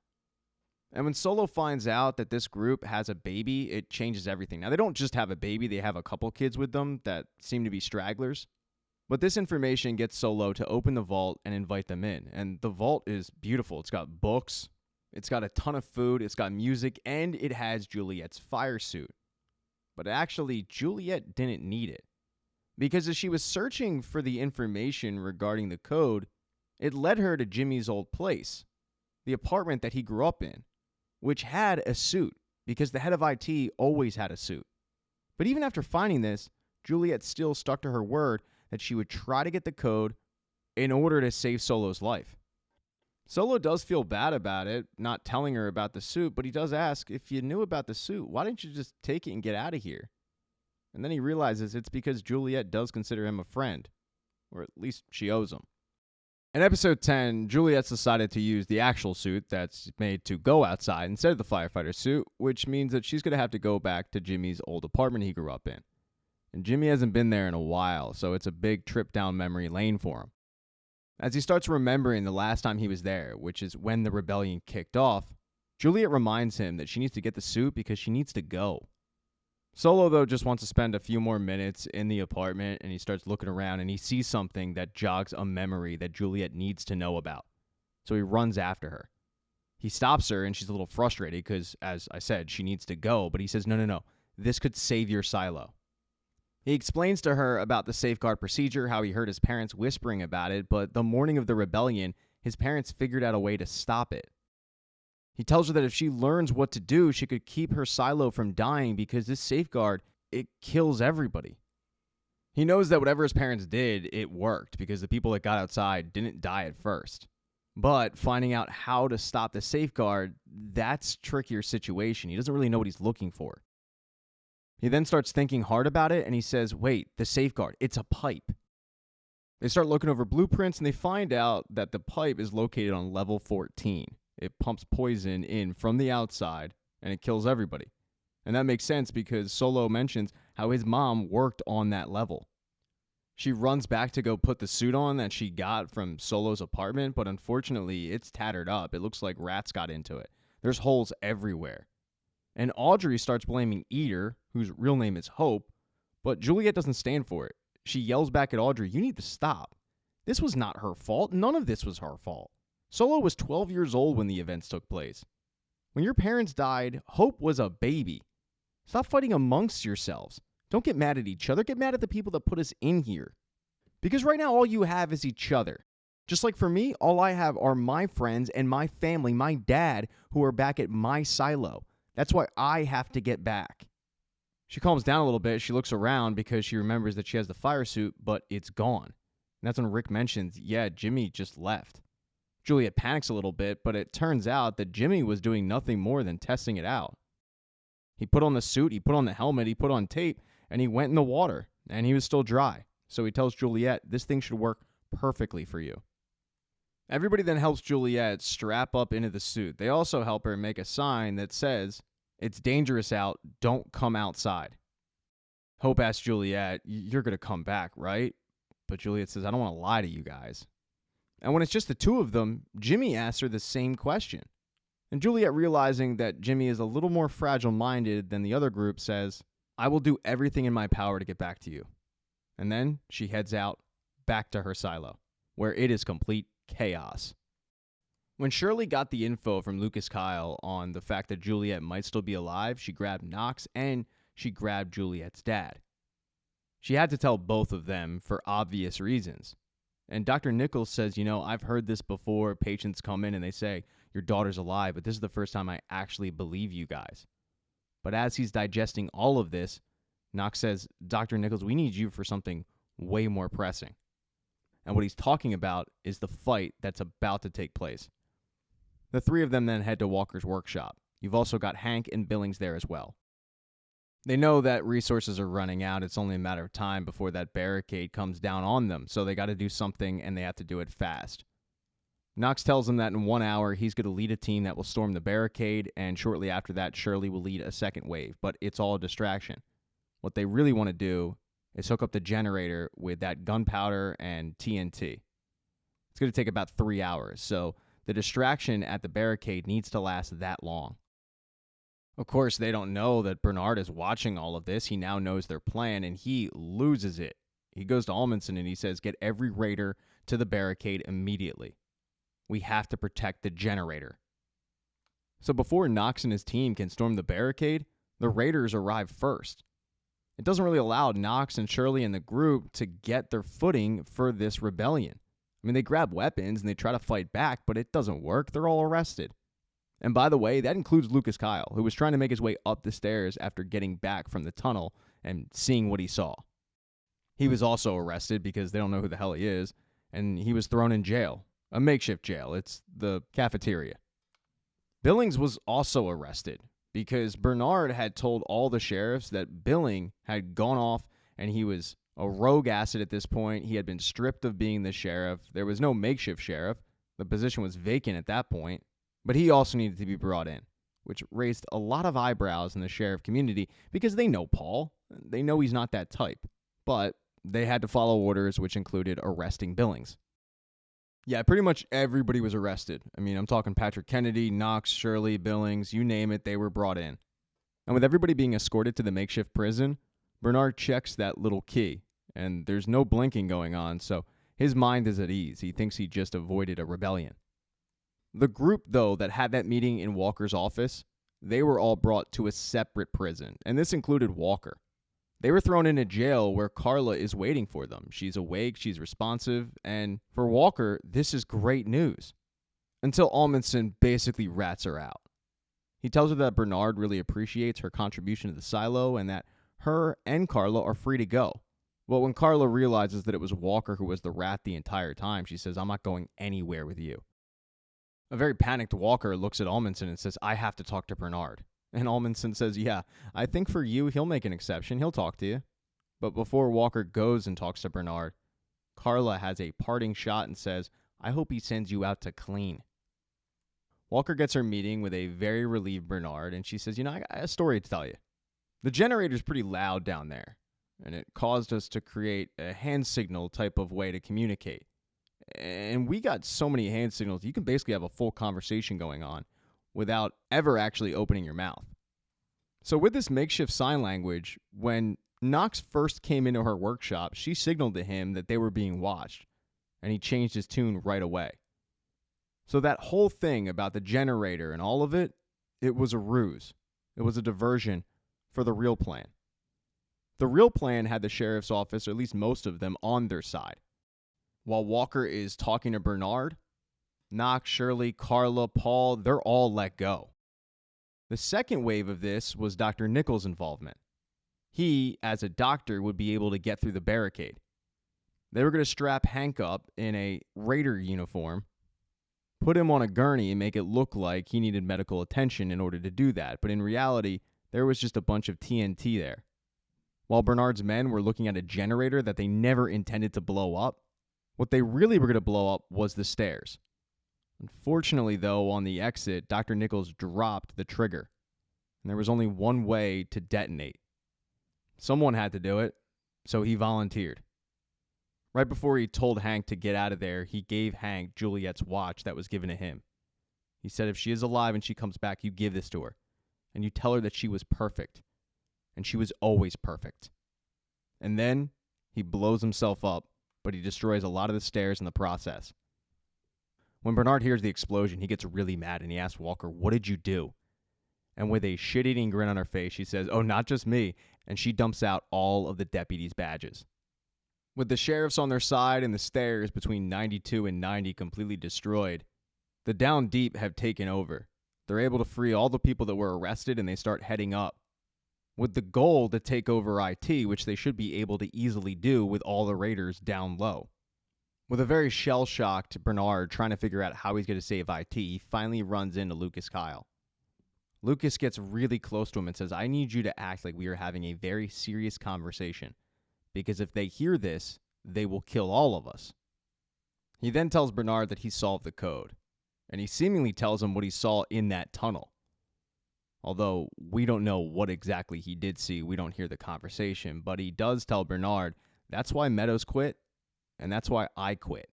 And when Solo finds out that this group has a baby, it changes everything. Now, they don't just have a baby, they have a couple kids with them that seem to be stragglers. But this information gets Solo to open the vault and invite them in. And the vault is beautiful. It's got books, it's got a ton of food, it's got music, and it has Juliet's fire suit. But actually, Juliet didn't need it. Because as she was searching for the information regarding the code, it led her to Jimmy's old place, the apartment that he grew up in, which had a suit, because the head of IT always had a suit. But even after finding this, Juliet still stuck to her word that she would try to get the code in order to save Solo's life. Solo does feel bad about it, not telling her about the suit, but he does ask, if you knew about the suit, why didn't you just take it and get out of here? And then he realizes it's because Juliet does consider him a friend, or at least she owes him. In episode 10, Juliet's decided to use the actual suit that's made to go outside instead of the firefighter suit, which means that she's going to have to go back to Jimmy's old apartment he grew up in. And Jimmy hasn't been there in a while, so it's a big trip down memory lane for him. As he starts remembering the last time he was there, which is when the rebellion kicked off, Juliet reminds him that she needs to get the suit because she needs to go. Solo, though, just wants to spend a few more minutes in the apartment, and he starts looking around, and he sees something that jogs a memory that Juliet needs to know about. So he runs after her. He stops her, and she's a little frustrated because, as I said, she needs to go, but he says, no, this could save your silo. He explains to her about the safeguard procedure, how he heard his parents whispering about it, but the morning of the rebellion, his parents figured out a way to stop it. He tells her that if she learns what to do, she could keep her silo from dying because this safeguard, it kills everybody. He knows that whatever his parents did, it worked because the people that got outside didn't die at first. But finding out how to stop the safeguard, that's a trickier situation. He doesn't really know what he's looking for. He then starts thinking hard about it, and he says, wait, the safeguard, it's a pipe. They start looking over blueprints, and they find out that the pipe is located on level 14. It pumps poison in from the outside, and it kills everybody. And that makes sense because Solo mentions how his mom worked on that level. She runs back to go put the suit on that she got from Solo's apartment, but unfortunately, it's tattered up. It looks like rats got into it. There's holes everywhere. And Audrey starts blaming Eater, whose real name is Hope, but Juliet doesn't stand for it. She yells back at Audrey, you need to stop. This was not her fault. None of this was her fault. Solo was 12 years old when the events took place. When your parents died, Hope was a baby. Stop fighting amongst yourselves. Don't get mad at each other. Get mad at the people that put us in here. Because right now, all you have is each other. Just like for me, all I have are my friends and my family, my dad, who are back at my silo. That's why I have to get back. She calms down a little bit. She looks around because she remembers that she has the fire suit, but it's gone. And that's when Rick mentions, yeah, Jimmy just left. Juliet panics a little bit, but it turns out that Jimmy was doing nothing more than testing it out. He put on the suit, he put on the helmet, he put on tape, and he went in the water, and he was still dry. So he tells Juliet, this thing should work perfectly for you. Everybody then helps Juliet strap up into the suit. They also help her make a sign that says, it's dangerous out, don't come outside. Hope asks Juliet, you're going to come back, right? But Juliet says, I don't want to lie to you guys. And when it's just the two of them, Jimmy asks her the same question. And Juliet, realizing that Jimmy is a little more fragile-minded than the other group, says, I will do everything in my power to get back to you. And then she heads out, back to her silo, where it is complete chaos. When Shirley got the info from Lucas Kyle on the fact that Juliet might still be alive, she grabbed Knox and she grabbed Juliet's dad. She had to tell both of them for obvious reasons. And Dr. Nichols says, I've heard this before. Patients come in and they say, your daughter's alive, but this is the first time I actually believe you guys. But as he's digesting all of this, Knox says, Dr. Nichols, we need you for something way more pressing. And what he's talking about is the fight that's about to take place. The three of them then head to Walker's workshop. You've also got Hank and Billings there as well. They know that resources are running out. It's only a matter of time before that barricade comes down on them. So they got to do something, and they have to do it fast. Knox tells them that in 1 hour, he's going to lead a team that will storm the barricade, and shortly after that, Shirley will lead a second wave. But it's all a distraction. What they really want to do is hook up the generator with that gunpowder and TNT. It's going to take about 3 hours. So the distraction at the barricade needs to last that long. Of course, they don't know that Bernard is watching all of this. He now knows their plan, and he loses it. He goes to Amundsen and he says, get every raider to the barricade immediately. We have to protect the generator. So before Knox and his team can storm the barricade, the raiders arrive first. It doesn't really allow Knox and Shirley and the group to get their footing for this rebellion. I mean, they grab weapons and they try to fight back, but it doesn't work. They're all arrested. And by the way, that includes Lucas Kyle, who was trying to make his way up the stairs after getting back from the tunnel and seeing what he saw. He was also arrested because they don't know who the hell he is, and he was thrown in jail, a makeshift jail. It's the cafeteria. Billings was also arrested because Bernard had told all the sheriffs that Billing had gone off and he was a rogue asset at this point. He had been stripped of being the sheriff. There was no makeshift sheriff. The position was vacant at that point. But he also needed to be brought in, which raised a lot of eyebrows in the sheriff community because they know Paul. They know he's not that type. But they had to follow orders, which included arresting Billings. Yeah, pretty much everybody was arrested. I mean, I'm talking Patrick Kennedy, Knox, Shirley, Billings, you name it, they were brought in. And with everybody being escorted to the makeshift prison, Bernard checks that little key, and there's no blinking going on, so his mind is at ease. He thinks he just avoided a rebellion. The group, though, that had that meeting in Walker's office, they were all brought to a separate prison, and this included Walker. They were thrown into jail where Carla is waiting for them. She's awake, she's responsive, and for Walker, this is great news. Until Amundsen basically rats her out. He tells her that Bernard really appreciates her contribution to the silo and that her and Carla are free to go. But when Carla realizes that it was Walker who was the rat the entire time, she says, "I'm not going anywhere with you." A very panicked Walker looks at Amundsen and says, "I have to talk to Bernard." And Amundsen says, "Yeah, I think for you, he'll make an exception. He'll talk to you." But before Walker goes and talks to Bernard, Carla has a parting shot and says, "I hope he sends you out to clean." Walker gets her meeting with a very relieved Bernard, and she says, I got a story to tell you. The generator's pretty loud down there, and it caused us to create a hand signal type of way to communicate. And we got so many hand signals, you can basically have a full conversation going on without ever actually opening your mouth. So with this makeshift sign language, when Knox first came into her workshop, she signaled to him that they were being watched, and he changed his tune right away. So that whole thing about the generator and all of it, it was a ruse. It was a diversion for the real plan. The real plan had the sheriff's office, or at least most of them, on their side. While Walker is talking to Bernard, Knox, Shirley, Carla, Paul, they're all let go. The second wave of this was Dr. Nichols' involvement. He, as a doctor, would be able to get through the barricade. They were going to strap Hank up in a Raider uniform, put him on a gurney and make it look like he needed medical attention in order to do that. But in reality, there was just a bunch of TNT there. While Bernard's men were looking at a generator that they never intended to blow up, what they really were going to blow up was the stairs. Unfortunately, though, on the exit, Dr. Nichols dropped the trigger, and there was only one way to detonate. Someone had to do it, so he volunteered. Right before he told Hank to get out of there, he gave Hank Juliet's watch that was given to him. He said, "If she is alive and she comes back, you give this to her, and you tell her that she was perfect, and she was always perfect." And then he blows himself up, but he destroys a lot of the stairs in the process. When Bernard hears the explosion, he gets really mad and he asks Walker, "What did you do?" And with a shit-eating grin on her face, she says, "Oh, not just me," and she dumps out all of the deputies' badges. With the sheriffs on their side and the stairs between 92 and 90 completely destroyed, the Down Deep have taken over. They're able to free all the people that were arrested and they start heading up, with the goal to take over IT, which they should be able to easily do with all the raiders down low. With a very shell-shocked Bernard trying to figure out how he's going to save IT, he finally runs into Lucas Kyle. Lucas gets really close to him and says, "I need you to act like we are having a very serious conversation, because if they hear this, they will kill all of us." He then tells Bernard that he solved the code, and he seemingly tells him what he saw in that tunnel. Although we don't know what exactly he did see, we don't hear the conversation, but he does tell Bernard, "That's why Meadows quit, and that's why I quit."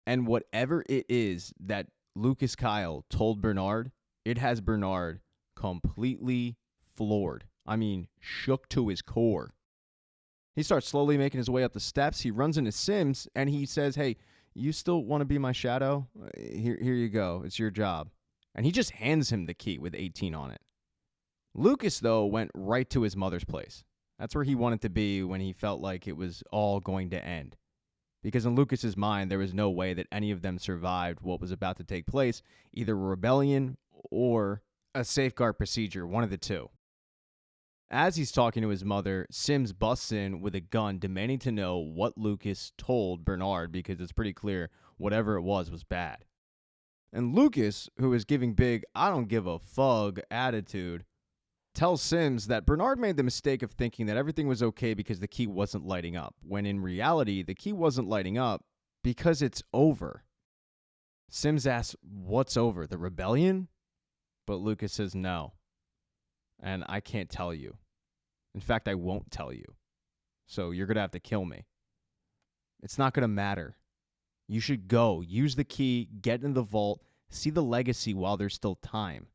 And whatever it is that Lucas Kyle told Bernard, it has Bernard completely floored. I mean, shook to his core. He starts slowly making his way up the steps. He runs into Sims, and he says, "Hey, you still want to be my shadow? Here you go. It's your job." And he just hands him the key with 18 on it. Lucas, though, went right to his mother's place. That's where he wanted to be when he felt like it was all going to end. Because in Lucas's mind, there was no way that any of them survived what was about to take place, either a rebellion or a safeguard procedure, one of the two. As he's talking to his mother, Sims busts in with a gun, demanding to know what Lucas told Bernard, because it's pretty clear whatever it was bad. And Lucas, who is giving big "I don't give a fug" attitude, tells Sims that Bernard made the mistake of thinking that everything was okay because the key wasn't lighting up, when in reality, the key wasn't lighting up because it's over. Sims asks, "What's over, the rebellion?" But Lucas says no. And I can't tell you. In fact, I won't tell you. So you're going to have to kill me. It's not going to matter. You should go, use the key, get in the vault, see the legacy while there's still time.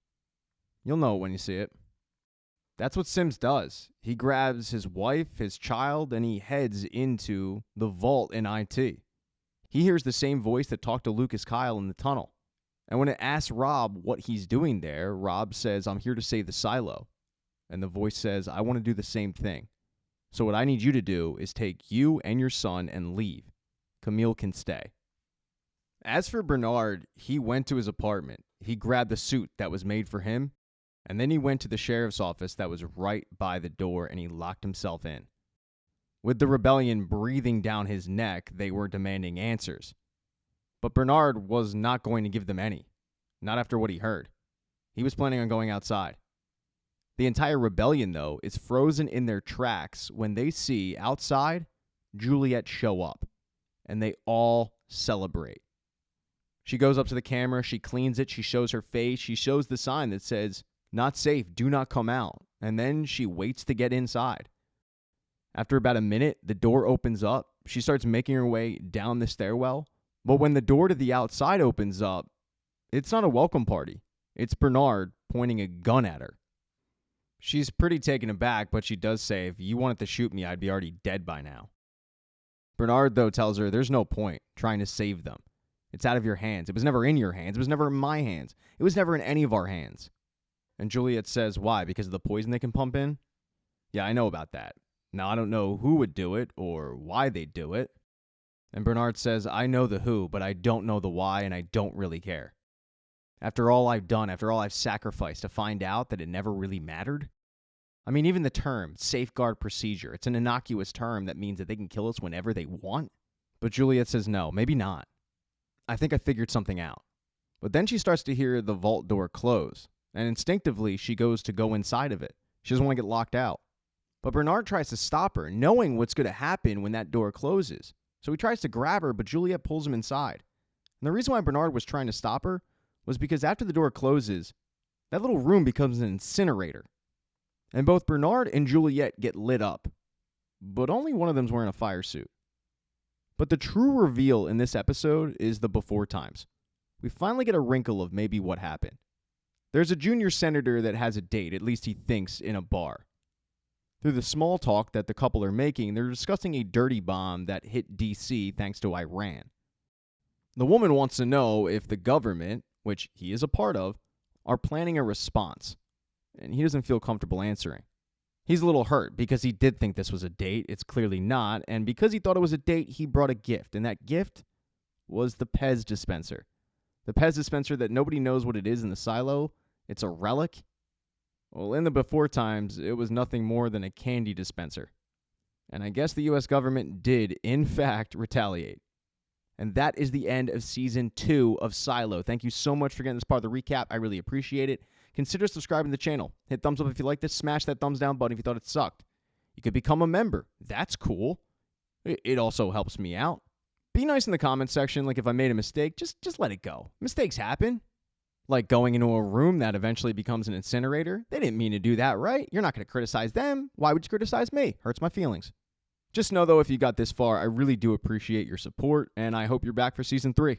You'll know when you see it. That's what Sims does. He grabs his wife, his child, and he heads into the vault in IT. He hears the same voice that talked to Lucas Kyle in the tunnel. And when it asks Rob what he's doing there, Rob says, "I'm here to save the silo." And the voice says, "I want to do the same thing. So what I need you to do is take you and your son and leave. Camille can stay." As for Bernard, he went to his apartment. He grabbed the suit that was made for him, and then he went to the sheriff's office that was right by the door, and he locked himself in. With the rebellion breathing down his neck, they were demanding answers. But Bernard was not going to give them any. Not after what he heard. He was planning on going outside. The entire rebellion, though, is frozen in their tracks when they see outside Juliet show up. And they all celebrate. She goes up to the camera, she cleans it, she shows her face, she shows the sign that says, "Not safe, do not come out." And then she waits to get inside. After about a minute, the door opens up. She starts making her way down the stairwell. But when the door to the outside opens up, it's not a welcome party. It's Bernard pointing a gun at her. She's pretty taken aback, but she does say, "If you wanted to shoot me, I'd be already dead by now." Bernard, though, tells her there's no point trying to save them. It's out of your hands. It was never in your hands. It was never in my hands. It was never in any of our hands. And Juliet says, "Why? Because of the poison they can pump in?" "Yeah, I know about that. Now, I don't know who would do it or why they'd do it." And Bernard says, "I know the who, but I don't know the why, and I don't really care. After all I've done, after all I've sacrificed to find out that it never really mattered." I mean, even the term, safeguard procedure, it's an innocuous term that means that they can kill us whenever they want. But Juliet says, "No, maybe not. I think I figured something out." But then she starts to hear the vault door close, and instinctively she goes to go inside of it. She doesn't want to get locked out. But Bernard tries to stop her, knowing what's going to happen when that door closes. So he tries to grab her, but Juliet pulls him inside. And the reason why Bernard was trying to stop her was because after the door closes, that little room becomes an incinerator. And both Bernard and Juliet get lit up. But only one of them's wearing a fire suit. But the true reveal in this episode is the before times. We finally get a wrinkle of maybe what happened. There's a junior senator that has a date, at least he thinks, in a bar. Through the small talk that the couple are making, they're discussing a dirty bomb that hit D.C. thanks to Iran. The woman wants to know if the government, which he is a part of, are planning a response. And he doesn't feel comfortable answering. He's a little hurt because he did think this was a date. It's clearly not. And because he thought it was a date, he brought a gift. And that gift was the Pez dispenser. The Pez dispenser that nobody knows what it is in the silo. It's a relic. Well, in the before times, it was nothing more than a candy dispenser. And I guess the U.S. government did, in fact, retaliate. And that is the end of Season 2 of Silo. Thank you so much for getting this part of the recap. I really appreciate it. Consider subscribing to the channel. Hit thumbs up if you like this. Smash that thumbs down button if you thought it sucked. You could become a member. That's cool. It also helps me out. Be nice in the comments section. Like if I made a mistake, just let it go. Mistakes happen. Like going into a room that eventually becomes an incinerator. They didn't mean to do that, right? You're not going to criticize them. Why would you criticize me? Hurts my feelings. Just know, though, if you got this far, I really do appreciate your support, and I hope you're back for Season 3.